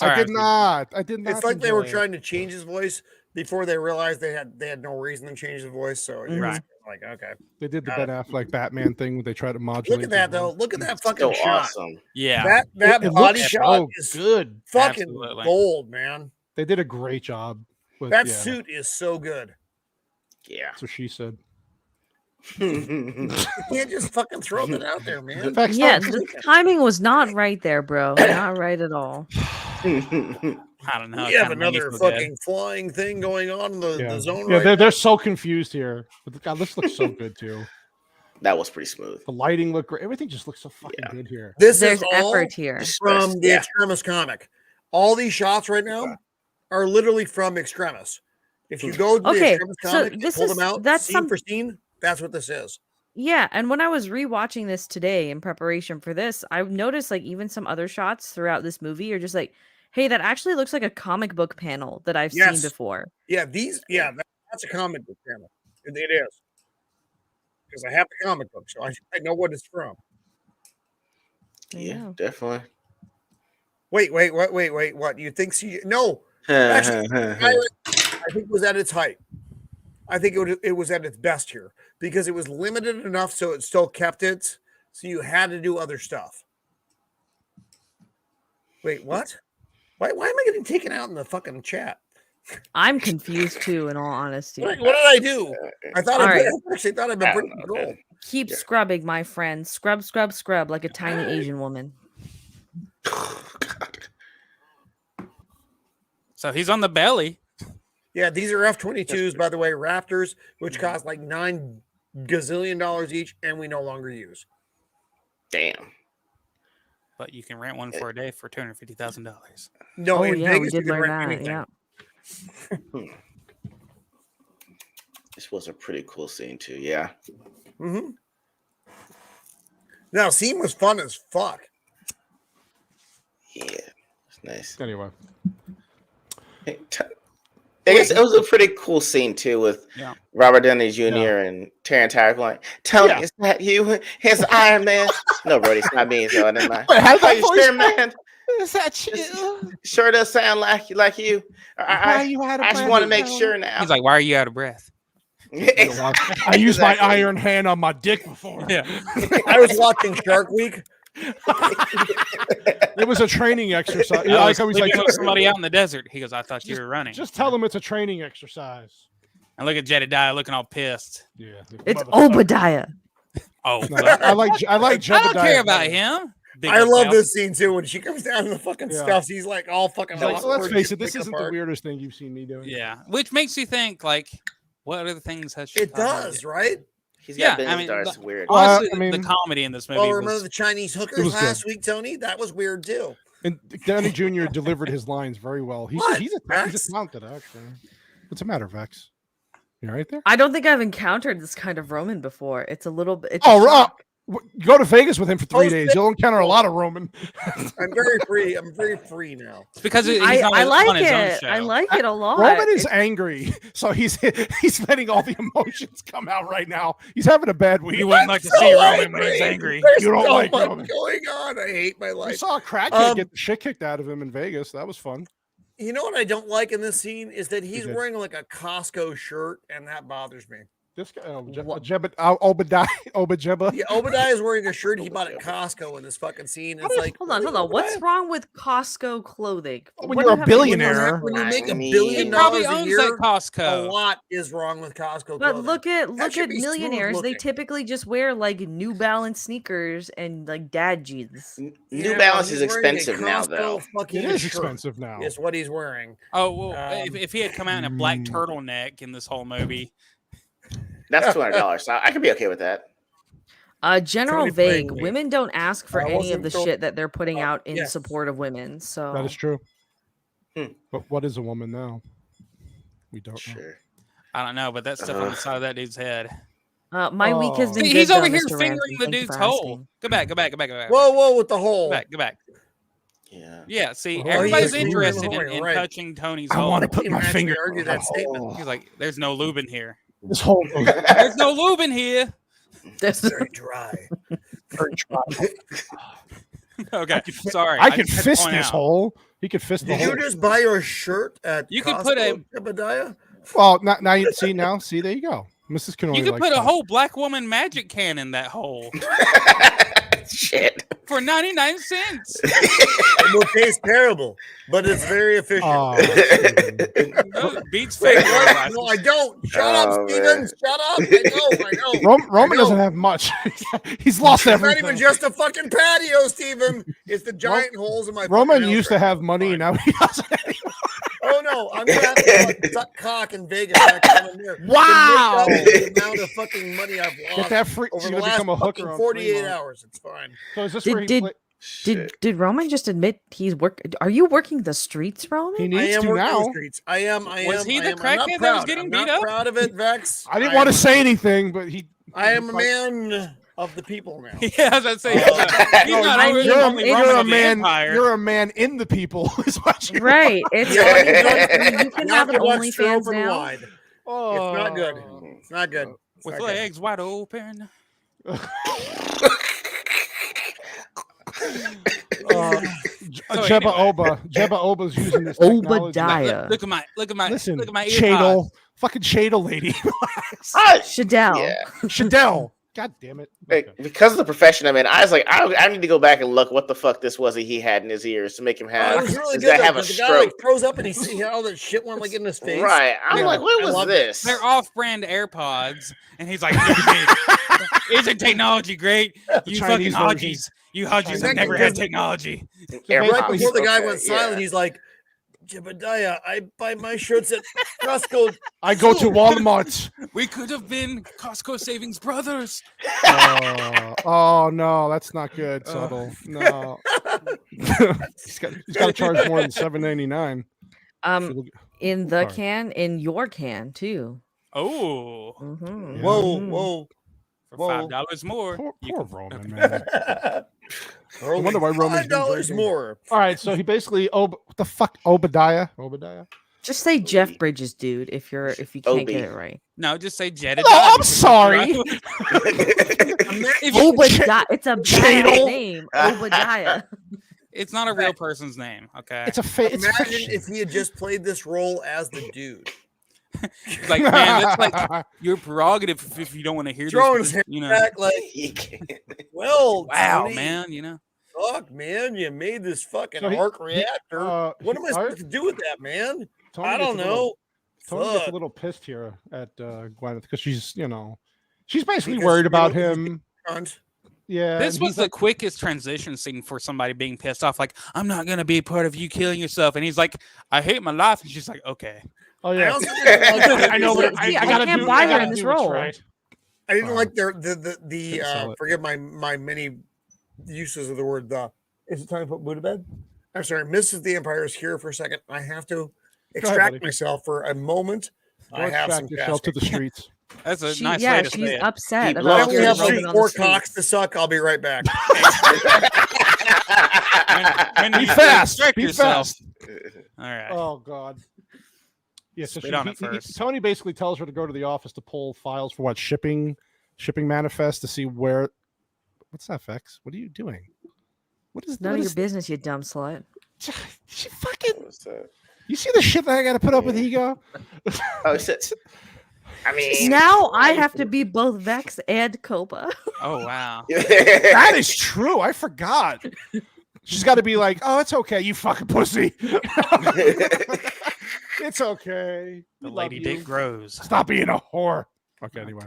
I did not. It's like they were trying to change his voice before they realized they had no reason to change his voice. So it was like, okay. They did the Ben Affleck Batman thing where they tried to modulate. Look at that though. Look at that fucking shot. Awesome. Yeah. That body shot is good. Fucking Absolutely. gold, man. They did a great job. That suit is so good. Yeah. That's what she said. You can't just fucking throw that out there, man. Yeah, the timing was not right there, bro. Not right at all. I don't know. We have another fucking flying thing going on in the zone. Yeah, they're so confused here. But God, this looks so good too. That was pretty smooth. The lighting looked great. Everything just looks so fucking good here. There's effort here from the Extremis comic. All these shots right now are literally from Extremis. If you go to the Extremis comic and pull them out, scene for scene, that's what this is. Yeah, and when I was rewatching this today in preparation for this, I noticed like even some other shots throughout this movie are just like, hey, that actually looks like a comic book panel that I've seen before. Yeah, that's a comic book panel. It is. Because I have the comic book, so I know what it's from. Yeah, definitely. Wait, what? You think no. Actually, I think it was at its height. I think it was at its best here because it was limited enough so it still kept it. So you had to do other stuff. Wait, what? Why am I getting taken out in the fucking chat? I'm confused too, in all honesty. What did I do? I thought I'd been pretty control. Keep scrubbing, my friend. Scrub, scrub, scrub like a tiny Asian woman. So he's on the belly. Yeah, these are F-22s, by the way, Raptors, which cost like $9 gazillion each, and we no longer use. Damn. But you can rent one for a day for $250,000. No, in Vegas, we did you can learn rent that. anything. Yeah. This was a pretty cool scene too. Yeah. Mm-hmm. Now, scene was fun as fuck. Yeah, it's nice. Anyway. I guess it was a pretty cool scene too with Robert Downey Jr. and Terrence Howard like, Tony, is that you? Here's Iron Man. No, bro, it's not me. So I didn't mind. Wait, how's that you voice sure, man? Is that you? Sure does sound like you. I just want to make sure now. He's like, why are you out of breath? I used my iron hand on my dick before. Yeah. I was watching Shark Week. It was a training exercise. I was like somebody out in the desert. He goes, I thought you were running. Just tell them it's a training exercise. And look at Jedediah looking all pissed. Yeah, it's Obadiah. Oh, no, I like Jedediah. I don't care about him. I love this scene too when she comes down in the fucking stuff. He's like all fucking. Like, let's face it, this isn't the weirdest thing you've seen me doing. Yeah, which makes you think like, what other things has she? It does, right? He's got it's weird. Honestly, the comedy in this movie. Oh, remember the Chinese hookers last week, Tony? That was weird too. And Downey Jr. delivered his lines very well. He's a talented actor. What's the matter, Vex? You right there? I don't think I've encountered this kind of Roman before. It's a little bit. Go to Vegas with him for 3 days. You'll encounter a lot of Roman. I'm very free. I'm very free now. It's because I like it. I like it a lot. Roman is angry, so he's letting all the emotions come out right now. He's having a bad week. You wouldn't like to see Roman when he's angry. You don't like Roman. Going on. I hate my life. We saw a crackhead get the shit kicked out of him in Vegas. That was fun. You know what I don't like in this scene is that he's wearing like a Costco shirt, and that bothers me. This guy, Obadiah. Yeah, Obadiah is wearing a shirt he bought at Costco in this fucking scene. It's like, hold on. What's wrong with Costco clothing? When you're a billionaire, when you make $1 He billion probably a owns year, that Costco. a lot is wrong with Costco. But clothing. look at That should be smooth millionaires. They looking. typically just wear like New Balance sneakers and like dad jeans. New Balance is expensive now, though. it is expensive now. Is what he's wearing. Oh well, if he had come out in a black turtleneck in this whole movie, That's $200. So I could be okay with that. General Tony vague. playing me. Women don't ask for any of the shit that they're putting out in yes. support of women. So That is true. But what is a woman now? We don't know. I don't know, but that stuff on the side of that dude's head. my week has been. See, good, he's over though, here Mr. fingering Ramsey. the Thank you dude's for hole. asking. Go back. Whoa, with the hole. Go back. Yeah. Yeah, see, Oh, everybody's he's interested moving, in right. touching Tony's I hole. want to put my finger. Argue that statement. He's like, there's no lube in here. This whole There's no lube in here. That's Very dry. very try. Okay, sorry. I could just had to fist point this out. hole. He could fist the Did hole. you just buy your shirt at You Costco, could put a- Obadiah? Well, now you see. There you go. Mrs. Cannoli. You could likes put a that. whole black woman magic can in that hole Shit. for 99 cents. It will taste terrible, but it's very efficient. Oh, No, beats Wait, fake. what? No, I don't. Shut up, Steven. Man. Shut up. I know. Roman I know. doesn't have much. He's lost It's everything. not even just a fucking patio, Steven. It's the giant holes in my Roman fucking used to outfit. have money, and now he doesn't. Oh no, I'm gonna have to suck cock in Vegas. Next time I'm there to make Wow. up the amount of fucking money I've Get lost that free. over You're the gonna last become a hooker fucking on 48 Fremont. hours. It's fine. So is this where he Did Roman just admit he's Are you working the streets, Roman? He I needs am to working now. the streets. I am. Was he I the am. I'm not crackhead that was proud. getting I'm beat not up? proud of it, Vex. I didn't want to say anything, but he. I am a man of the people now. Yeah, as I say, he's No, not I only mean, Roman you're of a the man. empire. You're a man in the people. Is what you Right. It's Yeah. funny, I mean, you can Not have an to watch Strobe OnlyFans and now. Wide. Oh. It's not good. It's not good. It's With not good. legs wide open. So Jebba anyway. Jebba Oba's using this technology. Obadiah. Look at my Listen, look at my ear Chadle, pods. fucking Chadle lady, Shadell. Yeah. Shadell. God damn it! Like, Okay. because of the profession I'm in, I was like, I need to go back and look what the fuck this was that he had in his ears to make him Oh, have. it was really does good. that Though, have a 'cause the guy stroke? like throws up and he see all that shit went like in his face. Right. I'm Yeah. like, what I was love this? They're off-brand AirPods, and he's like, "Look at me. Isn't technology great? You fucking Chinese version. Hodgies. You Hodgies have Chinese never version. had technology." AirPods, Right before the guy okay, went silent, yeah. he's like, Jebediah, I buy my shirts at Costco. I go to Walmart. We could have been Costco Savings Brothers. Oh no, that's not good, Subtle. No, he's got to charge more than $7.99. In the Sorry. can, in your can too. Oh, Mhm. Whoa. for Whoa. $5 more. Poor you can- Roman, man. I wonder why Roman's been $5 drinking. more. All right, so he basically what the fuck, Obadiah? Just say Jeff Bridges, dude. If you can't Obi. get it right. No, just say Jedediah. Oh, I'm sorry. Obadiah. It's a bad Chadle. name. Obadiah. It's not a real person's name. Okay. It's it's Imagine fiction. if he had just played this role as the dude. like, man, that's like your prerogative if you don't want to hear Throwing this. his hair You know. back like, He can't. well, Wow, Tony, man. You know. fuck, man, you made this fucking So he- arc reactor. What am I he- supposed to do with that, man? Tony I gets don't a little- know. Tony gets a Fuck. little pissed here at Gwyneth because she's basically Because, worried you about know, him. Cunt. Yeah, This and was he's the like, quickest transition scene for somebody being pissed off. Like, I'm not gonna be a part of you killing yourself. And he's like, I hate my life. And she's like, okay. oh I yeah, also didn't like I know, the- but See, I gotta can't do- buy I her gotta in this do what's role. right. I didn't Wow. like the Couldn't sell it. forgive my many uses of the word the. Is it time to put Buddha bed? I'm sorry, Mrs. the Empire is here for a second. I have to extract buddy. myself for a moment. Go I have some extract yourself to the streets. That's a She, nice yeah, way to she's say it. upset He about loves I only You're have Roman like on the 4 streets. cocks to suck. I'll be right back. When Be you fast. restrict Be yourself. fast. All right. Oh God. Yeah, so Spit on it first. Tony basically tells her to go to the office to pull files for shipping manifest to see where. What's that, Vex? What are you doing? What is None what of your is- business, you dumb slut. She fucking. What's that? You see the shit that I got to put up with ego? Oh, it's I mean, now I have to be both Vex and Copa. Oh wow. That is true. I forgot. She's got to be like, oh, it's okay, you fucking pussy. It's okay. The lady dick grows. Stop being a whore. Okay, anyway.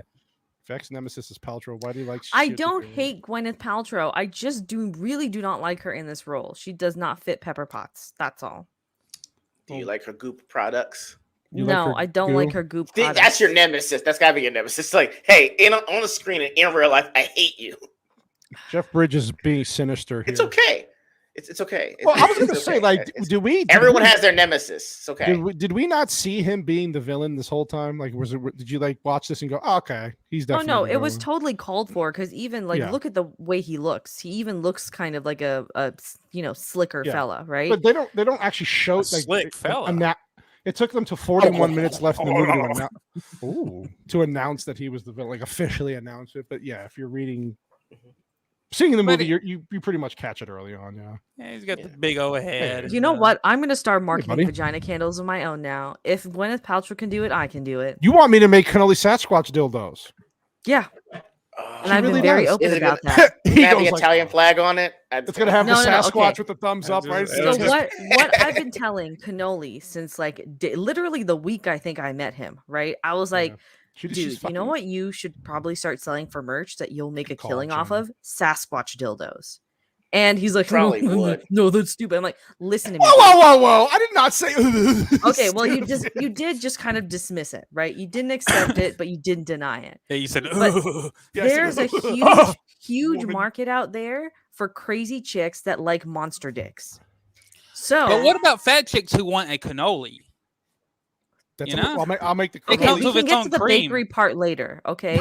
Vex nemesis is Paltrow. Why do you like? I don't hate Gwyneth Paltrow. I just really do not like her in this role. She does not fit Pepper Potts. That's all. Do you like her goop products? No, I don't like her goop products. That's your nemesis. That's gotta be your nemesis. It's like, hey, on the screen and in real life, I hate you. Jeff Bridges being sinister here. It's okay. It's okay. Well, I was going to say, like, everyone has their nemesis. It's okay. Did we not see him being the villain this whole time? Like, did you like watch this and go, oh, okay, he's definitely? Oh no, it was totally called for because even like look at the way he looks. He even looks kind of like a slicker fella, right? But they don't actually show like slick fella. It took them to 41 minutes left in the movie to announce that he was the villain, like officially announce it. But yeah, if you're seeing the movie, you pretty much catch it early on. Yeah, he's got the big O head. You know what? I'm gonna start marketing vagina candles of my own now. If Gwyneth Paltrow can do it, I can do it. You want me to make Cannoli Sasquatch dildos? Yeah. And I've been very open about that. He have the Italian flag on it. It's gonna have the Sasquatch with the thumbs up, right? So what I've been telling Cannoli since like literally the week I think I met him, right? I was like, dude, you know what you should probably start selling for merch that you'll make a killing off of? Sasquatch dildos. And he's like, probably would. No, that's stupid. I'm like, listen to me. Whoa! I did not say. Okay, well, you did just kind of dismiss it, right? You didn't accept it, but you didn't deny it. Yeah, you said. There's a huge market out there for crazy chicks that like monster dicks. So, but what about fat chicks who want a cannoli? I'll make the. We can get to the bakery part later, okay?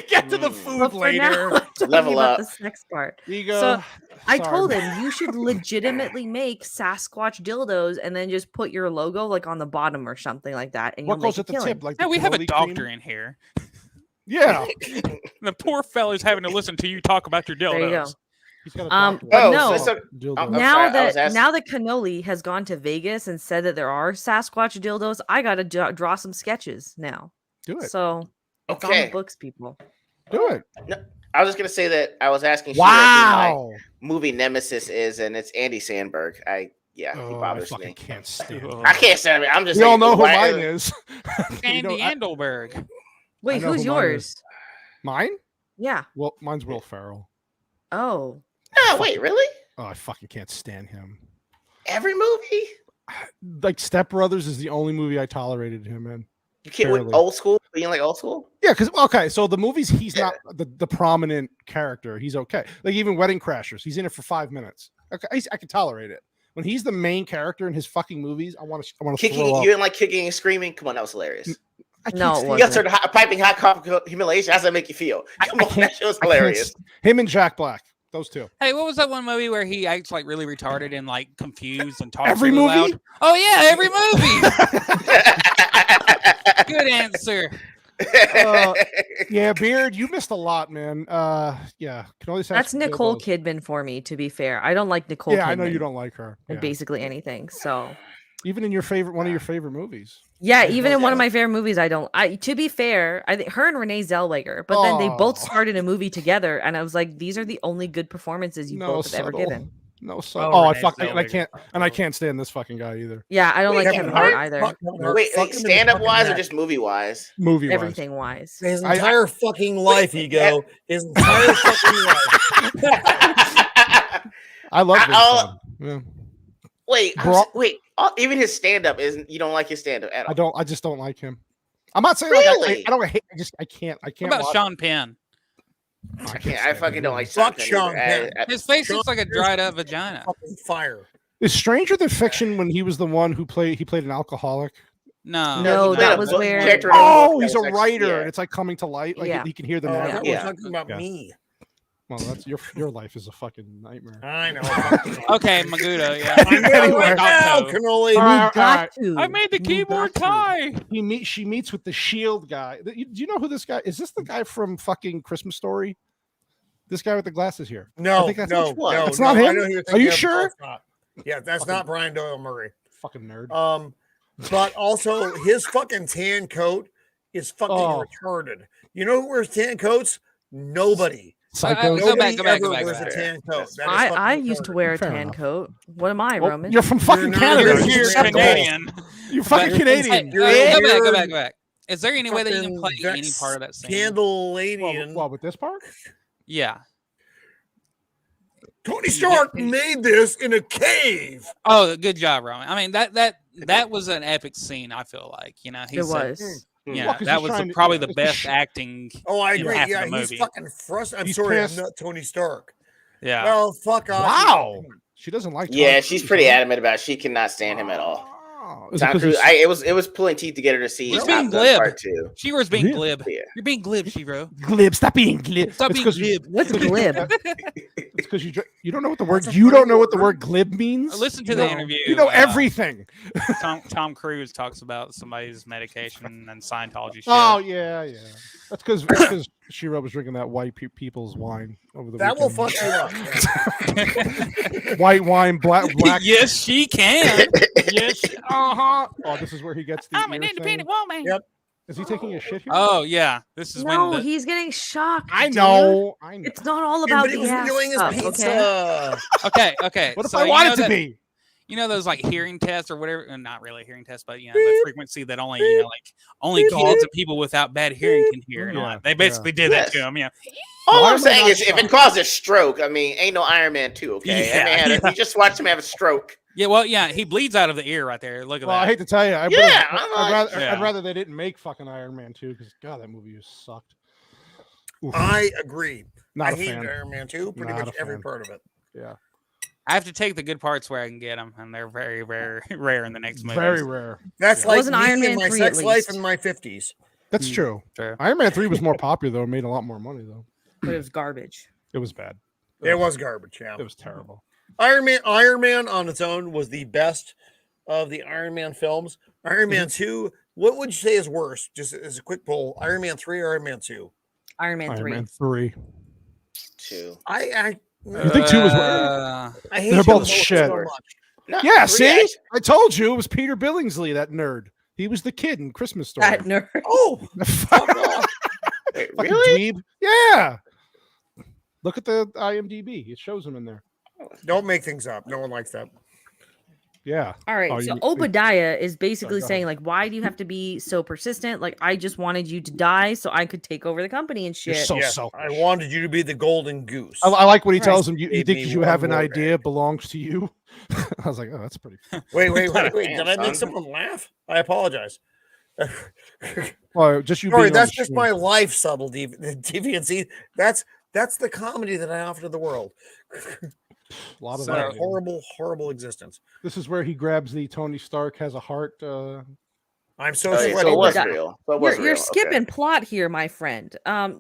Get to the food later. Level up. The sex part. Ego. So I told him you should legitimately make Sasquatch dildos and then just put your logo like on the bottom or something like that. And what goes at the tip? Like we have a doctor in here. Yeah. The poor fella's having to listen to you talk about your dildos. There you go. Now that Cannoli has gone to Vegas and said that there are Sasquatch dildos, I gotta draw some sketches now. Do it. So it's on the books, people. Do it. No, I was just gonna say that I was asking. Wow. Movie nemesis is, and it's Andy Samberg. He bothers me. Can't stand him. I can't stand him. I'm just. We all know who mine is. Andy Endelberg. Wait, who's yours? Mine? Yeah. Well, mine's Will Ferrell. Oh. Oh, wait, really? Oh, I fucking can't stand him. Every movie? Like Step Brothers is the only movie I tolerated him in. You can't with old school? Being like old school? Yeah, because so the movies he's not the prominent character. He's okay. Like even Wedding Crashers, he's in it for 5 minutes. Okay, I can tolerate it. When he's the main character in his fucking movies, I want to throw up. You didn't like kicking and screaming? Come on, that was hilarious. No, you got started piping hot humiliation. How does that make you feel? Come on, that show was hilarious. Him and Jack Black. Those two. Hey, what was that one movie where he acts like really retarded and like confused and talks every really movie? Loud? Oh yeah, every movie. Good answer. Yeah, Beard, you missed a lot, man. Yeah, that's Nicole Kidman for me. To be fair, I don't like Nicole. Yeah, Kidman I know you don't like her. in basically anything. So even in one of your favorite movies. Yeah, even in one of my favorite movies, I don't. To be fair, I think her and Renee Zellweger, but then they both starred in a movie together, and I was like, these are the only good performances you both have ever given. No, I can't stand this fucking guy either. Yeah, I don't like Kevin Hart either. Wait, like stand-up wise or just movie-wise? Movie-wise. Everything wise. His entire fucking life, Ego. His entire fucking life. I love this. Wait. Even his stand-up isn't. You don't like his stand-up at all? I just don't like him. I'm not saying really? I don't hate. I can't. What about Sean Penn? I fucking don't like Sean Penn. His face looks like a dried up vagina. Fire. Is Stranger Than Fiction when he was the one who played an alcoholic? No, that was where. He's a writer, yeah. and it's like coming to light. Like he can hear the narrative. We're talking about me. Well, that's your life is a fucking nightmare. I know. Okay, Magudo. Yeah. Anyway, Cannoli. I made the keyboard tie. She meets with the Shield guy. Do you know who this guy is? This the guy from fucking Christmas Story? This guy with the glasses here. No, I think that's no, it's not him. Are you sure? Yeah, that's not Brian Doyle Murray. Fucking nerd. But also his fucking tan coat is fucking retarded. You know who wears tan coats? Nobody. Psycho. Go back. Wears a tan coat. I used to wear a tan coat. What am I, Roman? You're from fucking Canada. You're Canadian. You're fucking Canadian. Go back. Is there any way that you can play any part of that scene? Scandaladian. What, with this part? Yeah. Tony Stark made this in a cave. Oh, good job, Roman. I mean, that was an epic scene. I feel like, you know, It was. Yeah, that was probably the best acting. Oh, I agree. In half Yeah, of the he's movie. fucking frustrated. I'm sorry, I'm not Tony Stark. Yeah. Well, fuck off. Wow. She doesn't like. Yeah, she's pretty adamant about it. She cannot stand him at all. Tom Cruise, it was pulling teeth to get her to see. He's being glib. Part 2. She was being glib. Yeah. You're being glib, Shiro. Glib. Stop being glib. Stop being glib. What's glib? It's because you don't know what the word. You don't know what the word glib means. Listen to the interview. You know everything. Tom Cruise talks about somebody's medication and Scientology shit. Oh yeah. That's because Shiro was drinking that white people's wine over the weekend. Will fuck you up. White wine, black. Yes, she can. Yes. Oh, this is where he gets the. I'm an independent woman. Yep. Is he taking a shit here? Oh yeah, this is when he's getting shocked. I know. It's not all about the ass stuff, okay. What if I want it to be? You know those like hearing tests or whatever, not really a hearing test, but you know the frequency that only only kids and people without bad hearing can hear. And all that. They basically did that to him. Yeah. All I'm saying is, if it causes a stroke, I mean, ain't no Iron Man 2, okay? Yeah. You just watched him have a stroke. Yeah, well, yeah, he bleeds out of the ear right there. Look at that. I hate to tell you, I'd rather they didn't make fucking Iron Man 2 because God, that movie just sucked. Oof. I agree. I hated Iron Man 2, pretty much every part of it. Yeah. I have to take the good parts where I can get them, and they're very, very rare in the next movie. Very rare. That's like wasn't Iron Man my 3 sex at life least. in my 50s. That's true. Sure. Iron Man 3 was more popular though, made a lot more money though. But it was garbage. It was bad. It was garbage. Yeah, it was terrible. Iron Man on its own was the best of the Iron Man films. Iron Man 2, what would you say is worse? Just as a quick poll, Iron Man 3 or Iron Man 2? Iron Man 3. Iron Man 3. 2. You think 2 was worse? I hate They're both so shit. much. No, Yeah, 3, see? I told you it was Peter Billingsley, that nerd. He was the kid in Christmas Story. That nerd. Oh, Wait, Fucking really? dweeb. Yeah. Look at the IMDb. It shows him in there. don't make things up. No one likes that. Yeah. All right. Oh, So you- Obadiah is basically Sorry, go saying, ahead. like, why do you have to be so persistent? Like, I just wanted you to die so I could take over the company and You're shit. so Yes, selfish. I wanted you to be the golden goose. I like what he Christ tells him. You gave think me you one have an more idea day. belongs to you. I was like, oh, that's pretty. Wait. Damn, Did I make son. someone laugh? I apologize. Well, just you. Sorry, being on that's the just stream. my life subtle deviancy. That's the comedy that I offer to the world. A lot of So- that. Horrible existence. This is where he grabs the Tony Stark has a heart. I'm so Oh, yeah, sweaty. so it was Obadiah. real. So it was You're real. skipping Okay. plot here, my friend.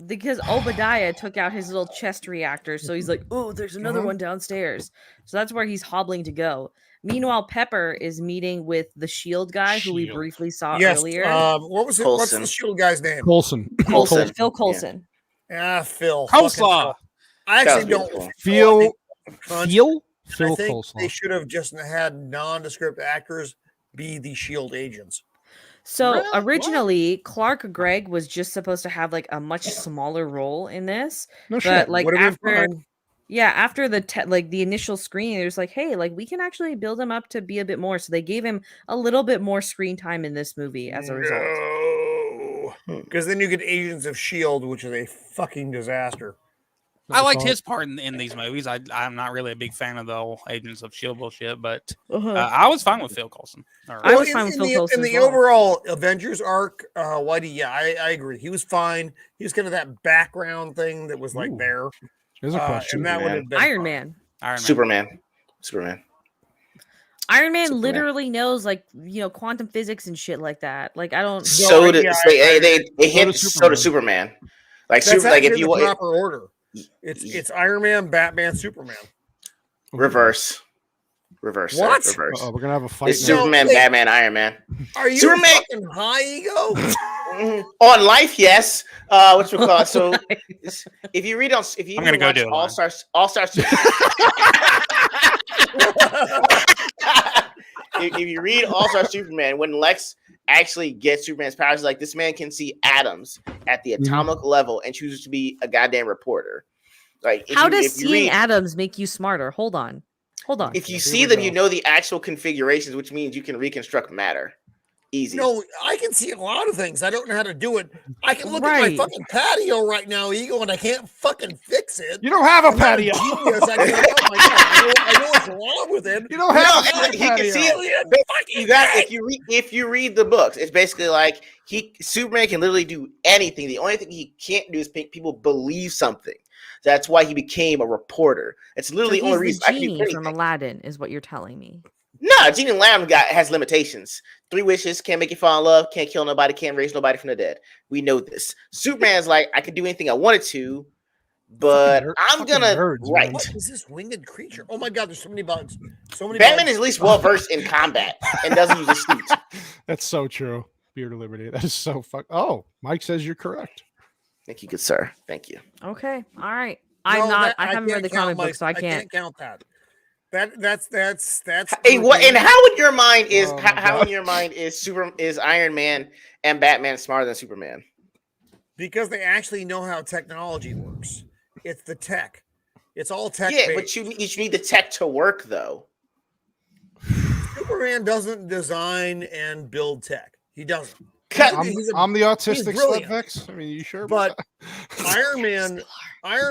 Because Obadiah took out his little chest reactor, so he's like, "Oh, there's another one downstairs." So that's where he's hobbling to go. Meanwhile, Pepper is meeting with the Shield guy, who we Shield. briefly saw Yes. earlier. What was it? What's Coulson. the shield guy's name? Coulson. Coulson. Phil Coulson. Phil. Coleslaw. Fucking Phil. I That actually was don't beautiful. Feel. I Phil think Coulson. they should have just had nondescript actors be the shield agents. So Really? originally, Clark Gregg was just supposed to have like a much smaller role in this, No but shit. like Would've been after, fine. yeah, after the like the initial screening, there's like, hey, like we can actually build him up to be a bit more. So they gave him a little bit more screen time in this movie as a result. No, because then you get Agents of Shield, which is a fucking disaster. I liked his part in these movies. I'm not really a big fan of the whole Agents of S.H.I.E.L.D. bullshit, but I was fine with Phil Coulson. I was fine with Phil Coulson in as the well. overall Avengers arc. Whitey, yeah, I agree. He was fine. He was kind of that background thing that was like Ooh. there. There's a question. And that would have been Iron fine. Man. Iron Man. Superman. Iron Man Superman. literally knows like quantum physics and shit like that. Like I don't. So did yeah, they hit so so does does Superman. Like That's like if actually you the want proper order. It's Iron Man, Batman, Superman. reverse. Reverse. sir, What? Reverse. We're gonna have a fight. It's now. Superman, wait. Batman, Iron Man. Are you Superman- fucking high ego? On life, yes. What you call it? So if you read on, if you I'm gonna go watch do it, All Stars, if you read All Star Superman, when Lex actually get Superman's powers. Like, this man can see atoms at the atomic level and chooses to be a goddamn reporter. Like, how does seeing atoms make you smarter? Hold on. If you see them, you know the actual configurations, which means you can reconstruct matter. Easy. No, I can see a lot of things. I don't know how to do it. I can look at my fucking patio right now, Eagle, and I can't fucking fix it. You don't have a patio. I know what's wrong with it. You don't have a patio. He can see it. If you read the books, it's basically like Superman can literally do anything. The only thing he can't do is make people believe something. That's why he became a reporter. It's literally the only reason. The genie from Aladdin is what you're telling me. No, Genie Lamb has limitations. 3 wishes, can't make you fall in love, can't kill nobody, can't raise nobody from the dead. We know this. Superman's like, I could do anything I wanted to, but I'm gonna write. What is this winged creature? Oh my god, there's so many bugs. Batman is at least well versed in combat and doesn't use a suit. That's so true. Beard of Liberty. That is so Oh, Mike says you're correct. Thank you, good sir. Thank you. Okay. All right. I haven't read the comic book, so I can't count that. That's hey, what and how in your mind is how in your mind is Iron Man and Batman smarter than Superman? Because they actually know how technology works. It's the tech. It's all tech. Yeah, but you need the tech to work though. Superman doesn't design and build tech. He doesn't. I'm the autistic Slipvex. I mean, you sure? But Iron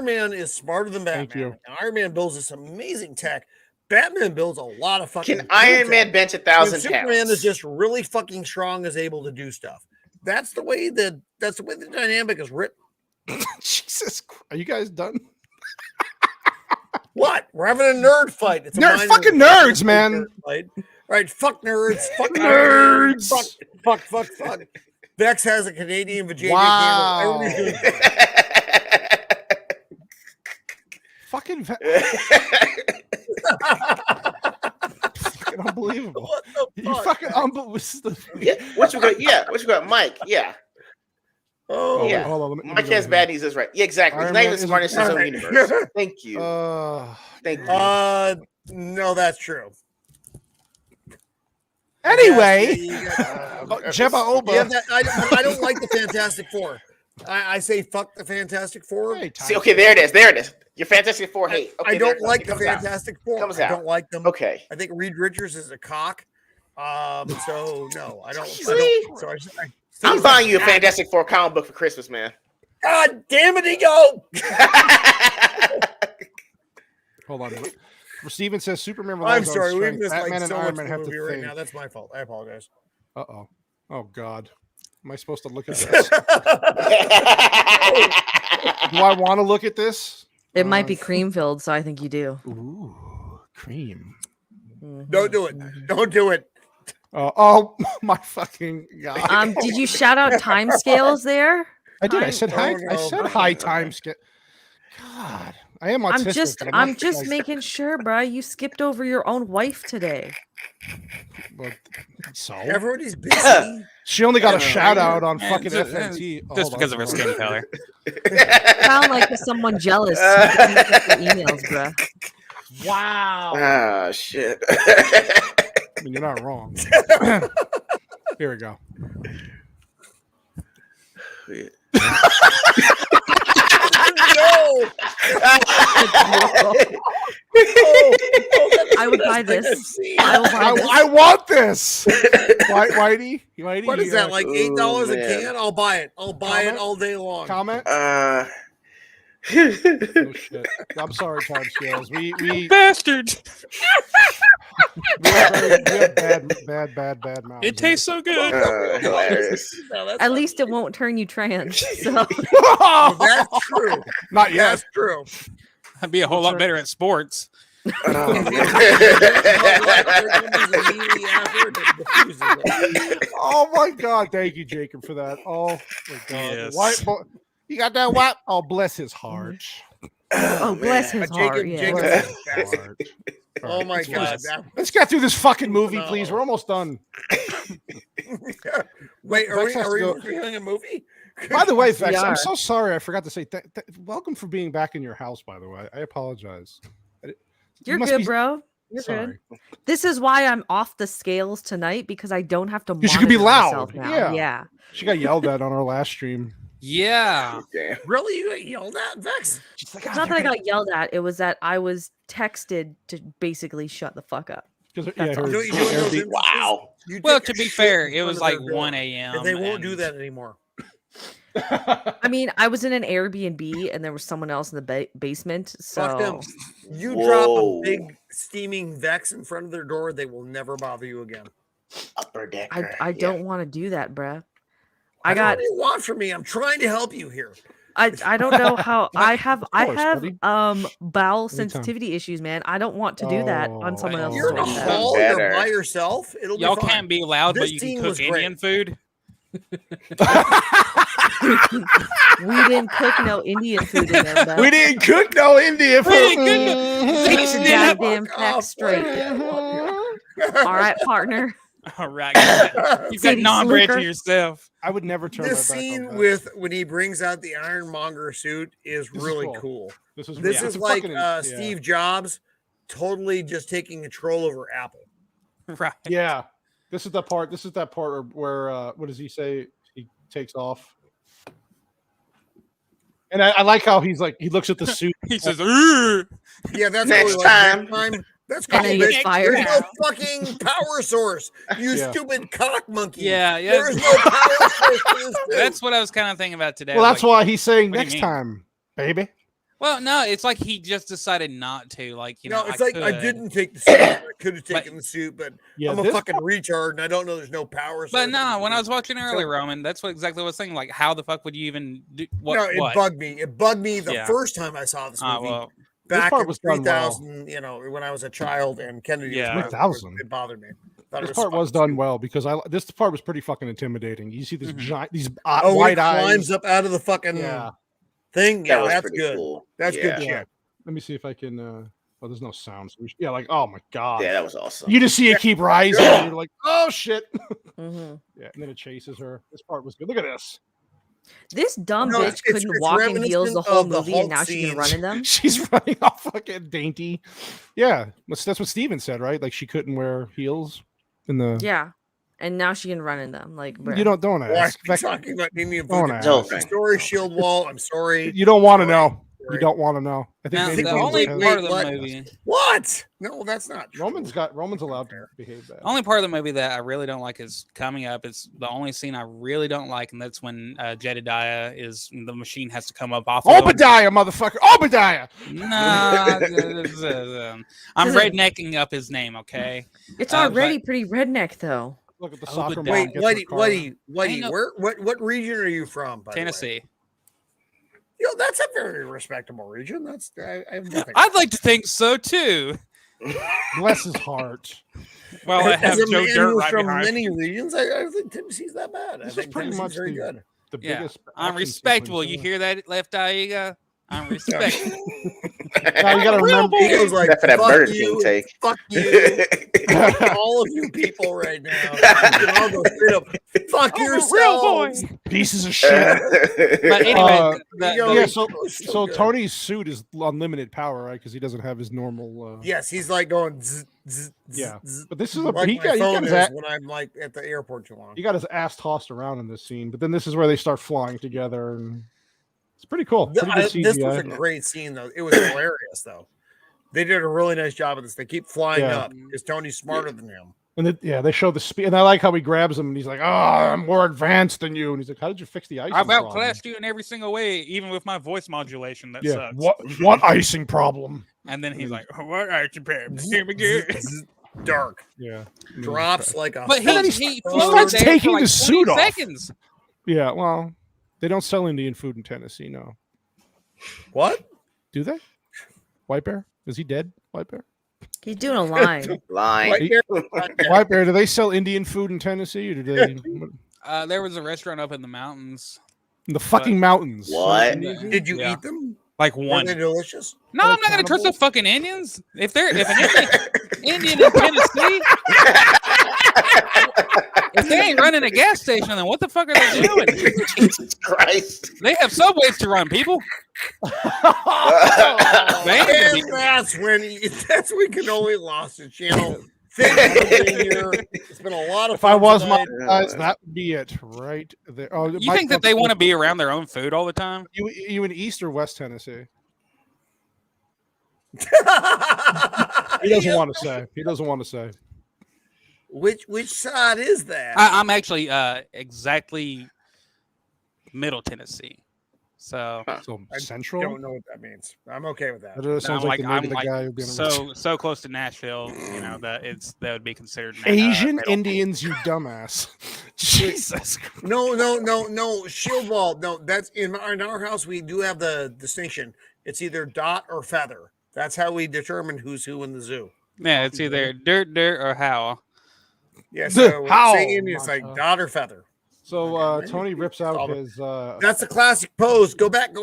Man is smarter than Batman. And Iron Man builds this amazing tech. Batman builds a lot of fucking. Can Iron Man bench 1,000 pounds? Superman is just really fucking strong, is able to do stuff. That's the way the dynamic is written. Jesus, are you guys done? What? We're having a nerd fight. It's fucking nerds, man. Fight. Right? Fuck nerds. Fuck nerds. Fuck. Vex has a Canadian vagina. Wow. Everybody's doing fucking unbelievable. You fucking unbelievable. What you got? Mike. Yeah. Oh yeah. Hold on, Mike has bad news. Is right. Yeah, exactly. He's not even the smartest in his own universe. Thank you. Thank you. No, that's true. Anyway, Jebba Oba. Yeah, I don't like the Fantastic Four. I say fuck the Fantastic Four. See, okay, there it is. Your Fantastic Four hate. Okay, I don't like the Fantastic Four. I don't like them. Okay. I think Reed Richards is a cock. So no, I don't. I'm buying you a Fantastic Four comic book for Christmas, man. God damn it, Ego! Hold on. Steven says Superman. I'm sorry, we missed Batman like so and Iron much Man have to right think. now. That's my fault. I apologize. Oh God. Am I supposed to look at this? Do I want to look at this? It might be cream filled, so I think you do. Ooh, cream. Don't do it. Don't do it. Oh my fucking God. Did you shout out time scales there? I did. I said high time scale. God, I am autistic. I'm just making sure, bro. You skipped over your own wife today. Well, so everybody's busy. She only got a shout out on fucking FNT. Just because of her skin color. Sound like someone jealous. Emails, bro. Wow. Ah, shit. I mean, you're not wrong. Here we go. No. I would buy this. I want this. Whitey? What is that? Like $8 a can? I'll buy it. I'll buy it all day long. Comment? Oh shit! I'm sorry, time scales. We bastards. We have bad mouths. It tastes so good. Hilarious. At least it won't turn you trans. So. That's true. Not yet. That's true. I'd be a whole lot better at sports. Oh my God! Thank you, Jacob, for that. Oh my God! Yes. White boy, you got that white? Oh, bless his heart. Oh, bless his heart. Yeah. Oh my God! Let's get through this fucking movie, please. We're almost done. Wait, are we reviewing a movie? By the way, Vex, I'm so sorry. I forgot to say welcome for being back in your house. By the way, I apologize. You're good, bro. You're Sorry. good. This is why I'm off the scales tonight because I don't have to. Because you can be monitor loud. myself now. Yeah. She got yelled at on our last stream. Yeah. Damn. Really? You got yelled at, Vex? It's not that I got yelled at. It was that I was texted to basically shut the fuck up. That's all. Wow. Well, to be fair, it was like 1 a.m. And they won't do that anymore. I mean, I was in an Airbnb and there was someone else in the basement. Fuck them. So You drop a big steaming Vex in front of their door, they will never bother you again. Upper decker. I don't want to do that, bruh. What do you want from me? I'm trying to help you here. I don't know how I have buddy. bowel sensitivity issues, man. I don't want to do that on someone else's You're in a doorstep. hall, you're by yourself. It'll Y'all be fine. can't be loud, but This you can scene cook was great. Indian food. We didn't cook no Indian food in there, bro. We didn't cook no Indian food. Get your goddamn facts straight. All right, partner. All right, you got City non-bread to slicker. yourself. I would never turn This my back scene on with when he brings out the Ironmonger suit is This is really cool. cool. This is This yeah, is it's like fucking- yeah. Steve Jobs totally just taking control over Apple. Right. Yeah. This is that part where what does he say? He takes off. And I like how he's like he looks at the suit. He says, "Urgh." Yeah, that's Next really time. Like, that's And cool. then he gets bitch. fired. There's no fucking power source. You Yeah. stupid cock monkey. Yeah, yeah. There's no power source to this dude. That's what I was kind of thinking about today. Well, that's Like, why he's saying what do you next mean? time, baby. Well, no, it's like he just decided not to. Like, you know, No, it's like I could. didn't take the suit. I could have taken the suit, but Yeah, I'm a this fucking retard and I don't know there's no power source. But no, when I was watching earlier, Roman, that's what exactly what I was saying. Like, how the fuck would you even do what? No, it what? bugged me. It bugged me the Yeah. first time I saw this movie. Well, This Back part in was done well. 3000, you know, when I was a child and Kennedy Yeah. was 3000. it bothered me. Thought it This part was fucking done well because this part was pretty fucking intimidating. You see this giant, these Oh, when he wide eyes. climbs up out of the fucking Yeah. thing. That Yeah, was that's pretty good. cool. That's Yeah. good shit. Let me see if I can. Oh, there's no sound. So yeah, like oh my god. Yeah, that was awesome. You just see it keep rising. And you're like, oh shit. Mhm. Yeah, and then it chases her. This part was good. Look at this. This dumb No, bitch couldn't it's walk in heels the reminiscent whole of the movie, and Hulk now she can run in them. She's running off fucking dainty. Yeah, that's what Steven said, right? Like she couldn't wear heels in the. Yeah, and now she can run in them. Like, bruh. You don't Why are ask. we talking about Indian Don't food? ask. No, I'm sorry, Shield Wall. I'm sorry. You don't want to know. You Sorry. don't want to know. I think now, maybe the Roman's only has- part of the what? movie, What? No, that's not true. Roman's allowed to behave that. only part of the movie that I really don't like is coming up. It's the only scene I really don't like, and that's when Jedediah is the machine has to come up off. Of him. Obadiah, motherfucker! Obadiah. Nah, I'm Listen. rednecking up his name. Okay. It's but- already pretty redneck, though. Look at the Oh, soccer but mom. Wait, gets her Whitey, car. Whitey, know- what region are you from? By the way? Tennessee. You know, that's a very respectable region. That's I have nothing. I'd like to think so too. Bless his heart. Well, I have As a Joe man Dirt who's right from behind. many regions, I don't think Tennessee's that bad. I This is think pretty Tennessee's much very the- good. The Yeah, biggest. I'm action respectable. sequence You ever. hear that, Left Eye? I'm respectful. Now you gotta remember. He goes like, Except for that "Fuck Burger you, King take. fuck you, fuck all of you people right now." You can all go straight up, fuck I'm a real yourselves. boy. Pieces of shit. But anyway, Uh, Yo, yeah, he's so good. Tony's suit is unlimited power, right? Because he doesn't have his normal. Yes, he's like going. Zzz, zzz, Yeah. zzz, But this is like he my got phone his is ass, when I'm like at the airport too long. he got his ass tossed around in this scene. But then this is where they start flying together, and it's pretty cool. Pretty good This was a CGI. great scene, though. It was hilarious, though. They did a really nice job of this. They keep flying Yeah. up because Tony's smarter than him. And they show the speed, and I like how he grabs him, and he's like, "Oh, I'm more advanced than you." And he's like, "How did you fix the icing I've problem?" outclassed you in every single way, even with my voice modulation. That Yeah, sucks. what icing problem? And then he's like, "What icing problem? Here we go." Dark. Yeah, Drops like a. But then he starts floated there taking for like the 20 suit off. seconds. Yeah. Well, they don't sell Indian food in Tennessee, no. What? Do they? White Bear? Is he dead? White Bear? He's doing a line. Line. Right here. White Bear, do they sell Indian food in Tennessee, or do they in There was a restaurant up in the mountains. the fucking mountains? What? Did you Yeah. eat them? Like Were one. they delicious? No, Are I'm they not gonna trust the cannibals? fucking Indians. If an Indian in Tennessee, If they ain't running a gas station, then what the fuck are they doing? Jesus Christ! They have subways to run, people. That's when we can only lost the channel. It's been a lot of. If I was monetized, that would be it right there. Oh, you think that they want to be around their own food all the time? You in East or West Tennessee? He doesn't want to say. He doesn't want to say. Which side is that? I'm actually exactly Middle Tennessee. So Central. I don't know what that means. I'm okay with that. That sounds like the guy who'd be so close to Nashville. You know that would be considered Asian Indians. You dumbass. Jesus. No. Shield wall. No, that's in our house. We do have the distinction. It's either dot or feather. That's how we determine who's who in the zoo. Yeah, it's either dirt, or howl. Yeah, so saying it's like dot or feather. So Tony rips out his. That's a classic pose. Go back.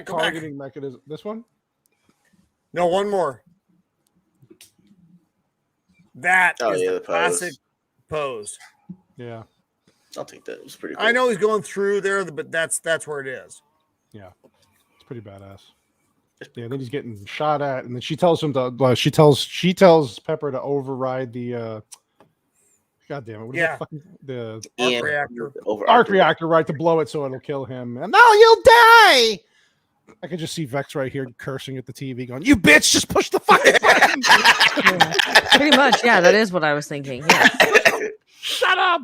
Targeting mechanism. This one? No, one more. That is the the classic pose. Yeah, I'll take that. It was pretty cool. I know he's going through there, but that's where it is. Yeah, it's pretty badass. Yeah, then he's getting shot at, and then she tells him to. She tells Pepper to override the. God damn it! What is that fucking, the arc reactor. Arc reactor, right? To blow it so it'll kill him. And now you'll die. I could just see Vex right here cursing at the TV, going, "You bitch! Just push the fucking button." Pretty much, yeah. That is what I was thinking. Yeah. Shut up.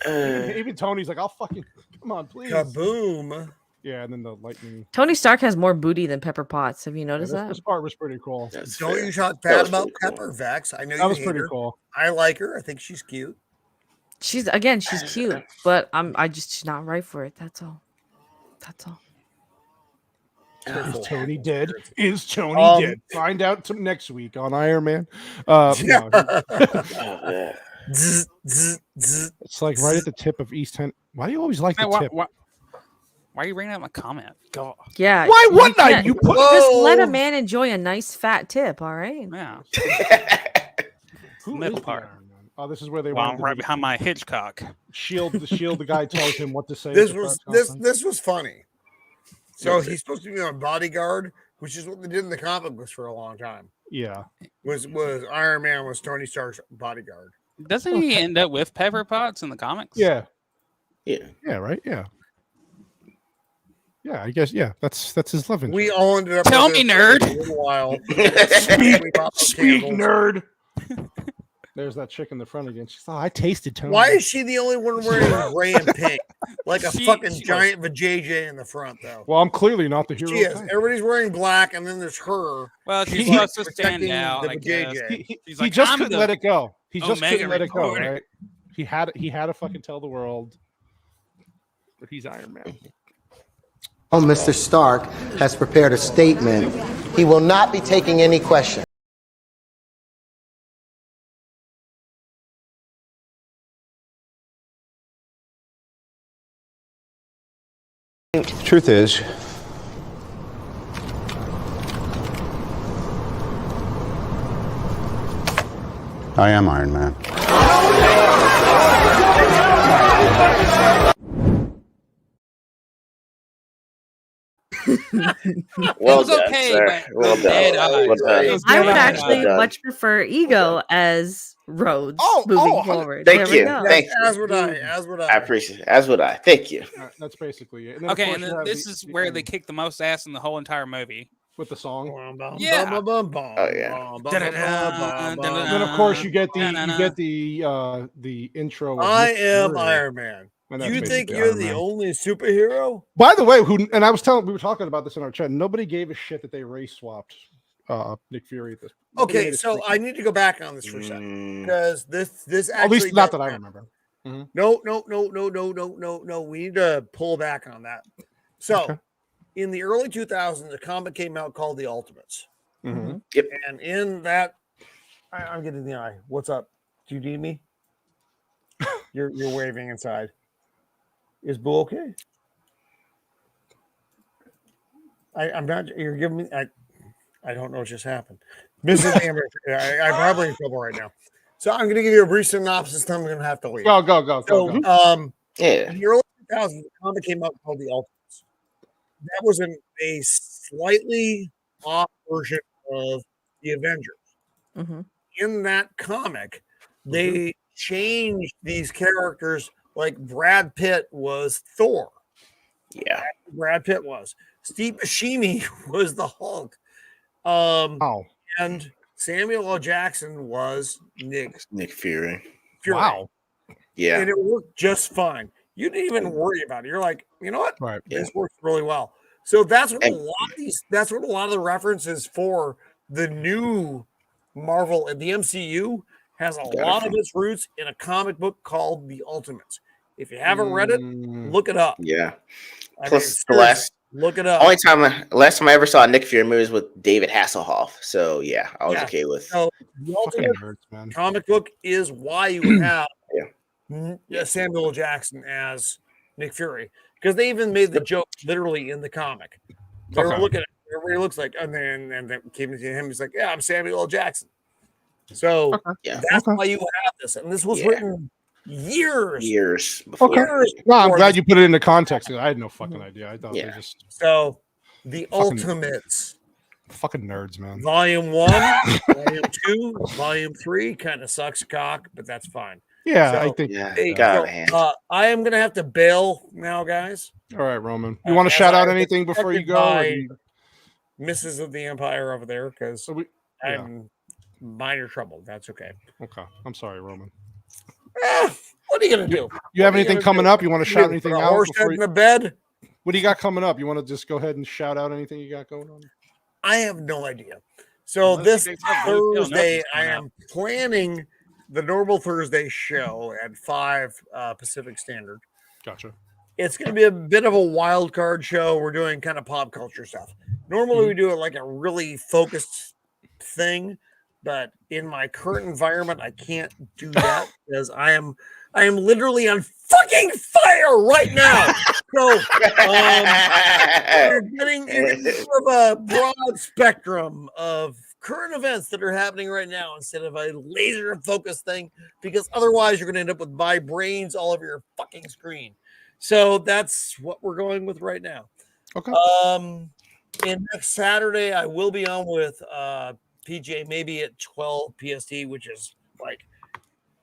Even Tony's like, "I'll fucking come on, please." Kaboom. Yeah, and then the lightning. Tony Stark has more booty than Pepper Potts. Have you noticed that? This part was pretty cool. Don't you talk bad about Pepper, Vex? I know that you was hate pretty her. cool. I like her. I think she's cute. She's cute, but she's not right for it. That's all. Is Tony dead? Is Tony dead? Find out next week on Iron Man. No. It's like right at the tip of East 10. Why do you always like the tip? Why are you bringing up my comment? God. Yeah. Why wouldn't I? You put just let a man enjoy a nice fat tip. All right. Yeah. Middle part. Oh, this is where they want right behind my Hitchcock. Shield. The guy tells him what to say. This was funny. So he's supposed to be a bodyguard, which is what they did in the comic books for a long time. Yeah. Was Iron Man was Tony Stark's bodyguard. Doesn't he end up with Pepper Potts in the comics? Yeah. Yeah. Yeah. Right. Yeah. Yeah, I guess. Yeah, that's his love interest. We all ended up. Tell me, nerd. A little while. Speak, nerd. There's that chick in the front again. She's I tasted Tony. Why is she the only one wearing gray and pink, like a fucking giant vajayjay in the front, though? Well, I'm clearly not the hero. She is. Everybody's wearing black, and then there's her. Well, she's supposed to stand out. I guess. He just couldn't let it go. He just couldn't let it go. Right? He had to fucking tell the world that he's Iron Man. Mr. Stark has prepared a statement. He will not be taking any questions. The truth is, I am Iron Man. Well it was done, okay, sir. but Well done. I would actually much prefer Ego as Rhodes moving forward. Thank you. Thank you. As would I. I appreciate it. As would I. Thank you. That's basically it. Okay, and then this is where they kick the most ass in the whole entire movie. With the song. Yeah. Oh yeah. And then of course you get the intro. I am Iron Man. You think you're the only superhero? By the way, we were talking about this in our chat. Nobody gave a shit that they race swapped Nick Fury at this. Okay, so I need to go back on this for a second because this actually at least not that I remember. Mm-hmm. No. We need to pull back on that. So, in the early 2000s, a comic came out called The Ultimates. Mm-hmm. Yep. And in that, I'm getting the eye. What's up? Do you need me? You're waving inside. Is Boo okay? I'm not. You're giving me. I don't know what just happened. Mrs. Amber, I'm probably in trouble right now. So I'm going to give you a brief synopsis. Then I'm going to have to leave. Go. Yeah. In the early 2000s, the comic came out called The Ultimates. That was a slightly off version of the Avengers. Mm-hmm. In that comic, they changed these characters. Like Brad Pitt was Thor. Yeah. Brad Pitt was. Steve Buscemi was the Hulk. And Samuel L. Jackson was Nick Fury. Wow. Yeah. And it worked just fine. You didn't even worry about it. You're like, you know what? Right. This works really well. So that's what that's what a lot of the references for the new Marvel and the MCU has a lot of its roots in a comic book called The Ultimates. If you haven't read it, look it up. Yeah. Plus, look it up. Last time I ever saw a Nick Fury movie was with David Hasselhoff. So yeah, I was okay with. So the Ultimate comic book is why you have Samuel L. Jackson as Nick Fury, because they even made the joke literally in the comic. They were looking at everybody looks like, and then came to him. He's like, "Yeah, I'm Samuel L. Jackson." So that's why you have this, and this was written years before. Well, I'm glad you put it into context. I had no fucking idea. I thought they just the Ultimates. Fucking nerds, man. Volume 1, Volume 2, Volume 3 kind of sucks cock, but that's fine. Yeah, I think. I am gonna have to bail now, guys. All right, Roman. You want to shout out anything before you go? Misses of the Empire over there, because I'm minor trouble. That's okay. Okay, I'm sorry, Roman. What are you gonna do? You have anything coming up? You want to shout anything out? Horse head in the bed. What do you got coming up? You want to just go ahead and shout out anything you got going on? I have no idea. So this Thursday, I am planning the normal Thursday show at 5 Pacific Standard. Gotcha. It's going to be a bit of a wild card show. We're doing kind of pop culture stuff. Normally we do it like a really focused thing, but in my current environment, I can't do that because I am literally on fucking fire right now. So you're getting sort of a broad spectrum of current events that are happening right now instead of a laser focused thing, because otherwise you're going to end up with my brains all over your fucking screen. So that's what we're going with right now. Okay. And next Saturday I will be on with PJ, maybe at 12 PST, which is like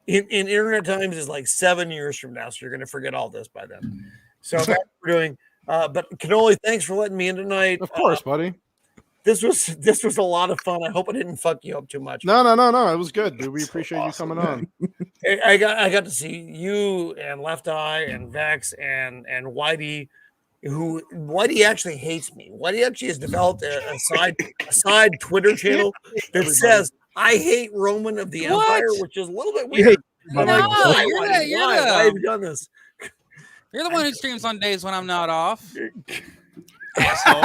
in internet times is like 7 years from now. So you're going to forget all this by then. So that's what we're doing. But Cannoli, thanks for letting me in tonight. Of course, buddy. This was a lot of fun. I hope I didn't fuck you up too much. No. It was good, dude. We appreciate you coming on. I got to see you and Left Eye and Vex and Whitey, who Whitey actually hates me. Whitey actually has developed a side Twitter channel that says I hate Roman of the Empire, which is a little bit weird. Why have you done this? You're the one who streams on days when I'm not off. Asshole.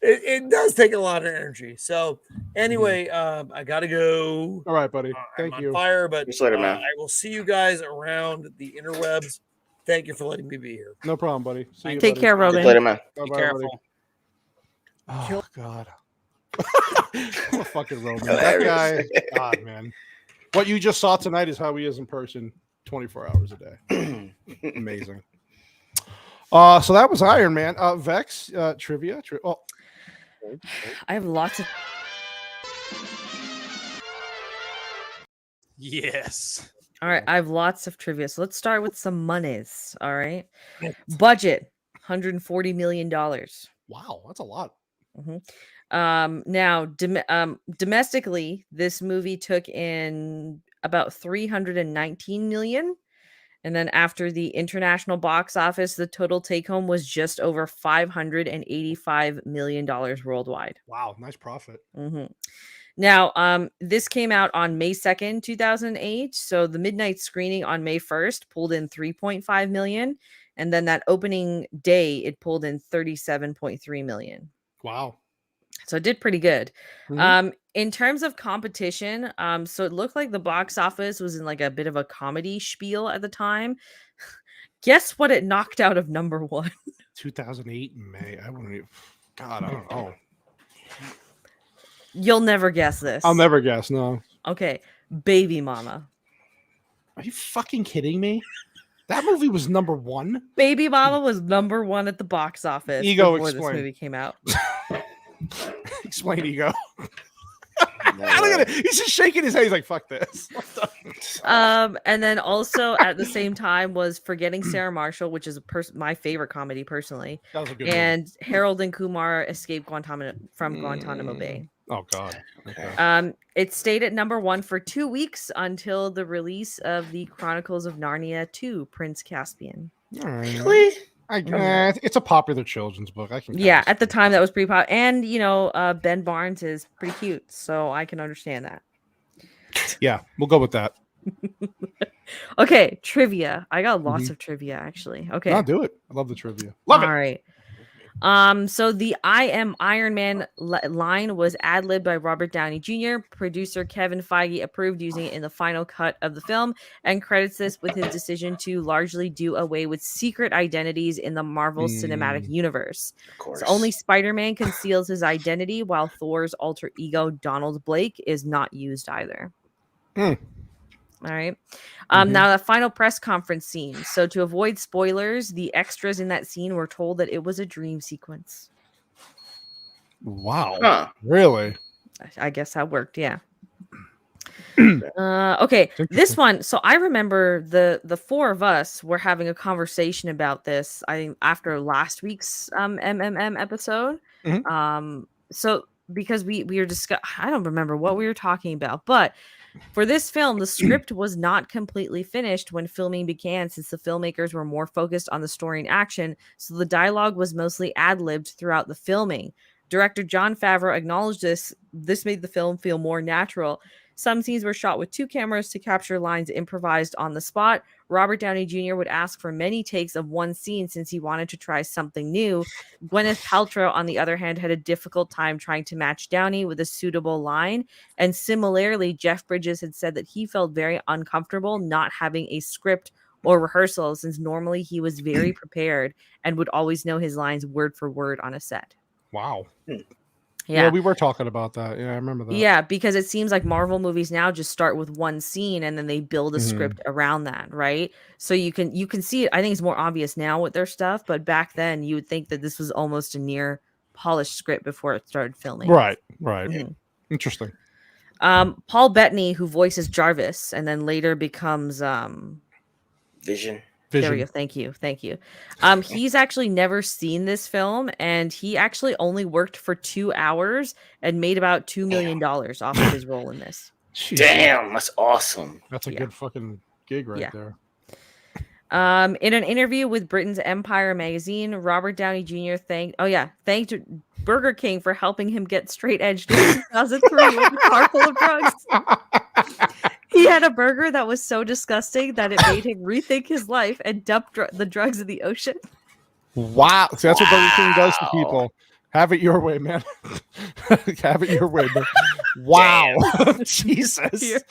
It does take a lot of energy. So anyway, I gotta go. All right, buddy. Thank you. On fire, but later, man. I will see you guys around the interwebs. Thank you for letting me be here. No problem, buddy. See you, Take care, Roman. Later, man. Be careful. Oh God. Oh, fucking Roman. That guy. God, man. What you just saw tonight is how he is in person 24 hours a day. Amazing. So that was Iron Man. Vex, trivia. I have lots of. Yes. All right, I have lots of trivia. So let's start with some monies. All right. Budget $140 million. Wow, that's a lot. Mm-hmm. Now, domestically, this movie took in about 319 million. And then after the international box office, the total take home was just over $585 million worldwide. Wow, nice profit. Mm-hmm. Now, this came out on May 2nd, 2008. So the midnight screening on May 1st pulled in 3.5 million. And then that opening day, it pulled in 37.3 million. Wow. So it did pretty good. Mm-hmm. In terms of competition, so it looked like the box office was in like a bit of a comedy spiel at the time. Guess what it knocked out of number one? 2008 in May. I wouldn't even. God, I don't know. You'll never guess this. I'll never guess. No. Okay. Baby Mama. Are you fucking kidding me? That movie was #1. Baby Mama was #1 at the box office Ego, before explain. this movie came out. Explain Ego. Look at it. He's just shaking his head. He's like, "Fuck this." And then also at the same time was Forgetting Sarah Marshall, which is my favorite comedy personally. That was a good and movie. Harold and Kumar Escape from Guantanamo Bay. Oh God. Okay. It stayed at #1 for 2 weeks until the release of the Chronicles of Narnia 2, Prince Caspian. All right. It's a popular children's book. I can. Yeah, at the time that was pretty popular, and Ben Barnes is pretty cute, so I can understand that. Yeah, we'll go with that. Okay, trivia. I got lots of trivia actually. Okay, I'll do it. I love the trivia. Love it. All right. So the "I am Iron Man" line was ad-libbed by Robert Downey Jr. Producer Kevin Feige approved using it in the final cut of the film and credits this with his decision to largely do away with secret identities in the Marvel Cinematic Universe. Of course. So only Spider-Man conceals his identity, while Thor's alter ego Donald Blake is not used either. All right. Now the final press conference scene. So to avoid spoilers, the extras in that scene were told that it was a dream sequence. Wow. Huh. Really? I guess that worked. Yeah. Okay. This one. So I remember the four of us were having a conversation about this. I think after last week's MMM episode. So because we were I don't remember what we were talking about, but for this film, the script was not completely finished when filming began, since the filmmakers were more focused on the story and action, so the dialogue was mostly ad-libbed throughout the filming. Director Jon Favreau acknowledged this. This made the film feel more natural. Some scenes were shot with 2 cameras to capture lines improvised on the spot. Robert Downey Jr. would ask for many takes of one scene since he wanted to try something new. Gwyneth Paltrow, on the other hand, had a difficult time trying to match Downey with a suitable line. And similarly, Jeff Bridges had said that he felt very uncomfortable not having a script or rehearsal, since normally he was very prepared and would always know his lines word for word on a set. Wow. Yeah, we were talking about that. Yeah, I remember that. Yeah, because it seems like Marvel movies now just start with one scene and then they build a script around that, right? So you can see it. I think it's more obvious now with their stuff, but back then you would think that this was almost a near polished script before it started filming. Right. Interesting. Paul Bettany, who voices Jarvis and then later becomes Vision. There we go. Thank you. He's actually never seen this film, and he actually only worked for 2 hours and made about $2 million off of his role in this. Jeez. Damn, that's awesome. That's a good fucking gig right there. In an interview with Britain's Empire magazine, Robert Downey Jr. thanked Burger King for helping him get straight edged in 2003 with a car full of drugs. He had a burger that was so disgusting that it made him rethink his life and dump the drugs in the ocean. Wow. See, that's what Burger King does to people. Have it your way, man. Have it your way, man. Wow. Jesus.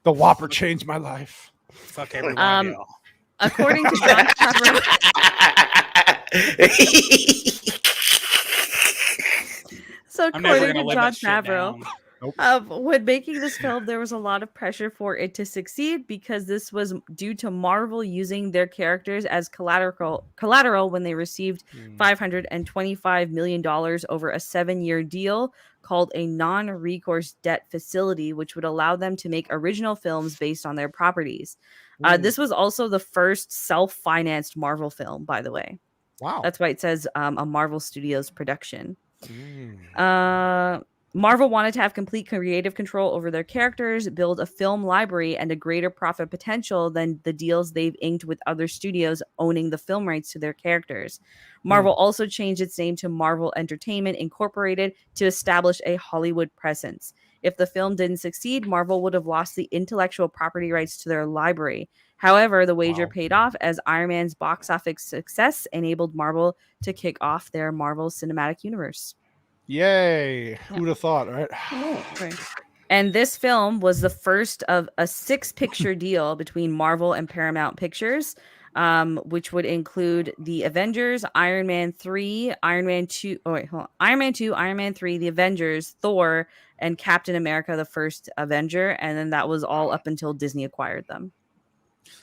The Whopper changed my life. Fuck everyone. According to Jon Favreau. So according to Jon Favreau, when making this film, there was a lot of pressure for it to succeed because this was due to Marvel using their characters as collateral when they received $525 million over a 7-year deal called a non-recourse debt facility, which would allow them to make original films based on their properties. This was also the first self-financed Marvel film, by the way. Wow. That's why it says a Marvel Studios production. Marvel wanted to have complete creative control over their characters, build a film library, and a greater profit potential than the deals they've inked with other studios owning the film rights to their characters. Marvel also changed its name to Marvel Entertainment Incorporated to establish a Hollywood presence. If the film didn't succeed, Marvel would have lost the intellectual property rights to their library. However, the wager paid off as Iron Man's box office success enabled Marvel to kick off their Marvel Cinematic Universe. Yay. Who'd have thought, right? Right. And this film was the first of a 6-picture deal between Marvel and Paramount Pictures. which would include the Avengers, Iron Man 3, Iron Man 2, Iron Man 2, Iron Man 3, the Avengers, Thor, and Captain America, the first Avenger. And then that was all up until Disney acquired them.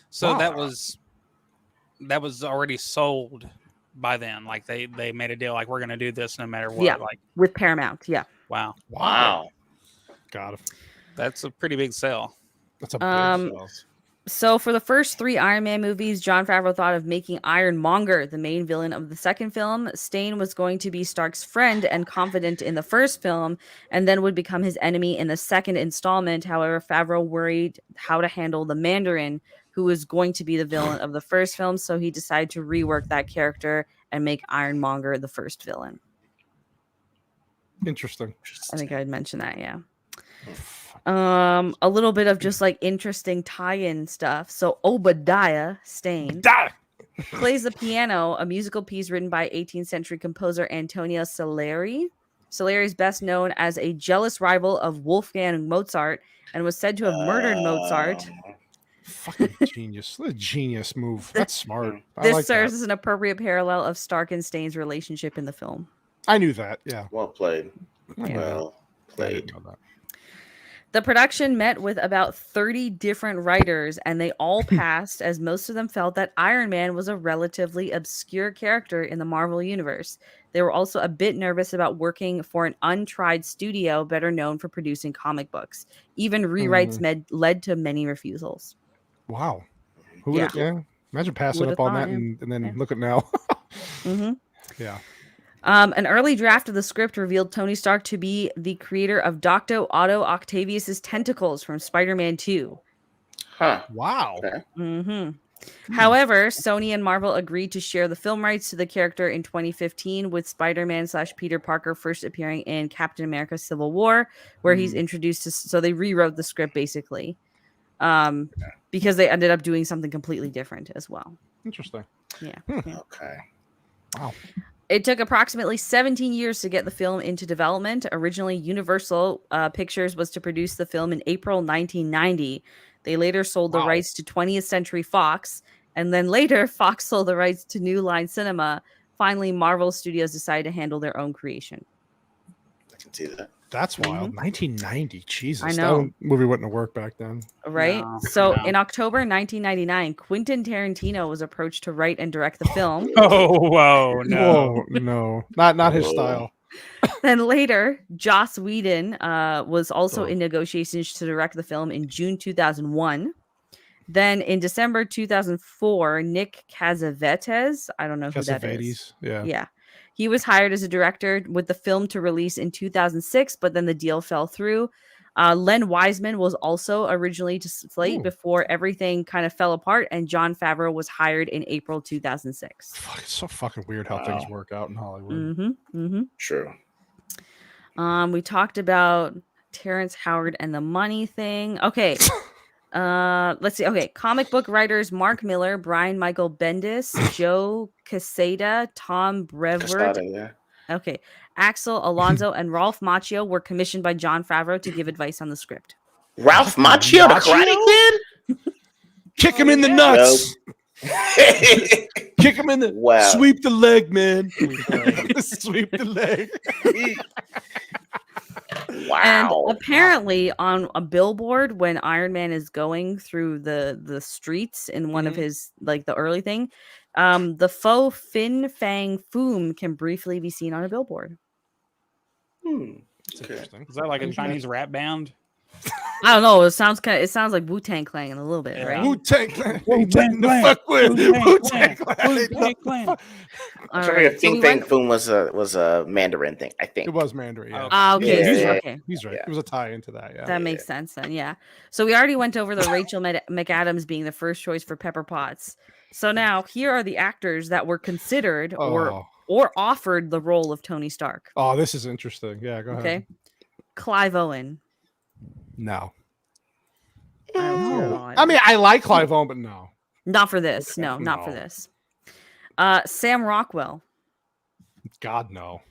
So that was already sold by then. Like they made a deal, like we're going to do this no matter what. Yeah, like with Paramount. Yeah. Wow. God, that's a pretty big sell. That's a big sell. So for the first 3 Iron Man movies, Jon Favreau thought of making Ironmonger the main villain of the second film. Stain was going to be Stark's friend and confidant in the first film, and then would become his enemy in the second installment. However, Favreau worried how to handle the Mandarin, who was going to be the villain of the first film, so he decided to rework that character and make Ironmonger the first villain. Interesting. I think I'd mention that, yeah. A little bit of just like interesting tie-in stuff. So Obadiah Stane plays the piano, a musical piece written by 18th century composer Antonio Salieri. Salieri is best known as a jealous rival of Wolfgang Mozart and was said to have murdered Mozart. Fucking genius. What a genius move. That's smart. This serves as an appropriate parallel of Stark and Stane's relationship in the film. I knew that, yeah. Well played. Yeah. Well played. The production met with about 30 different writers, and they all passed, as most of them felt that Iron Man was a relatively obscure character in the Marvel Universe. They were also a bit nervous about working for an untried studio better known for producing comic books. Even rewrites led to many refusals. Wow. Who would imagine passing up on that and then look at now. Yeah. An early draft of the script revealed Tony Stark to be the creator of Dr. Otto Octavius's tentacles from Spider-Man 2. Huh. Wow. Okay. However, Sony and Marvel agreed to share the film rights to the character in 2015, with Spider-Man/Peter Parker first appearing in Captain America: Civil War, where he's introduced to. So they rewrote the script basically, because they ended up doing something completely different as well. Interesting. Yeah. Okay. Wow. It took approximately 17 years to get the film into development. Originally, Universal Pictures was to produce the film in April 1990. They later sold the rights to 20th Century Fox, and then later Fox sold the rights to New Line Cinema. Finally, Marvel Studios decided to handle their own creation. I can see that. That's wild. 1990. Jesus. I know. That movie wouldn't have worked back then. Right? In October 1999, Quentin Tarantino was approached to write and direct the film. Whoa, no. Not his style. Then later, Joss Whedon was also in negotiations to direct the film in June 2001. Then in December 2004, Nick Cassavetes, I don't know who that is. Yeah. He was hired as a director with the film to release in 2006, but then the deal fell through. Len Wiseman was also originally to slate before everything kind of fell apart, and Jon Favreau was hired in April 2006. Fuck, it's so fucking weird how things work out in Hollywood. True. We talked about Terrence Howard and the money thing. Okay. Let's see. Okay, comic book writers Mark Miller, Brian Michael Bendis, Joe Quesada, Tom Brevoort, Axel Alonso, and Ralph Macchio were commissioned by Jon Favreau to give advice on the script. Ralph Macchio, the Karate Kid? Kick him in the nuts. Kick him in the sweep the leg, man. Sweep the leg. Wow. And apparently on a billboard when Iron Man is going through the streets in one of his, like the early thing, the faux Fin Fang Foom can briefly be seen on a billboard. That's interesting. Is that like a Chinese rap band? I don't know. It sounds like Wu-Tang Clan a little bit, right? Wu-Tang Clan. Wu-Tang the fuck with Wu-Tang Clan. I'm sure if Fing Fang Foom was a Mandarin thing, I think. It was Mandarin, yeah. Okay. He's right. It was a tie into that, yeah. That makes sense then, yeah. So we already went over the Rachel McAdams being the first choice for Pepper Potts. So now here are the actors that were considered or offered the role of Tony Stark. Oh, this is interesting. Yeah, go ahead. Okay. Clive Owen. No. Oh, I mean, I like Clive Owen, but no. Not for this. No, not for this. Sam Rockwell. God, no.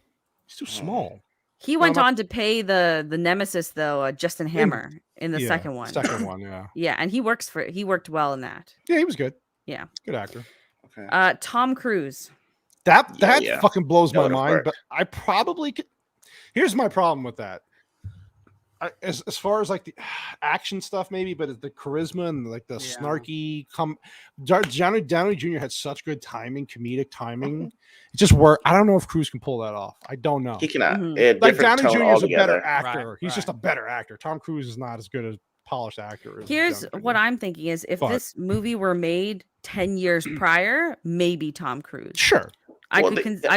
He's too small. He went on to pay the nemesis though, Justin Hammer in the second one. Second one, yeah. Yeah, and he worked well in that. Yeah, he was good. Yeah. Good actor. Okay. Tom Cruise. That Yeah. fucking blows my That would've mind. worked. But I probably could. Here's my problem with that. As far as like the action stuff, maybe, but the charisma and like the snarky Downey Jr. had such good timing, comedic timing. It just worked. I don't know if Cruise can pull that off. I don't know. He cannot. Like Downey Jr. is a better altogether. actor. He's just a better actor. Tom Cruise is not as good a polished actor. As Here's Downey Jr. what I'm thinking is if this movie were made 10 years prior, maybe Tom Cruise. Sure. I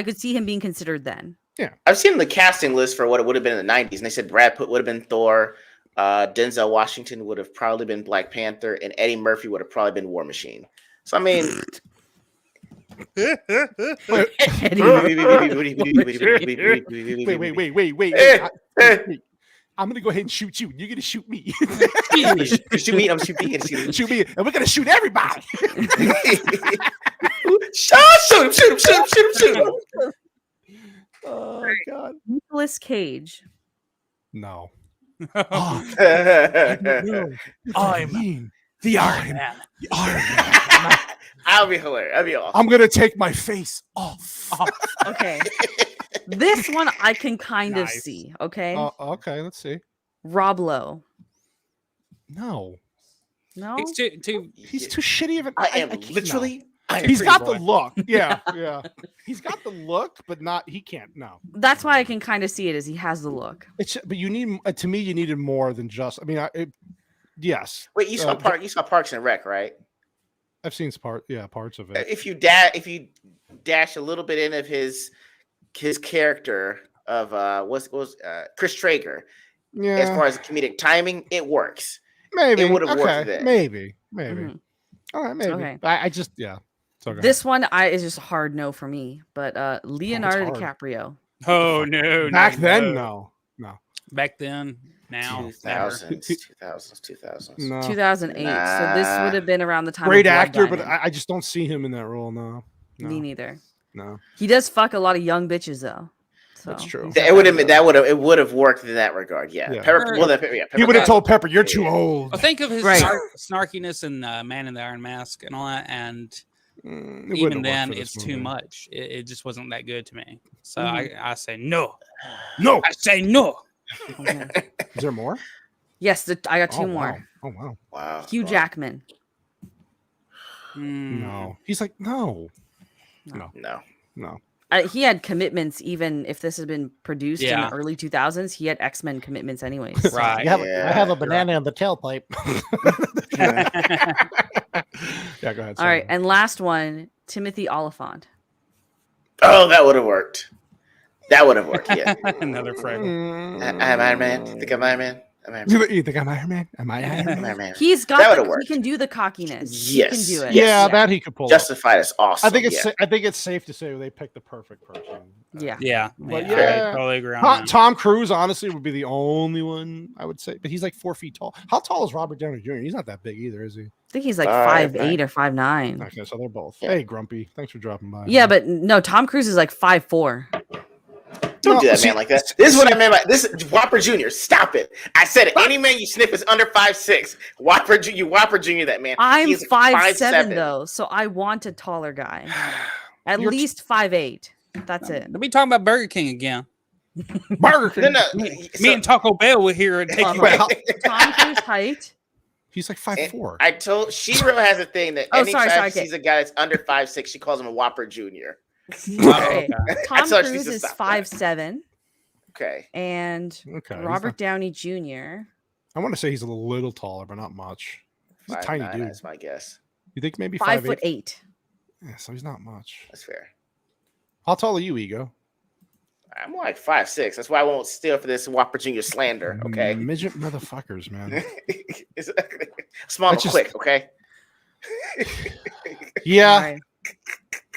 could see him being considered then. Yeah. I've seen the casting list for what it would have been in the 90s, and they said Brad Pitt would have been Thor, Denzel Washington would have probably been Black Panther, and Eddie Murphy would have probably been War Machine. So I mean, wait. I'm gonna go ahead and shoot you. You're gonna shoot me. Shoot me. I'm shooting. Shoot me, and we're gonna shoot everybody. Shoot him. Oh God. Nicolas Cage. No. I'm the Iron Man. The Iron Man. I'll be hilarious. I'll be awesome. I'm gonna take my face off. Okay. This one I can kind of see. Okay. Okay, let's see. Rob Lowe. No. No. He's too shitty of an. I am literally. He's got the look. Yeah. He's got the look, but not. He can't. No. That's why I can kind of see it as he has the look. But you need. To me, you needed more than just. I mean, yes. Wait, you saw Parks and Rec, right? I've seen parts of it. If you dash a little bit in of his character of Chris Traeger, as far as comedic timing, it works. Maybe it would have worked then. Maybe. Mm-hmm. All right, maybe. Okay. I just Okay. This one is just a hard no for me. But Leonardo DiCaprio. Oh no! Back then, no. Back then, now 2000s. No. 2008. So this would have been around the time. Great of Blood actor, but Diamond. I just don't see him in that role. No. Me neither. No. He does fuck a lot of young bitches though. So. That's true. It would have worked in that regard. Yeah. Pepper, he would have told Pepper, "You're too old." Well, think of his snarkiness in Man in the Iron Mask and all that, and even then, it's too much. It just wasn't that good to me. So I say no. No. I say no. Okay. Is there more? Yes, I got two more. Wow. Wow. Hugh Jackman. No. He's like, no. He had commitments even if this had been produced in the early 2000s. He had X-Men commitments anyways. Right. I have a banana in the tailpipe. Yeah, go ahead. All right, and last one, Timothy Oliphant. Oh, that would have worked. Yeah. Another fragment. I'm Iron Man. Think I'm Iron Man. You think I'm Iron Man? Am I Iron Man? He's got. He can do the cockiness. Yes. He can do it. Yeah, that he could pull. Justified is awesome. I think it's safe to say they picked the perfect person. Yeah. But I totally agree on that. Tom Cruise honestly would be the only one I would say, but he's like 4 feet tall. How tall is Robert Downey Jr.? He's not that big either, is he? I think he's like 5'8" or 5'9". Okay, so they're both. Yeah. Hey, Grumpy, thanks for dropping by. Yeah, but no, Tom Cruise is like 5'4". Don't do that, man, like that. This is what I meant by this. Whopper Jr. Stop it! I said it. Any man you sniff is under 5'6". Whopper Jr. That man. I'm 5'7" though, so I want a taller guy. At least 5'8". That's it. Let me talk about Burger King again. Burger King. No, me and Taco Bell were here and take you. Tom Cruise height. He's like 5'4". I told She-Ra has a thing that anytime she sees a guy that's under 5'6", she calls him a Whopper Jr. Okay. Tom Cruise is 5'7". Okay. And Robert Downey Jr. I want to say he's a little taller, but not much. He's a tiny dude. That's my guess. You think maybe 5'8"? Yeah, so he's not much. That's fair. How tall are you, Ego? I'm like 5'6". That's why I won't steal for this Whopper Jr. slander. Okay. Midget motherfuckers, man. Small and quick. Okay. Yeah. Right.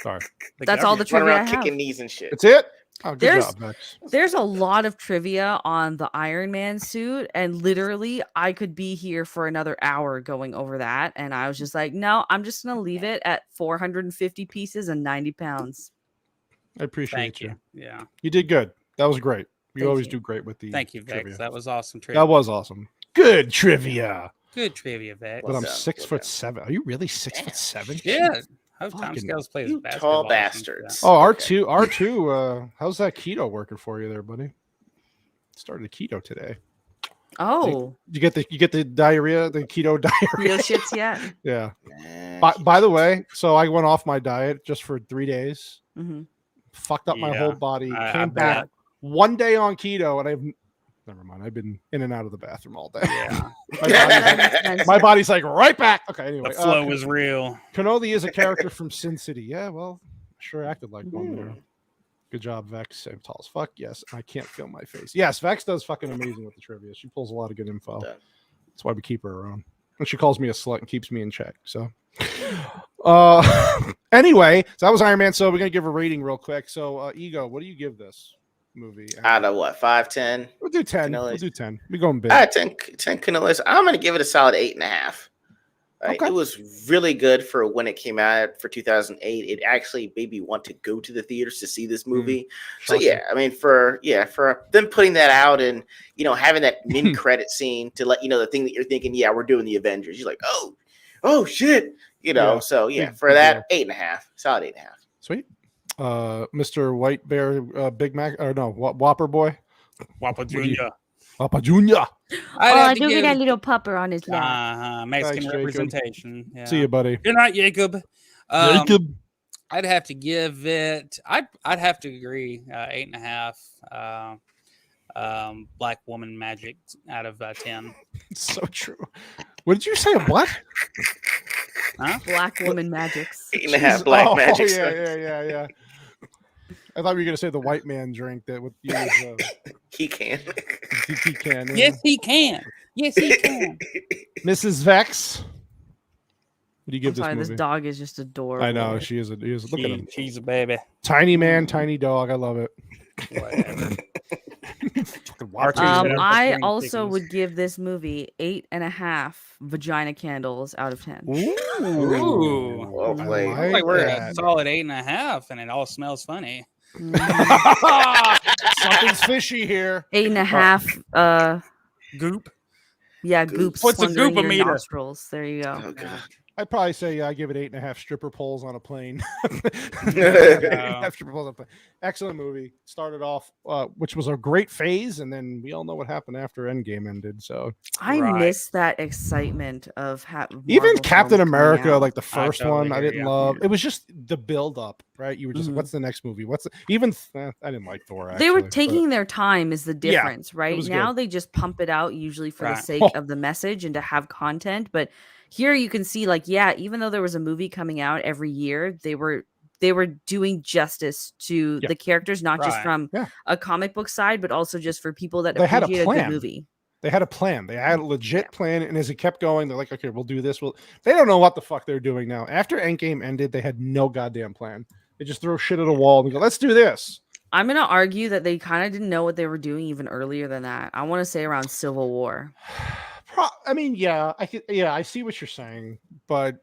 Sorry. That's all the trivia I have. Kicking knees and shit. That's it. Oh, good job, Max. There's a lot of trivia on the Iron Man suit, and literally, I could be here for another hour going over that. And I was just like, no, I'm just gonna leave it at 450 pieces and 90 pounds. I appreciate you. Yeah, you did good. That was great. You Thank always you. do great with the. Thank you, Vex. trivia. That was awesome trivia. That was awesome. Good trivia. Good trivia, Vex. But I'm 6'7". Are you really 6'7"? Yeah. How time scales plays you basketball. tall bastards. Oh, R2. How's that keto working for you there, buddy? Started keto today. Oh, you get the diarrhea, the keto diarrhea. Keto shits yet? Yeah. By the way, so I went off my diet just for 3 days. Mm-hmm. Fucked up my whole body. I Came back 1 day on keto, and never mind. I've been in and out of the bathroom all day. Yeah. my body's like right back. Okay, anyway. The flow was real. Cannoli is a character from Sin City. Yeah, well, sure acted like one there. Good job, Vex. Same tall as fuck. Yes, I can't feel my face. Yes, Vex does fucking amazing with the trivia. She pulls a lot of good info. That's why we keep her around. And she calls me a slut and keeps me in check. So, anyway, so that was Iron Man. So we're gonna give a rating real quick. So, Ego, what do you give this movie? Out of what, 5, 10? We'll do 10. We'll do 10. We're going big. 10 cannolis. I'm gonna give it a solid 8.5. Okay. It was really good for when it came out for 2008. It actually made me want to go to the theaters to see this movie. So yeah, I mean, for them putting that out and having that mid credit scene to let you know the thing that you're thinking, yeah, we're doing the Avengers. You're like, oh shit, So yeah, for that 8.5, solid 8.5. Sweet. Mr. White Bear, Big Mac, or no, Whopper Boy, Whopper Jr. Papa Junior. I do get a little pupper on his lap. Mexican Thanks, representation. Yeah. See you, buddy. Good night, Jacob. Jacob. I'd have to give it. I'd have to agree. 8.5. Black woman magic out of 10. So true. What did you say? What? Huh? Black woman magics. 8.5 black magic. Yeah. I thought you were gonna say the white man drink that with you. He can. He can. Yeah. Yes, he can. Yes, he can. Mrs. Vex. What do you give this movie? This dog is just adorable. I know she is. Look at him. She's a baby. Tiny man, tiny dog. I love it. I also would give this movie 8.5 vagina candles out of 10. Ooh. Well played. Like we're at a solid 8.5, and it all smells funny. Something's fishy here. 8.5. Goop. Yeah, goop. What's a slithering goopometer? your nostrils. There you go. Oh, God. I'd probably say I give it 8.5 stripper poles on a plane. 8.5 stripper poles on a plane. Excellent movie. Started off, which was a great phase, and then we all know what happened after Endgame ended. So I miss that excitement of even Captain America, like the first totally one, I agree, didn't yeah. love. It was just the build up, right? You were just like, what's the next movie? I didn't like Thor. Actually, they were taking their time is the difference, right? was Now good. they just pump it out usually for the Right. sake of the message and to have content. But here you can see, like, yeah, even though there was a movie coming out every year, they were doing justice to the characters, not just from a comic book side, but also just for people that They had a appreciate a plan. good movie. They had a plan. They had a legit plan, and as it kept going, they're like, "Okay, we'll do this." They don't know what the fuck they're doing now. After Endgame ended, they had no goddamn plan. They just throw shit at a wall and go, "Let's do this." I'm gonna argue that they kind of didn't know what they were doing even earlier than that. I want to say around Civil War. I mean, I see what you're saying, but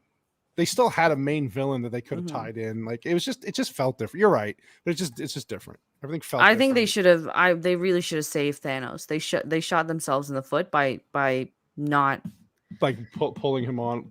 they still had a main villain that they could have tied in. Like it just felt different. You're right, but it's just different. Everything felt. I think they should have. They really should have saved Thanos. They shot themselves in the foot by not like pulling him on.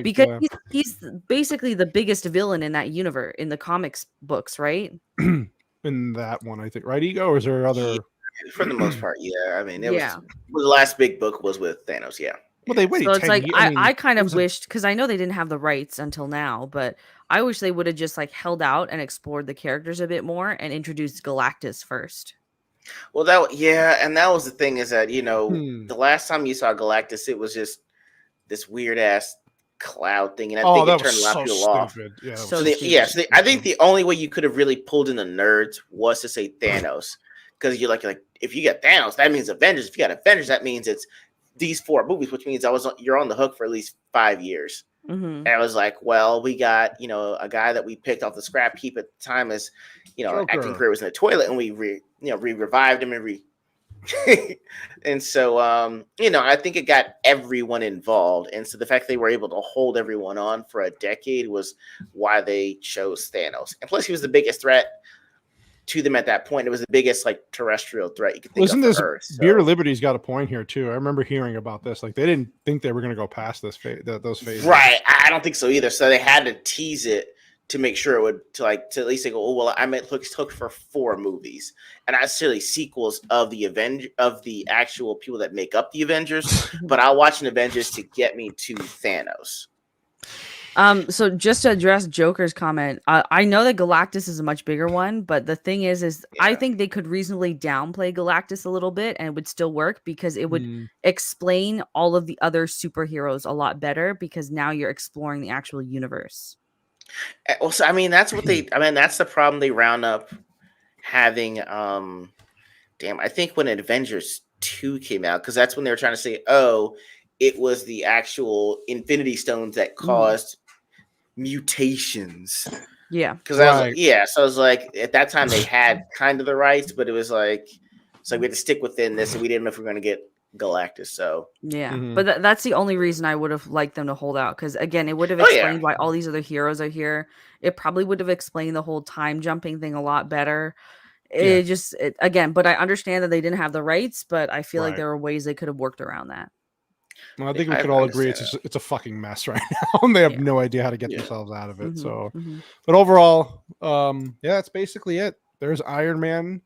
Because he's basically the biggest villain in that universe in the comics books, right? In that one, I think, right, Ego, or is there other? Yeah, for the most part, yeah. I mean, it was the last big book was with Thanos, yeah. Well, they waited. So it's 10 like years. I kind of wished, because I know they didn't have the rights until now, but I wish they would have just like held out and explored the characters a bit more and introduced Galactus first. Well, and that was the thing is that the last time you saw Galactus, it was just this weird ass cloud thing, and I think it turned a lot of people off. Yeah, I think the only way you could have really pulled in the nerds was to say Thanos, because you're like if you got Thanos, that means Avengers. If you got Avengers, that means it's these 4 movies, which means you're on the hook for at least 5 years. And I was like, well, we got a guy that we picked off the scrap heap at the time as acting career was in the toilet, and we revived him and and so I think it got everyone involved, and so the fact they were able to hold everyone on for a decade was why they chose Thanos. And plus, he was the biggest threat to them at that point. It was the biggest like terrestrial threat you could think Wasn't of this for Earth. So. Beer Liberty's got a point here too? I remember hearing about this. Like they didn't think they were going to go past those phases. Right. I don't think so either. So they had to tease it to make sure it would to at least they go, oh well, I meant look for 4 movies, and not necessarily sequels of the actual people that make up the Avengers, but I'll watch an Avengers to get me to Thanos. So just to address Joker's comment, I know that Galactus is a much bigger one, but the thing is I think they could reasonably downplay Galactus a little bit and it would still work because it would explain all of the other superheroes a lot better because now you're exploring the actual universe. Also, I mean, that's the problem they round up having. I think when Avengers 2 came out, because that's when they were trying to say, oh, it was the actual Infinity Stones that caused mutations. Yeah. Because so I was like, at that time they had kind of the rights, but it was like, we had to stick within this, and we didn't know if we were going to get Galactus. So but that's the only reason I would have liked them to hold out, because again, it would have explained why all these other heroes are here. It probably would have explained the whole time jumping thing a lot better. But I understand that they didn't have the rights, but I feel like there were ways they could have worked around that. Well, I think we could all agree it's a fucking mess right now, and they have no idea how to get themselves out of it. But overall, that's basically it. There's Iron Man.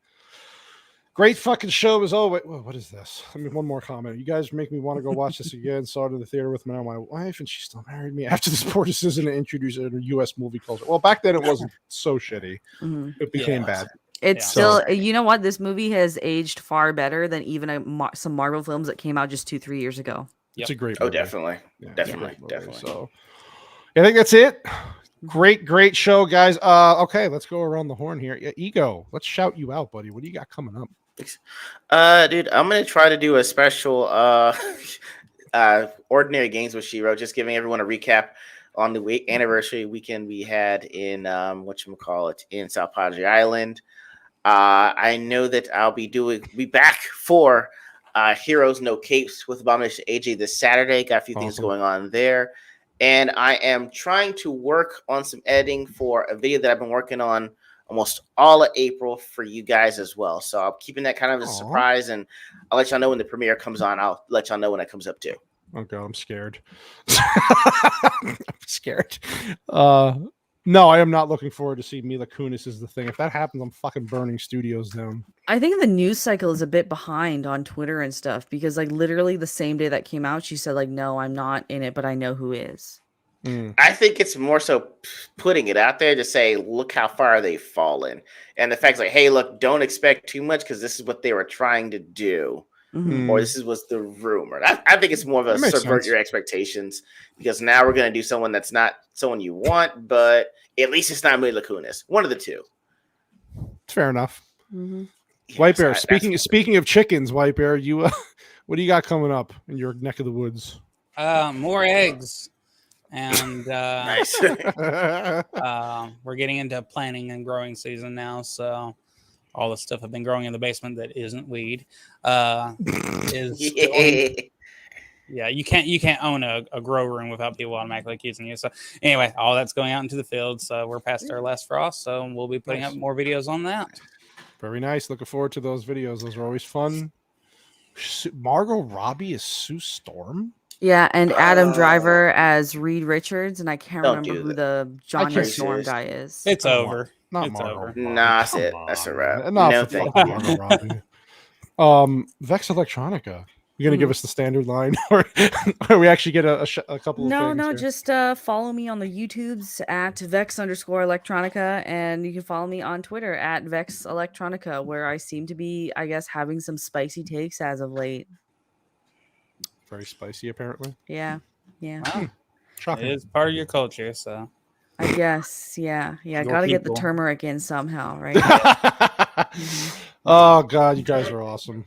Great fucking show as always. Whoa, what is this? I mean, one more comment. You guys make me want to go watch this again. Saw it in the theater with my wife, and she still married me after this poor decision to introduce it in a U.S. movie culture. Well, back then it wasn't so shitty. It became bad. It's still, you know what? This movie has aged far better than even some Marvel films that came out just 2-3 years ago. It's a great movie. Definitely. Definitely. So I think that's it. Great show, guys. Okay, let's go around the horn here. Ego, let's shout you out, buddy. What do you got coming up? Dude, I'm gonna try to do a special Ordinary Games with Shiro, just giving everyone a recap on the anniversary weekend we had in in South Padre Island. I know that I'll be back for Heroes No Capes with Abomination AJ this Saturday. Got a few things going on there. And I am trying to work on some editing for a video that I've been working on almost all of April for you guys as well. So I'm keeping that kind of a surprise, and I'll let y'all know when the premiere comes on. I'll let y'all know when it comes up too. Oh God, I'm scared. I'm scared. No, I am not looking forward to see Mila Kunis is the thing. If that happens, I'm fucking burning studios down. I think the news cycle is a bit behind on Twitter and stuff because like literally the same day that came out, she said like, no, I'm not in it, but I know who is. I think it's more so putting it out there to say, look how far they've fallen. And the fact is like, hey, look, don't expect too much because this is what they were trying to do. Or this was the rumor. I think it's more of a subvert your expectations because now we're going to do someone that's not someone you want, but at least it's not Mila Kunis. One of the two. Fair enough. White Bear, speaking of chickens, White Bear, you what do you got coming up in your neck of the woods? More eggs. And nice. We're getting into planting and growing season now, so all the stuff I've been growing in the basement that isn't weed is you can't own a grow room without people automatically accusing you. So anyway, all that's going out into the field. So we're past our last frost, so we'll be putting up more videos on that. Very nice. Looking forward to those videos. Those are always fun. Margot Robbie is Sue Storm. Yeah, and Adam Driver as Reed Richards, and I can't remember who the Johnny Storm guy is. It's over. Not Margot. Nah, that's it. That's a wrap. No, thank you. Margot Robbie. Vex Electronica. You gonna give us the standard line, or we actually get a couple? No, of no, here? just follow me on the YouTubes at Vex_Electronica, and you can follow me on Twitter at Vex Electronica, where I seem to be, I guess, having some spicy takes as of late. Very spicy, apparently. Yeah. Wow. It is part of your culture, so I guess, yeah. Got to get the turmeric in somehow, right? Oh God, you guys are awesome.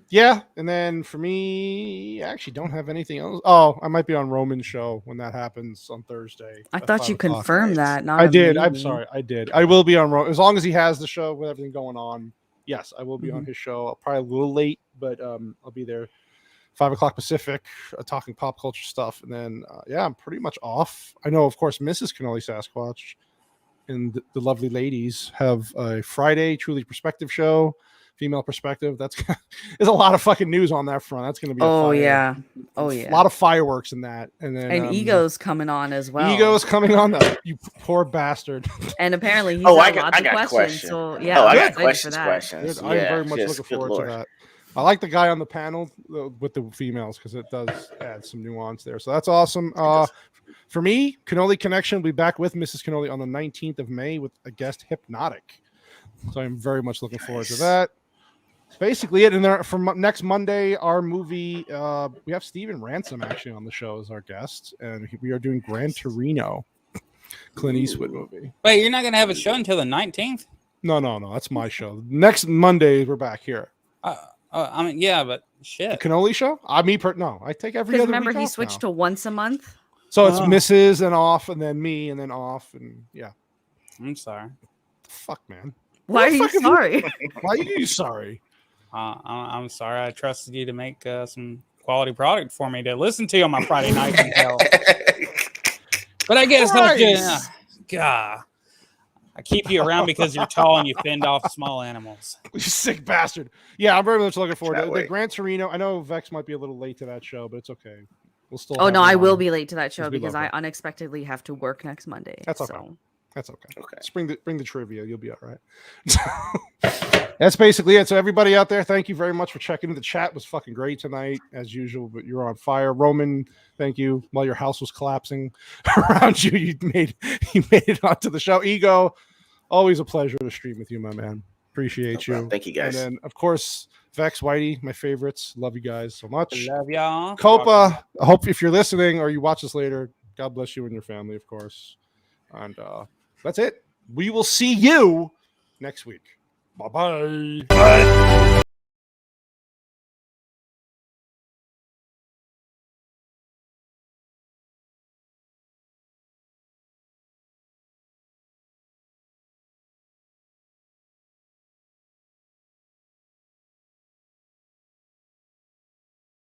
Yeah, and then for me, I actually don't have anything else. Oh, I might be on Roman's show when that happens on Thursday. I thought you confirmed that. I did. I'm sorry, I did. I will be on Roman as long as he has the show with everything going on. Yes, I will be on his show. Probably a little late, but I'll be there. 5 o'clock Pacific, talking pop culture stuff, and then I'm pretty much off. I know, of course, Mrs. Cannoli Sasquatch and the lovely ladies have a Friday Truly Perspective show, female perspective. That's there's a lot of fucking news on that front. That's going to be yeah, a lot of fireworks in that, and then Ego's coming on as well. Ego's coming on. You poor bastard. And apparently he's got lots of questions. So yeah, I got got questions. I'm very much looking forward to that. I like the guy on the panel with the females because it does add some nuance there. So that's awesome. For me, Cannoli Connection will be back with Mrs. Cannoli on the 19th of May with a guest, Hypnotic. So I'm very much looking forward to that. Basically it. And then from next Monday, our movie, we have Steven Ransom actually on the show as our guest, and we are doing Gran Torino, Clint Eastwood movie. Wait, you're not going to have a show until the 19th? No. That's my show. Next Monday, we're back here. I mean, yeah, but shit. The Cannoli show? No, I take every other remember week he off switched now. to once a month. So it's Mrs. and off, and then me, and then off, and yeah. I'm sorry. Fuck, man. Why are you sorry? Why are you sorry? I'm sorry. I trusted you to make some quality product for me to listen to on my Friday night. But I guess that's just, God. I keep you around because you're tall and you fend off small animals. You sick bastard. Yeah, I'm very much looking forward to the Gran Torino. I know Vex might be a little late to that show, but it's okay. We'll still. Oh no, I will be late to that show because I unexpectedly have to work next Monday. That's okay. So. That's okay. Okay. Just bring the trivia. You'll be all right. That's basically it. So everybody out there, thank you very much for checking in. The chat was fucking great tonight, as usual, but you're on fire. Roman, thank you. While your house was collapsing around you, you made it onto the show. Ego, always a pleasure to stream with you, my man. Appreciate you. Thank you, guys. And then, of course, Vex, Whitey, my favorites. Love you guys so much. Love y'all. Copa, I hope if you're listening or you watch this later, God bless you and your family, of course. And that's it. We will see you next week. Bye-bye. Bye.